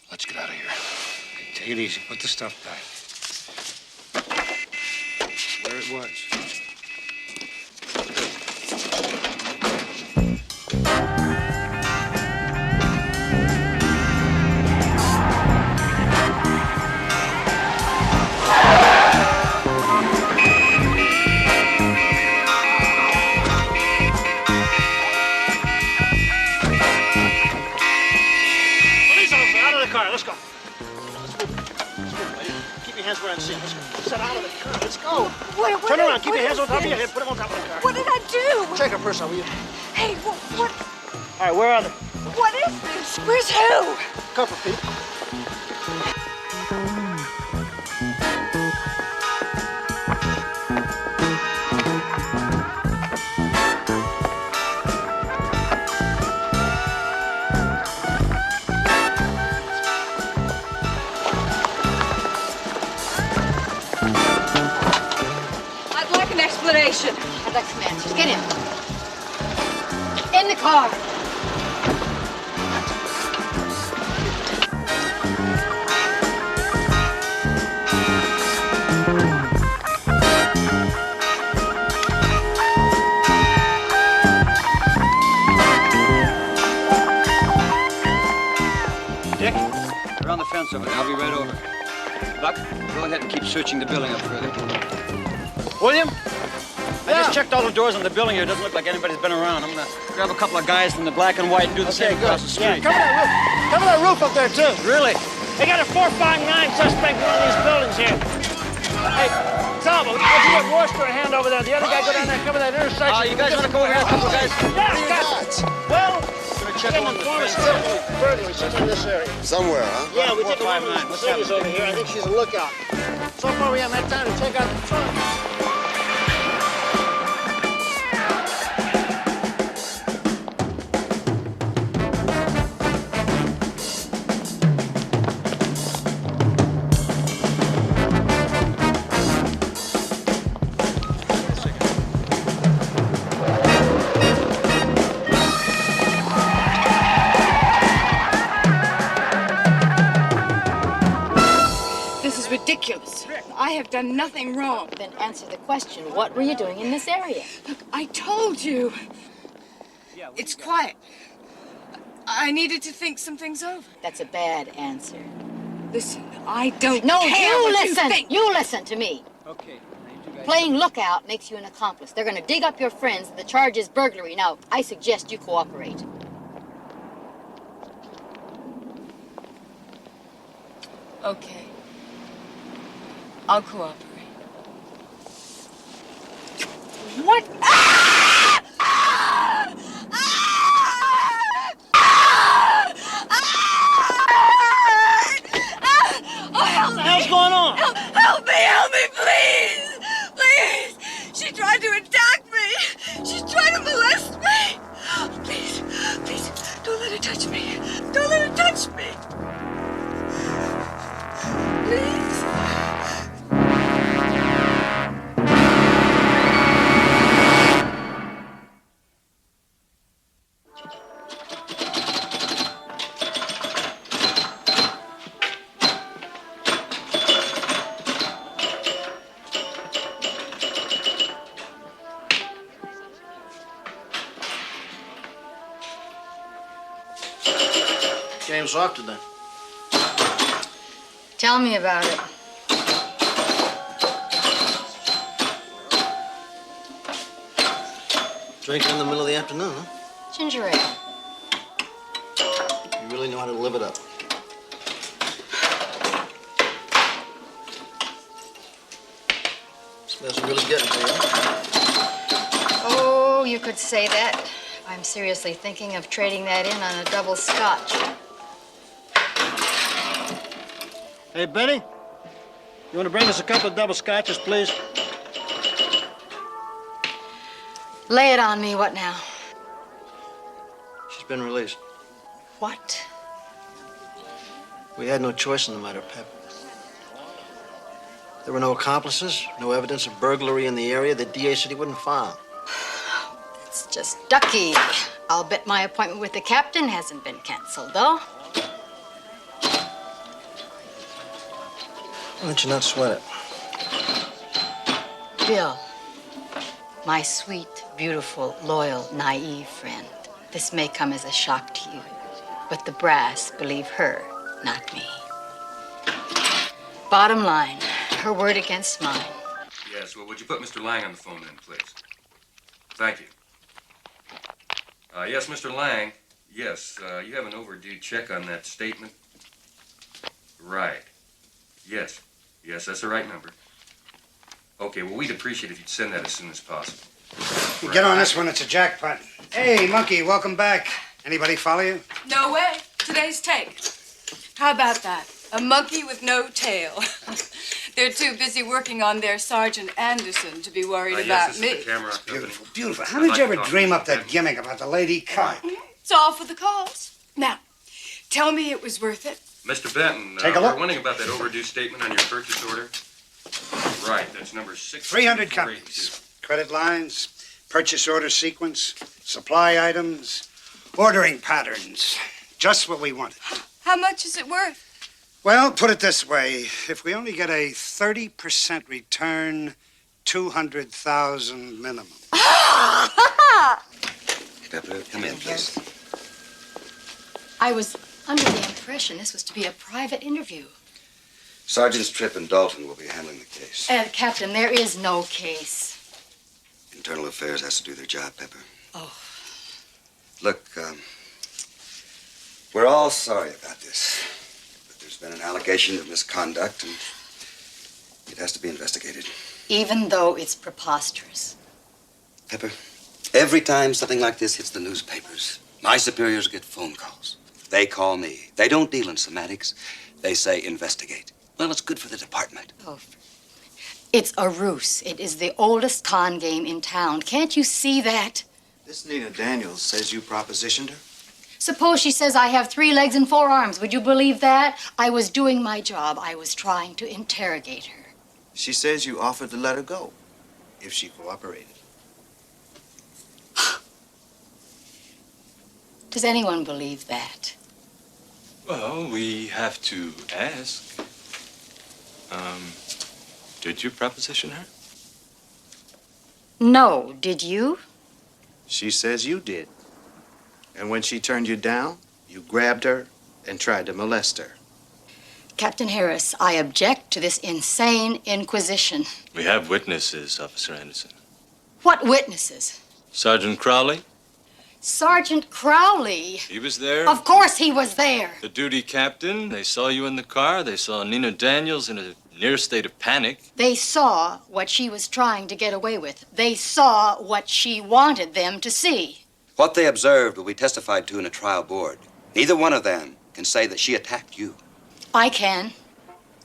Let's get out of here. Take it easy. Put the stuff back. Where it was. Police officer, out of the car. Let's go. Let's move. Keep your hands where I'm seeing. Let's go. Set out of the car. Let's go. What Turn around. Keep what your hands is on top of your this? head. Put them on top of the car. What did I do? Check her purse out, will you? Hey, what? All right, where are they? What is this? Where's who? Cover, Pete. I'd like an explanation. I'd like some answers. Get in. In the car. Dick, around the fence over there. I'll be right over. Buck, go ahead and keep searching the building up further. William? I just checked all the doors on the building here. It doesn't look like anybody's been around. I'm gonna grab a couple of guys from the black and white and do the same across the street. Cover that roof. Cover that roof up there, too. Really? They got a 459 suspect in one of these buildings here. Hey, Salvo, would you get Worcester a hand over there? The other guy go down there and cover that intersection. You guys want to go over here, a couple of guys? Yeah, guys. Well, check on the fence. burglary. She's in this area. Somewhere, huh? Yeah, we took a look at Mercedes over here. I think she's a lookout. So far, we haven't had time to check out the trunk. This is ridiculous. I have done nothing wrong. Then answer the question. What were you doing in this area? Look, I told you. It's quiet. I needed to think some things over. That's a bad answer. Listen, I don't No, care you what listen. you think. You listen to me. Okay. Playing lookout makes you an accomplice. They're going to dig up your friends. The charge is burglary. Now, I suggest you cooperate. Okay. I'll cooperate. What? Ah! Ah! Oh, help me! What the hell's going on? Help me, please! Please! She tried to attack me! She's trying to molest me! Please, please, don't let her touch me! Don't let her touch me! Please? Game's off today. Tell me about it. Drinking in the middle of the afternoon, huh? Ginger ale. You really know how to live it up. Smells really getting to you. Oh, you could say that. I'm seriously thinking of trading that in on a double scotch. Hey, Benny, you want to bring us a couple of double scotches, please? Lay it on me. What now? She's been released. What? We had no choice in the matter, Pep. There were no accomplices, no evidence of burglary in the area. The DA said he wouldn't file. It's just ducky. I'll bet my appointment with the captain hasn't been canceled, though. Why don't you not sweat it? Bill, my sweet, beautiful, loyal, naive friend, this may come as a shock to you, but the brass believe her, not me. Bottom line, her word against mine. Yes, well, would you put Mr. Lang on the phone then, please? Thank you. Yes, Mr. Lang. Yes, you have an overdue check on that statement. Right. Yes. Yes, that's the right number. Okay, well, we'd appreciate if you'd send that as soon as possible. You get on this one, it's a jackpot. Hey, Monkey, welcome back. Anybody follow you? No way. Today's take. How about that? A monkey with no tail. They're too busy working on their Sergeant Anderson to be worried about yes, me. This is the camera Beautiful, company. beautiful. How did you ever dream up that gimmick about the lady cop? It's all for the cause. Now, tell me it was worth it. Mr. Benton, Take a look. we're wondering about that overdue statement on your purchase order. Right, that's number 6. 300 copies. Credit lines, purchase order sequence, supply items, ordering patterns. Just what we wanted. How much is it worth? Well, put it this way. If we only get a 30% return, 200,000 minimum. Pepper, come in, please. I was under the impression this was to be a private interview. Sergeants Tripp and Dalton will be handling the case. Captain, there is no case. Internal Affairs has to do their job, Pepper. Oh. Look, we're all sorry about this. But there's been an allegation of misconduct, and it has to be investigated. Even though it's preposterous. Pepper, every time something like this hits the newspapers, my superiors get phone calls. They call me. They don't deal in semantics. They say investigate. Well, it's good for the department. Oh, it's a ruse. It is the oldest con game in town. Can't you see that? This Nina Daniels says you propositioned her? Suppose she says I have 3 legs and 4 arms. Would you believe that? I was doing my job. I was trying to interrogate her. She says you offered to let her go if she cooperated. Does anyone believe that? Well, we have to ask. Did you proposition her? No, did you? She says you did. And when she turned you down, you grabbed her and tried to molest her. Captain Harris, I object to this insane inquisition. We have witnesses, Officer Anderson. What witnesses? Sergeant Crowley, Sergeant Crowley. he was there. Of course he was there. The duty captain, they saw you in the car. They saw Nina Daniels in a near state of panic. They saw what she was trying to get away with. They saw what she wanted them to see. What they observed will be testified to in a trial board. Neither one of them can say that she attacked you. I can.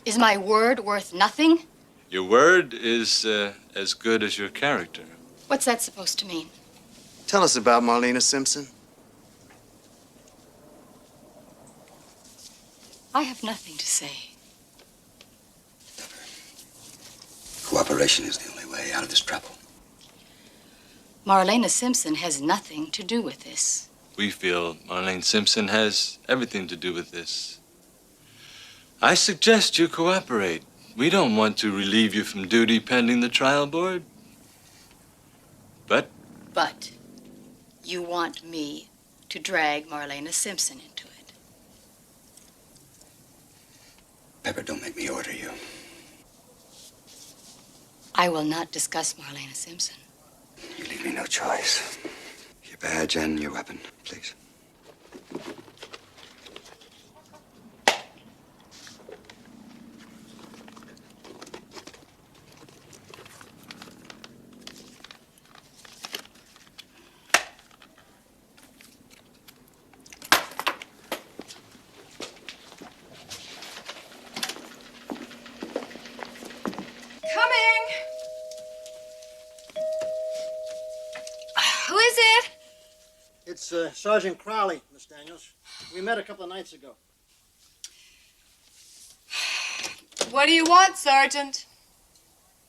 Is my word worth nothing? Your word is as good as your character. What's that supposed to mean? Tell us about Marlena Simpson. I have nothing to say. Cooperation is the only way out of this trouble. Marlena Simpson has nothing to do with this. We feel Marlene Simpson has everything to do with this. I suggest you cooperate. We don't want to relieve you from duty pending the trial board. But But you want me to drag Marlena Simpson into it. Pepper, don't make me order you. I will not discuss Marlena Simpson. You leave me no choice. Your badge and your weapon, please. Coming! Who is it? It's Sergeant Crowley, Miss Daniels. We met a couple of nights ago. What do you want, Sergeant?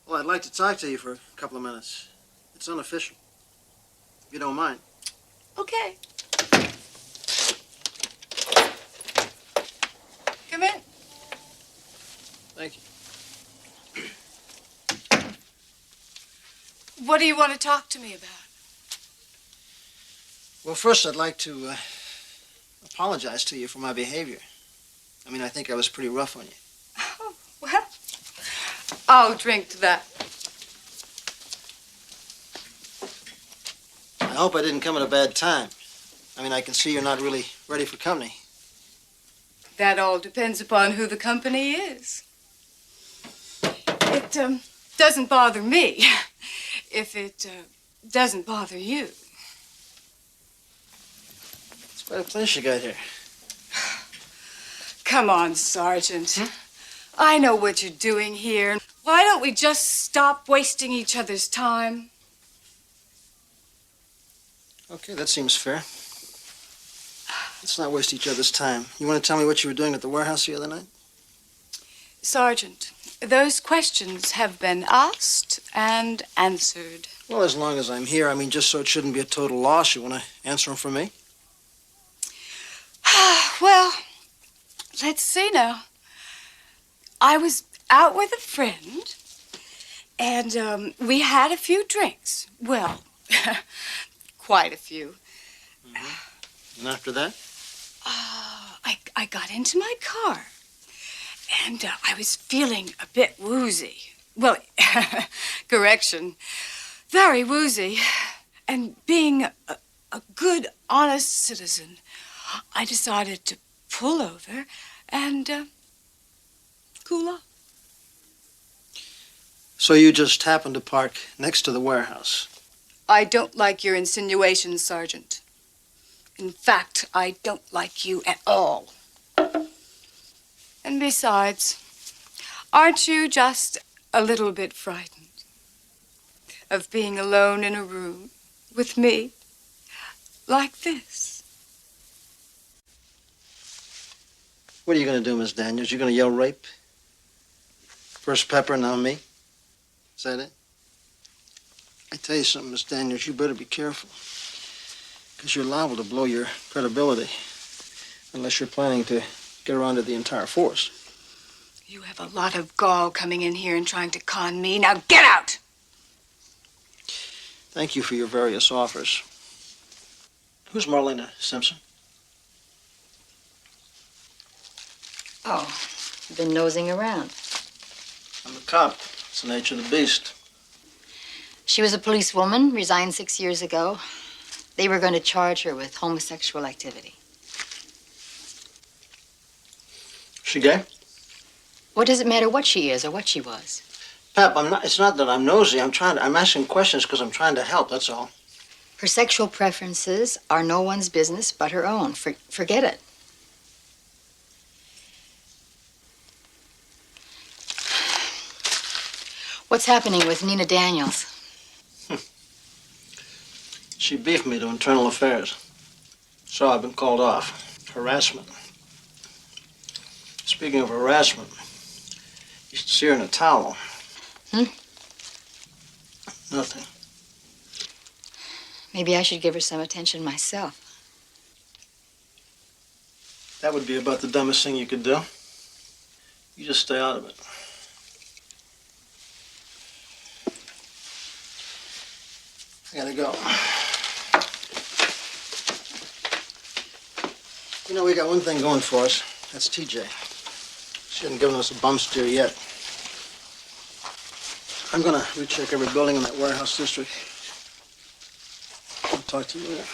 Well, I'd like to talk to you for a couple of minutes. It's unofficial. If you don't mind. Okay. Come in. Thank you. What do you want to talk to me about? Well, first, I'd like to apologize to you for my behavior. I mean, I think I was pretty rough on you. Oh, well, I'll drink to that. I hope I didn't come at a bad time. I mean, I can see you're not really ready for company. That all depends upon who the company is. It doesn't bother me if it doesn't bother you. It's quite a place you got here. Come on, Sergeant. I know what you're doing here. Why don't we just stop wasting each other's time? Okay, that seems fair. Let's not waste each other's time. You want to tell me what you were doing at the warehouse the other night? Sergeant, those questions have been asked and answered. Well, as long as I'm here, I mean, just so it shouldn't be a total loss, you want to answer them for me? Well, let's see now. I was out with a friend, and we had a few drinks. Well, quite a few. And after that? I got into my car, and I was feeling a bit woozy. Well, correction, very woozy. And being a good, honest citizen, I decided to pull over and cool off. So you just happened to park next to the warehouse? I don't like your insinuations, Sergeant. In fact, I don't like you at all. And besides, aren't you just a little bit frightened of being alone in a room with me like this? What are you going to do, Miss Daniels? You going to yell rape? First Pepper, now me? Is that it? I tell you something, Miss Daniels, you better be careful. Because you're liable to blow your credibility. Unless you're planning to get around to the entire force. You have a lot of gall coming in here and trying to con me. Now get out! Thank you for your various offers. Who's Marlena Simpson? Oh, you've been nosing around. I'm a cop. It's the nature of the beast. She was a policewoman, resigned 6 years ago. They were going to charge her with homosexual activity. She gay? What does it matter what she is or what she was? Pep, it's not that I'm nosy. I'm asking questions because I'm trying to help, that's all. Her sexual preferences are no one's business but her own. Forget it. What's happening with Nina Daniels? She beefed me to internal affairs. So I've been called off. Harassment. Speaking of harassment, you should see her in a towel. Nothing. Maybe I should give her some attention myself. That would be about the dumbest thing you could do. You just stay out of it. I gotta go. You know, we got one thing going for us. That's TJ. She hasn't given us a bum steer yet. I'm gonna recheck every building in that warehouse district. I'll talk to you later.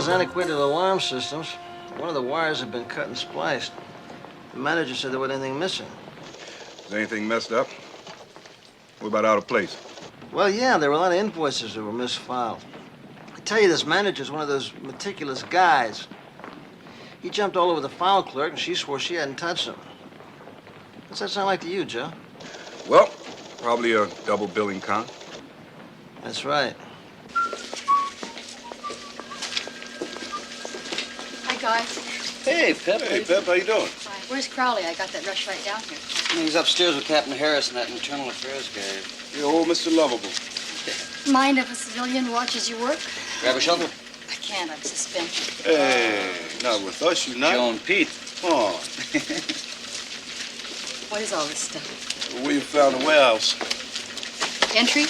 Antiquated alarm systems. One of the wires had been cut and spliced. The manager said there wasn't anything missing. Is anything messed up? What about out of place? Well, yeah, there were a lot of invoices that were misfiled. I tell you, this manager's one of those meticulous guys. He jumped all over the file clerk, and she swore she hadn't touched them. What's that sound like to you, Joe? Well, probably a double billing con. That's right. Guys. Hey, Pep. Hey, Pep, how you doing? Hi. Where's Crowley? I got that rush right down here. He's upstairs with Captain Harris in that internal affairs guy. You're old Mr. Lovable. Mind if a civilian watches you work? Grab a shoulder. I can't. I'm suspended. Hey, not with us, you not. Joe and Pete. Oh. What is all this stuff? We found a warehouse. Entry?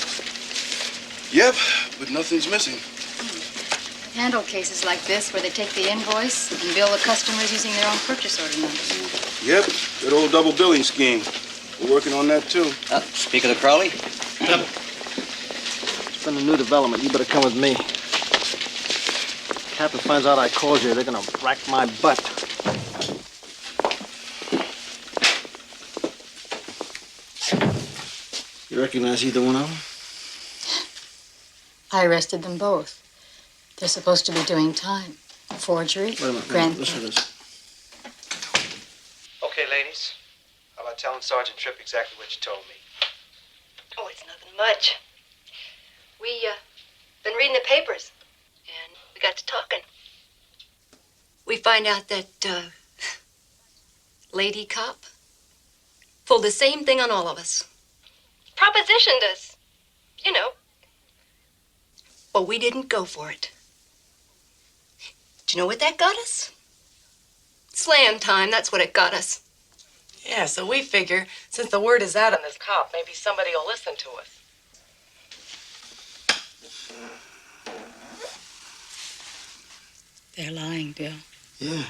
Yep, but nothing's missing. Handle cases like this where they take the invoice and bill the customers using their own purchase order numbers. Yep, that old double billing scheme. We're working on that, too. Speak of the Crowley. Yep. It's been a new development. You better come with me. Captain finds out I called you, they're gonna rack my butt. You recognize either one of them? I arrested them both. They're supposed to be doing time. Forgery, grand Listen to this. Okay, ladies. How about telling Sergeant Tripp exactly what you told me? Oh, it's nothing much. We, been reading the papers, and we got to talking. We find out that, lady cop pulled the same thing on all of us. Propositioned us. You know. But we didn't go for it. Do you know what that got us? Slam time, that's what it got us. Yeah, so we figure, since the word is out on this cop, maybe somebody will listen to us. They're lying, Bill. Yeah.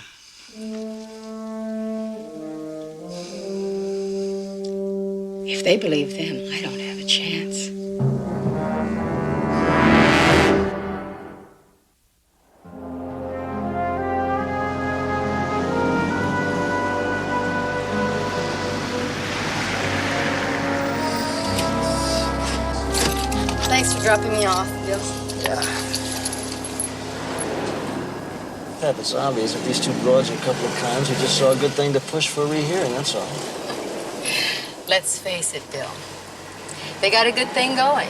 If they believe them, I don't have a chance. Thanks for dropping me off, Bill. Yeah. Pep, it's obvious that these two broads are a couple of cons who just saw a good thing to push for a rehearing, that's all. Let's face it, Bill. They got a good thing going,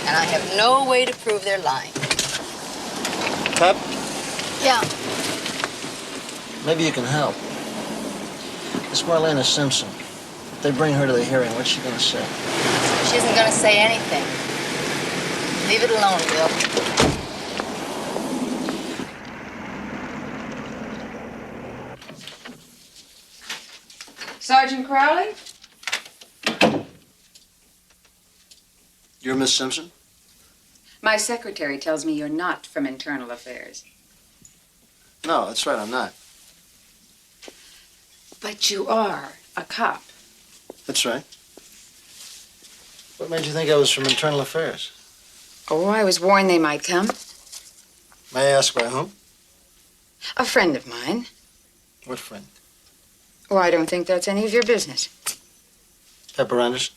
and I have no way to prove they're lying. Pep, Yeah. maybe you can help. This Marlena Simpson, if they bring her to the hearing, what's she gonna say? She isn't gonna say anything. Leave it alone, Bill. Sergeant Crowley? You're Miss Simpson? My secretary tells me you're not from Internal Affairs. No, that's right, I'm not. But you are a cop. That's right. What made you think I was from Internal Affairs? Oh, I was warned they might come. May I ask by whom? A friend of mine. What friend? Oh, I don't think that's any of your business. Pepper Anderson?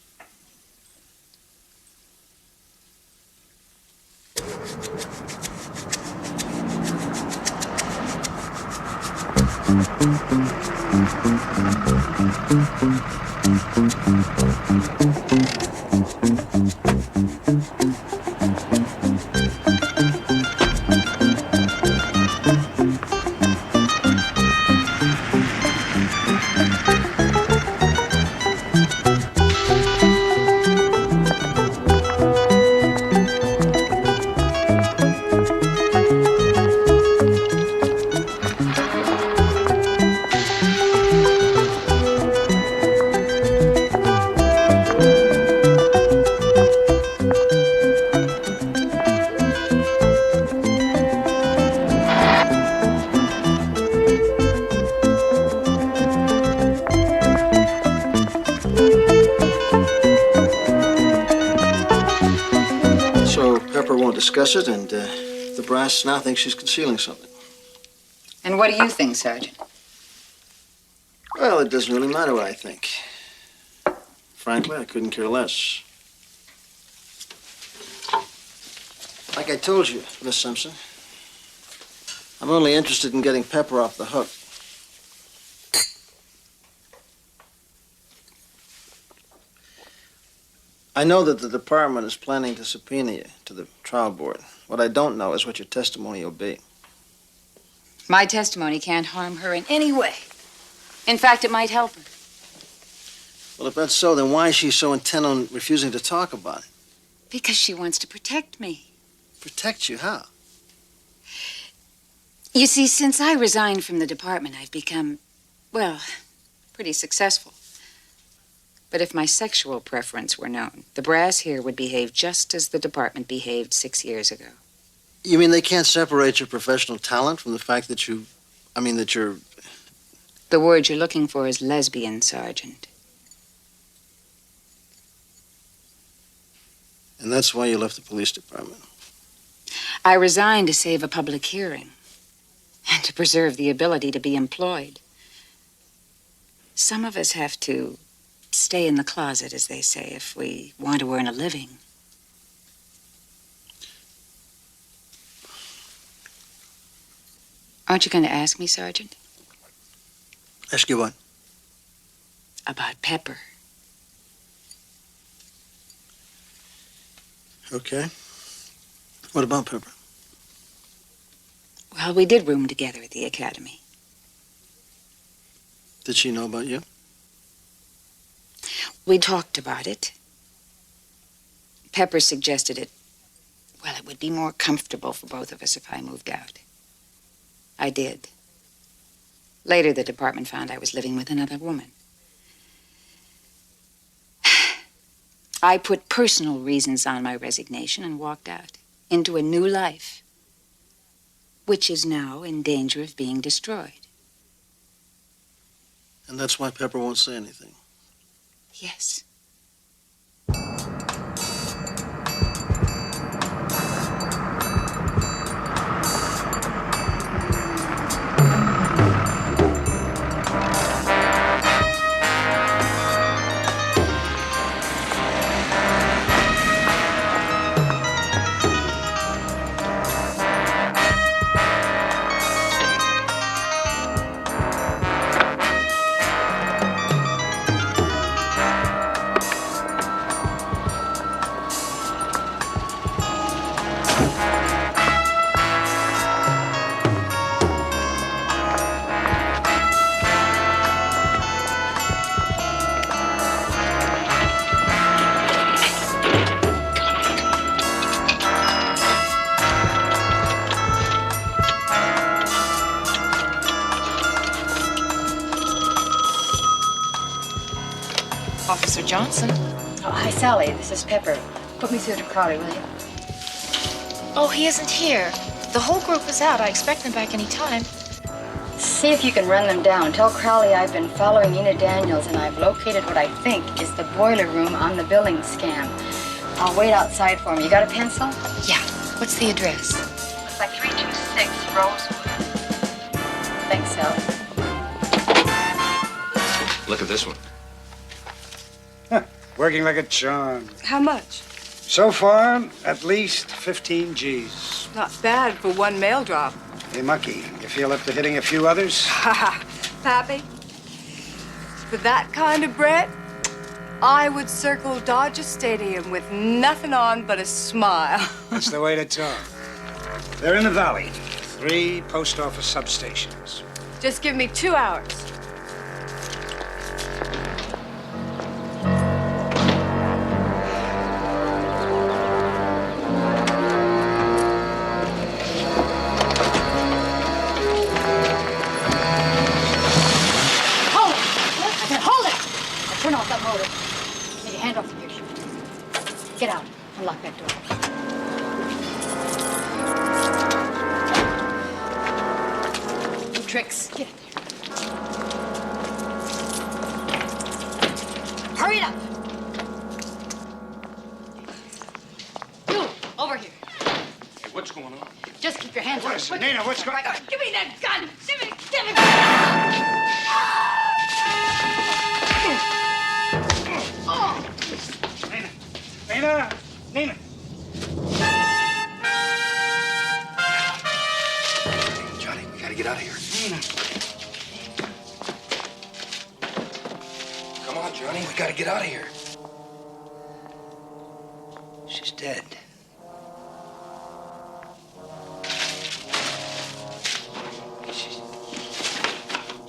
Discuss it, and the brass now thinks she's concealing something. And what do you think, Sergeant? Well, it doesn't really matter what I think. Frankly, I couldn't care less. Like I told you, Miss Simpson, I'm only interested in getting Pepper off the hook. I know that the department is planning to subpoena you to the trial board. What I don't know is what your testimony will be. My testimony can't harm her in any way. In fact, it might help her. Well, if that's so, then why is she so intent on refusing to talk about it? Because she wants to protect me. Protect you? How? You see, since I resigned from the department, I've become, well, pretty successful. But if my sexual preference were known, the brass here would behave just as the department behaved 6 years ago. You mean they can't separate your professional talent from the fact that you're... The word you're looking for is lesbian, Sergeant. And that's why you left the police department. I resigned to save a public hearing and to preserve the ability to be employed. Some of us have to stay in the closet, as they say, if we want to earn a living. Aren't you going to ask me, Sergeant? Ask you what? About Pepper. Okay. What about Pepper? Well, we did room together at the academy. Did she know about you? We talked about it. Pepper suggested it would be more comfortable for both of us if I moved out. I did. Later, the department found I was living with another woman. I put personal reasons on my resignation and walked out into a new life, which is now in danger of being destroyed. And that's why Pepper won't say anything. Yes. Mr. Johnson. Oh, hi, Sally. This is Pepper. Put me through to Crowley, will you? Oh, he isn't here. The whole group is out. I expect them back any time. See if you can run them down. Tell Crowley I've been following Nina Daniels and I've located what I think is the boiler room on the billing scam. I'll wait outside for me. You got a pencil? Yeah. What's the address? Looks like 326 Rosewood. Thanks, Sally. Look at this one. Working like a charm. How much? So far, at least 15 G's. Not bad for one mail drop. Hey, Mucky, you feel up to hitting a few others? Pappy, for that kind of bread, I would circle Dodger Stadium with nothing on but a smile. That's the way to talk. They're in the valley. 3 post office substations. Just give me 2 hours. Hold it! Now turn off that motor. Get your hand off the picture. Get out. Unlock that door. No tricks. Get in there. Hurry it up. You, over here. Hey, what's going on? Just keep your hands off. Listen, Nina, what's going on? Give me that gun! Give me! Nina! Nina! Johnny, we gotta get out of here. Nina! Come on, Johnny, we gotta get out of here. She's dead.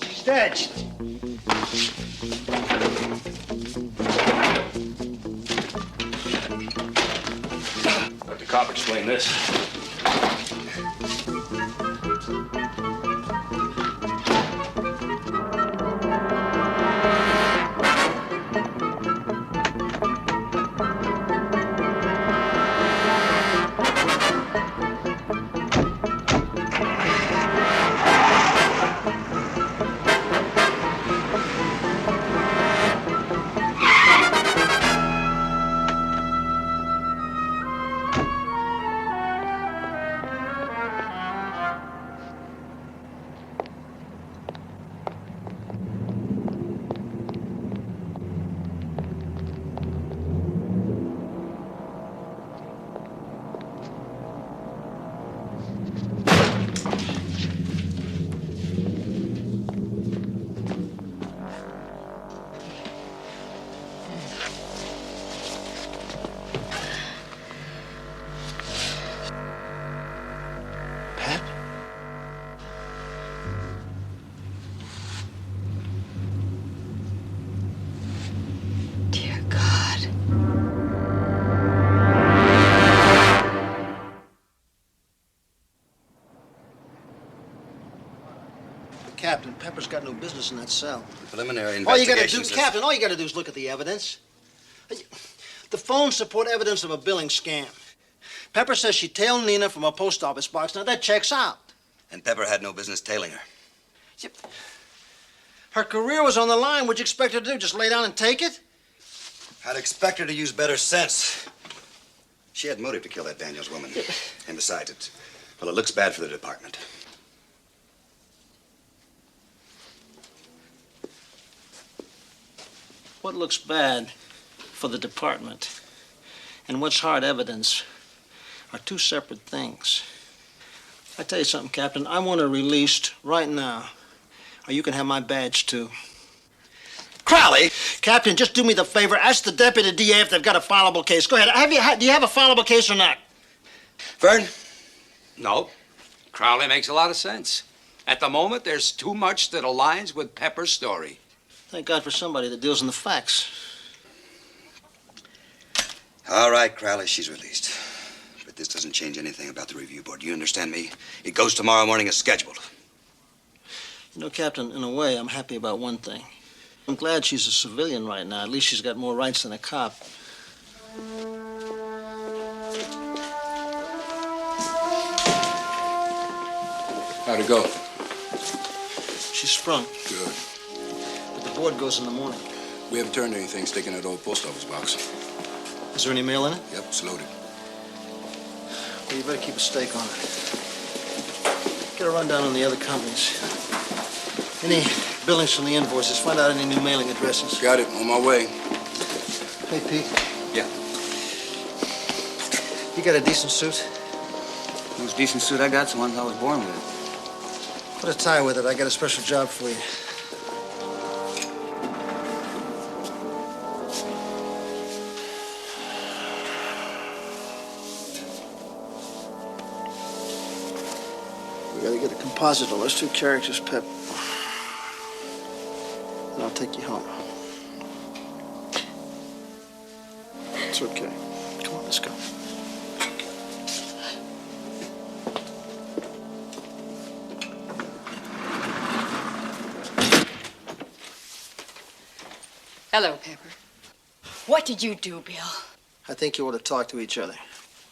She's dead. Let the cop explain this. Dear God. Captain, Pepper's got no business in that cell. Preliminary All you gotta do, investigation. Captain, all you gotta do is look at the evidence. The phones support evidence of a billing scam. Pepper says she tailed Nina from a post office box. Now, that checks out. And Pepper had no business tailing her. Her career was on the line. What'd you expect her to do? Just lay down and take it? I'd expect her to use better sense. She had motive to kill that Daniels woman. And besides, it looks bad for the department. What looks bad for the department and what's hard evidence are two separate things. I tell you something, Captain. I want her released right now, or you can have my badge too. Crowley! Captain, just do me the favor. Ask the deputy DA if they've got a fileable case. Go ahead. Do you have a fileable case or not? Vern? No. Crowley makes a lot of sense. At the moment, there's too much that aligns with Pepper's story. Thank God for somebody that deals in the facts. All right, Crowley, she's released. But this doesn't change anything about the review board. Do you understand me? It goes tomorrow morning as scheduled. You know, Captain, in a way, I'm happy about one thing. I'm glad she's a civilian right now. At least she's got more rights than a cop. How'd it go? She's sprung. Good. But the board goes in the morning. We haven't turned anything sticking in that old post office box. Is there any mail in it? Yep, it's loaded. Well, you better keep a stake on it. Get a rundown on the other companies. Any billings from the invoices. Find out any new mailing addresses. Got it. On my way. Hey, Pete. Yeah. You got a decent suit? The most decent suit I got's the one I was born with. Put a tie with it. I got a special job for you. We gotta get a composite of those two characters, Pep. And I'll take you home. It's okay. Come on, let's go. Hello, Pepper. What did you do, Bill? I think you ought to talk to each other.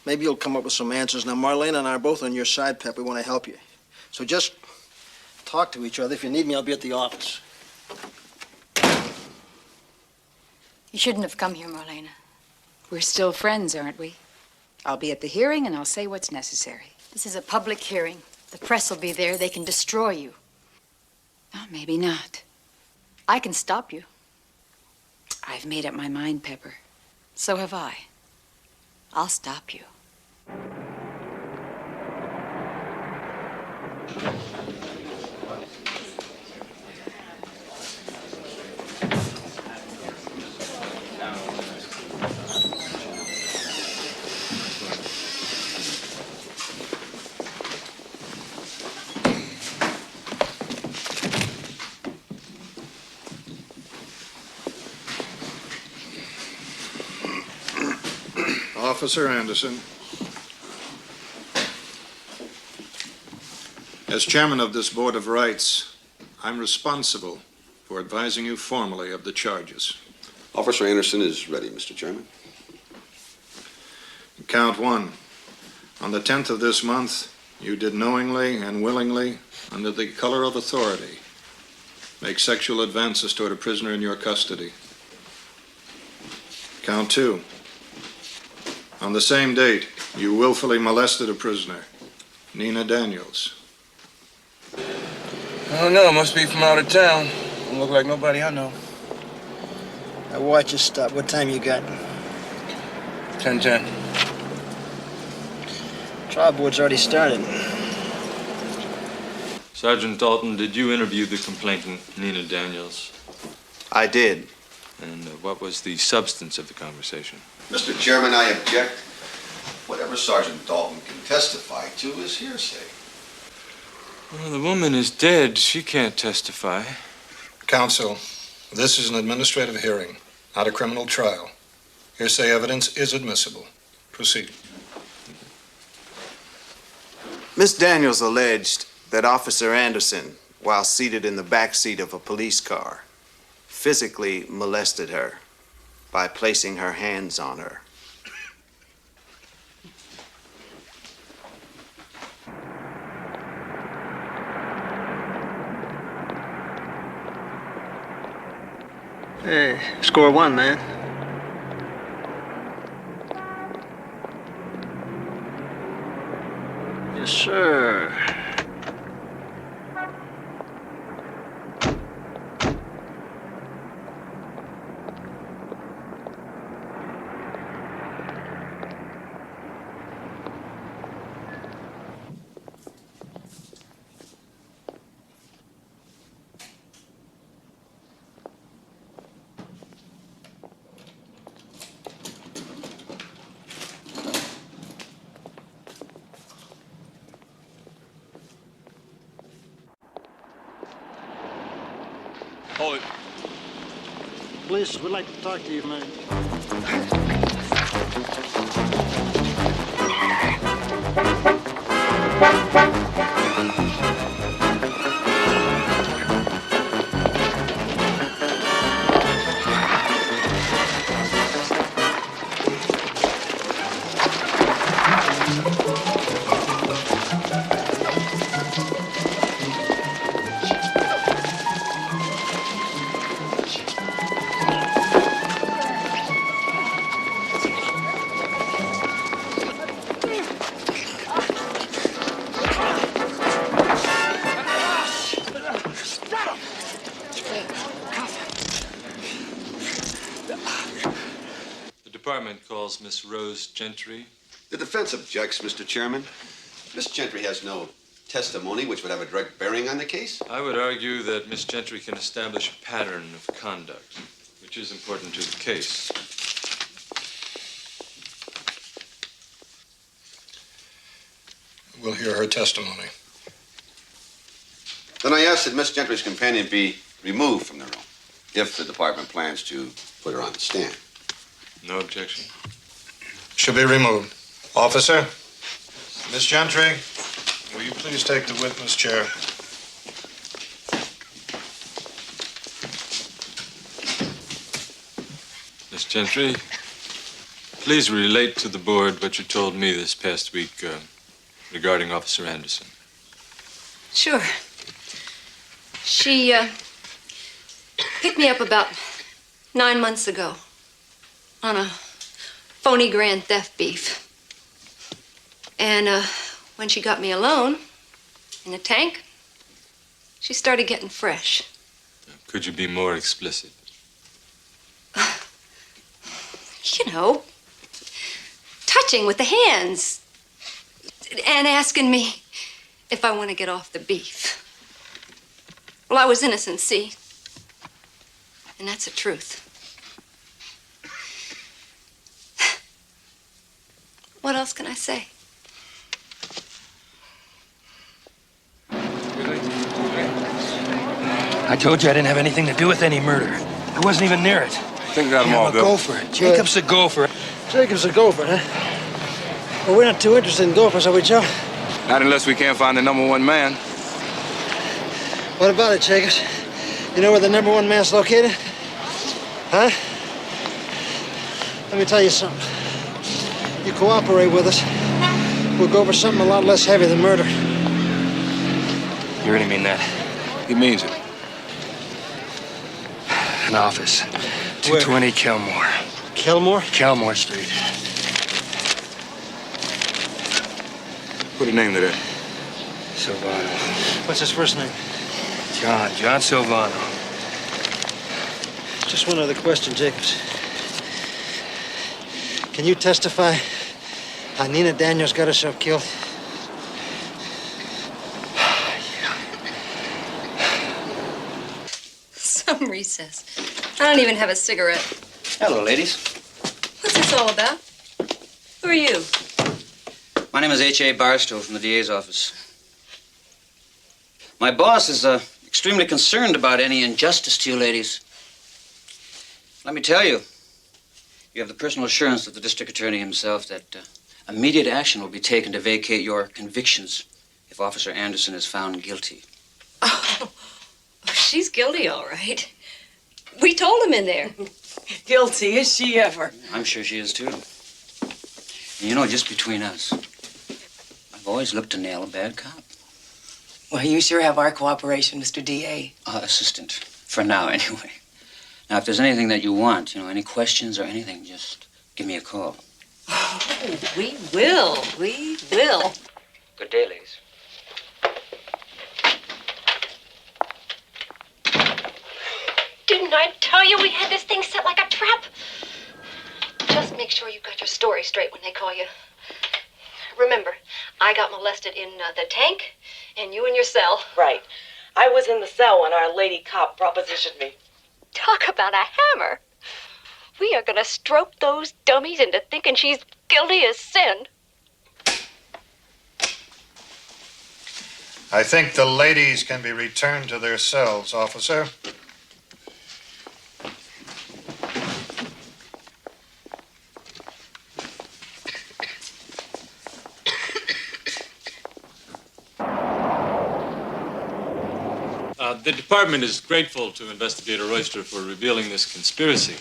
Maybe you'll come up with some answers. Now, Marlene and I are both on your side, Pep. We want to help you. So just talk to each other. If you need me, I'll be at the office. You shouldn't have come here, Marlena. We're still friends, aren't we? I'll be at the hearing and I'll say what's necessary. This is a public hearing. The press will be there. They can destroy you. Oh, maybe not. I can stop you. I've made up my mind, Pepper. So have I. I'll stop you. Officer Anderson. As chairman of this Board of Rights, I'm responsible for advising you formally of the charges. Officer Anderson is ready, Mr. Chairman. Count one. On the 10th of this month, you did knowingly and willingly, under the color of authority, make sexual advances toward a prisoner in your custody. Count two. On the same date, you willfully molested a prisoner, Nina Daniels. I don't know. Must be from out of town. Don't look like nobody I know. Now watch your stop. What time you got? 10:10. Trial board's already started. Sergeant Dalton, did you interview the complainant, Nina Daniels? I did. And what was the substance of the conversation? Mr. Chairman, I object. Whatever Sergeant Dalton can testify to is hearsay. Well, the woman is dead. She can't testify. Counsel, this is an administrative hearing, not a criminal trial. Hearsay evidence is admissible. Proceed. Miss Daniels alleged that Officer Anderson, while seated in the back seat of a police car, physically molested her by placing her hands on her. Hey, score one, man. Yes, sir. Hold it. Bliss, we'd like to talk to you, man. calls Miss Rose Gentry. The defense objects, Mr. Chairman. Miss Gentry has no testimony which would have a direct bearing on the case. I would argue that Miss Gentry can establish a pattern of conduct, which is important to the case. We'll hear her testimony. Then I ask that Miss Gentry's companion be removed from the room, if the department plans to put her on the stand. No objection. She'll be removed. Officer, Miss Gentry, will you please take the witness chair? Miss Gentry, please relate to the board what you told me this past week regarding Officer Anderson. Sure. She picked me up about 9 months ago on a phony grand theft beef. And when she got me alone in the tank, she started getting fresh. Could you be more explicit? You know, touching with the hands and asking me if I want to get off the beef. Well, I was innocent, see? And that's the truth. What else can I say? I told you I didn't have anything to do with any murder. I wasn't even near it. I think got them all, I'm a Bill. gopher. Jacob's a gopher. Jacob's a gopher, huh? Well, we're not too interested in gophers, are we, Joe? Not unless we can't find the #1 man. What about it, Jacobs? You know where the #1 man's located? Huh? Let me tell you something. You cooperate with us, we'll go for something a lot less heavy than murder. You really mean that? He means it. An office. 220 Kelmore. Kelmore? Kelmore Street. Put a name to that. Silvano. What's his first name? John Silvano. Just one other question, Jacobs. Can you testify how Nina Daniels got herself killed? Some recess. I don't even have a cigarette. Hello, ladies. What's this all about? Who are you? My name is H.A. Barstow from the DA's office. My boss is extremely concerned about any injustice to you ladies. Let me tell you, you have the personal assurance of the district attorney himself that immediate action will be taken to vacate your convictions if Officer Anderson is found guilty. Oh, she's guilty, all right. We told him in there. Guilty, is she ever? I'm sure she is, too. And you know, just between us, I've always looked to nail a bad cop. Well, you sure have our cooperation, Mr. D.A. Assistant. For now, anyway. Now, if there's anything that you want, any questions or anything, just give me a call. Oh, we will. We will. Good day, ladies. Didn't I tell you we had this thing set like a trap? Just make sure you've got your story straight when they call you. Remember, I got molested in the tank, and you in your cell. Right. I was in the cell when our lady cop propositioned me. Talk about a hammer. We are gonna stroke those dummies into thinking she's guilty as sin. I think the ladies can be returned to their cells, officer. The department is grateful to Investigator Royster for revealing this conspiracy.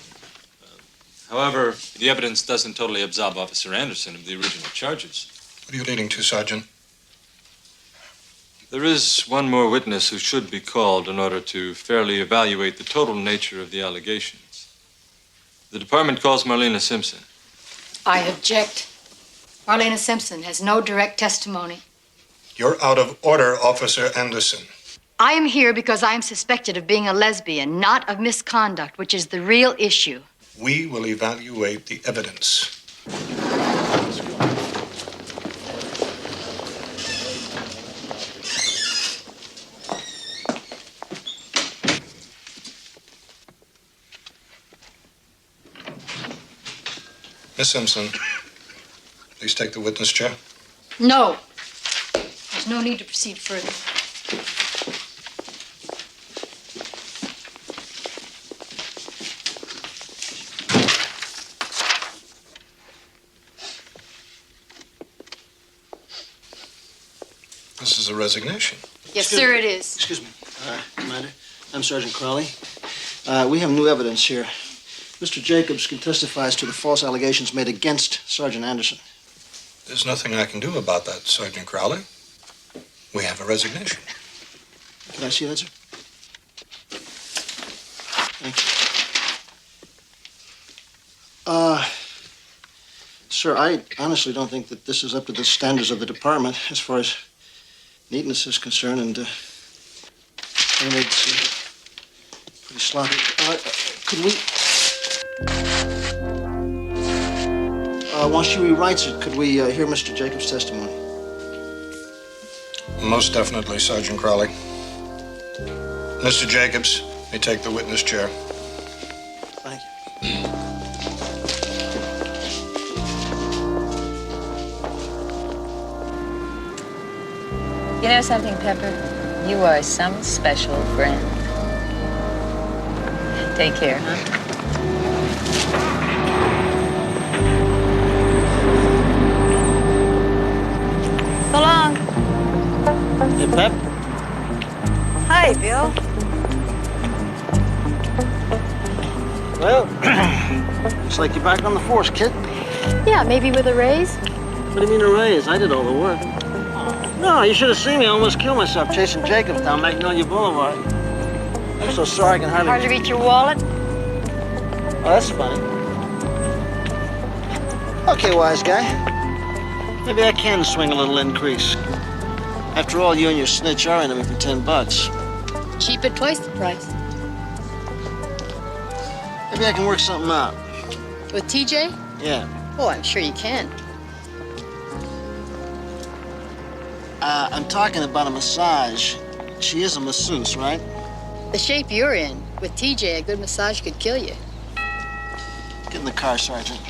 However, the evidence doesn't totally absolve Officer Anderson of the original charges. What are you leading to, Sergeant? There is one more witness who should be called in order to fairly evaluate the total nature of the allegations. The department calls Marlena Simpson. I object. Marlena Simpson has no direct testimony. You're out of order, Officer Anderson. I am here because I am suspected of being a lesbian, not of misconduct, which is the real issue. We will evaluate the evidence. Miss Simpson, please take the witness chair. No. There's no need to proceed further. This is a resignation. Yes, sir, it is. Excuse me, Commander. I'm Sergeant Crowley. We have new evidence here. Mr. Jacobs can testify as to the false allegations made against Sergeant Anderson. There's nothing I can do about that, Sergeant Crowley. We have a resignation. Can I see that, sir? Thank you. Sir, I honestly don't think that this is up to the standards of the department as far as neatness is concerned, and anyway, it's pretty sloppy. Could we... once she rewrites it, could we hear Mr. Jacobs' testimony? Most definitely, Sergeant Crowley. Mr. Jacobs may take the witness chair. Thank you. You know something, Pepper? You are some special friend. Take care, huh? So long. Hey, Pep. Hi, Bill. Well, looks like you're back on the force, kid. Yeah, maybe with a raise? What do you mean a raise? I did all the work. No, you should have seen me. I almost killed myself chasing Jacobs down Magnolia Boulevard. I'm so sorry I can hardly... Hard to reach your wallet? Oh, that's funny. Okay, wise guy. Maybe I can swing a little increase. After all, you and your snitch are into me for $10. Cheap at twice the price. Maybe I can work something out. With TJ? Yeah. Oh, I'm sure you can. I'm talking about a massage. She is a masseuse, right? The shape you're in, with TJ, a good massage could kill you. Get in the car, Sergeant.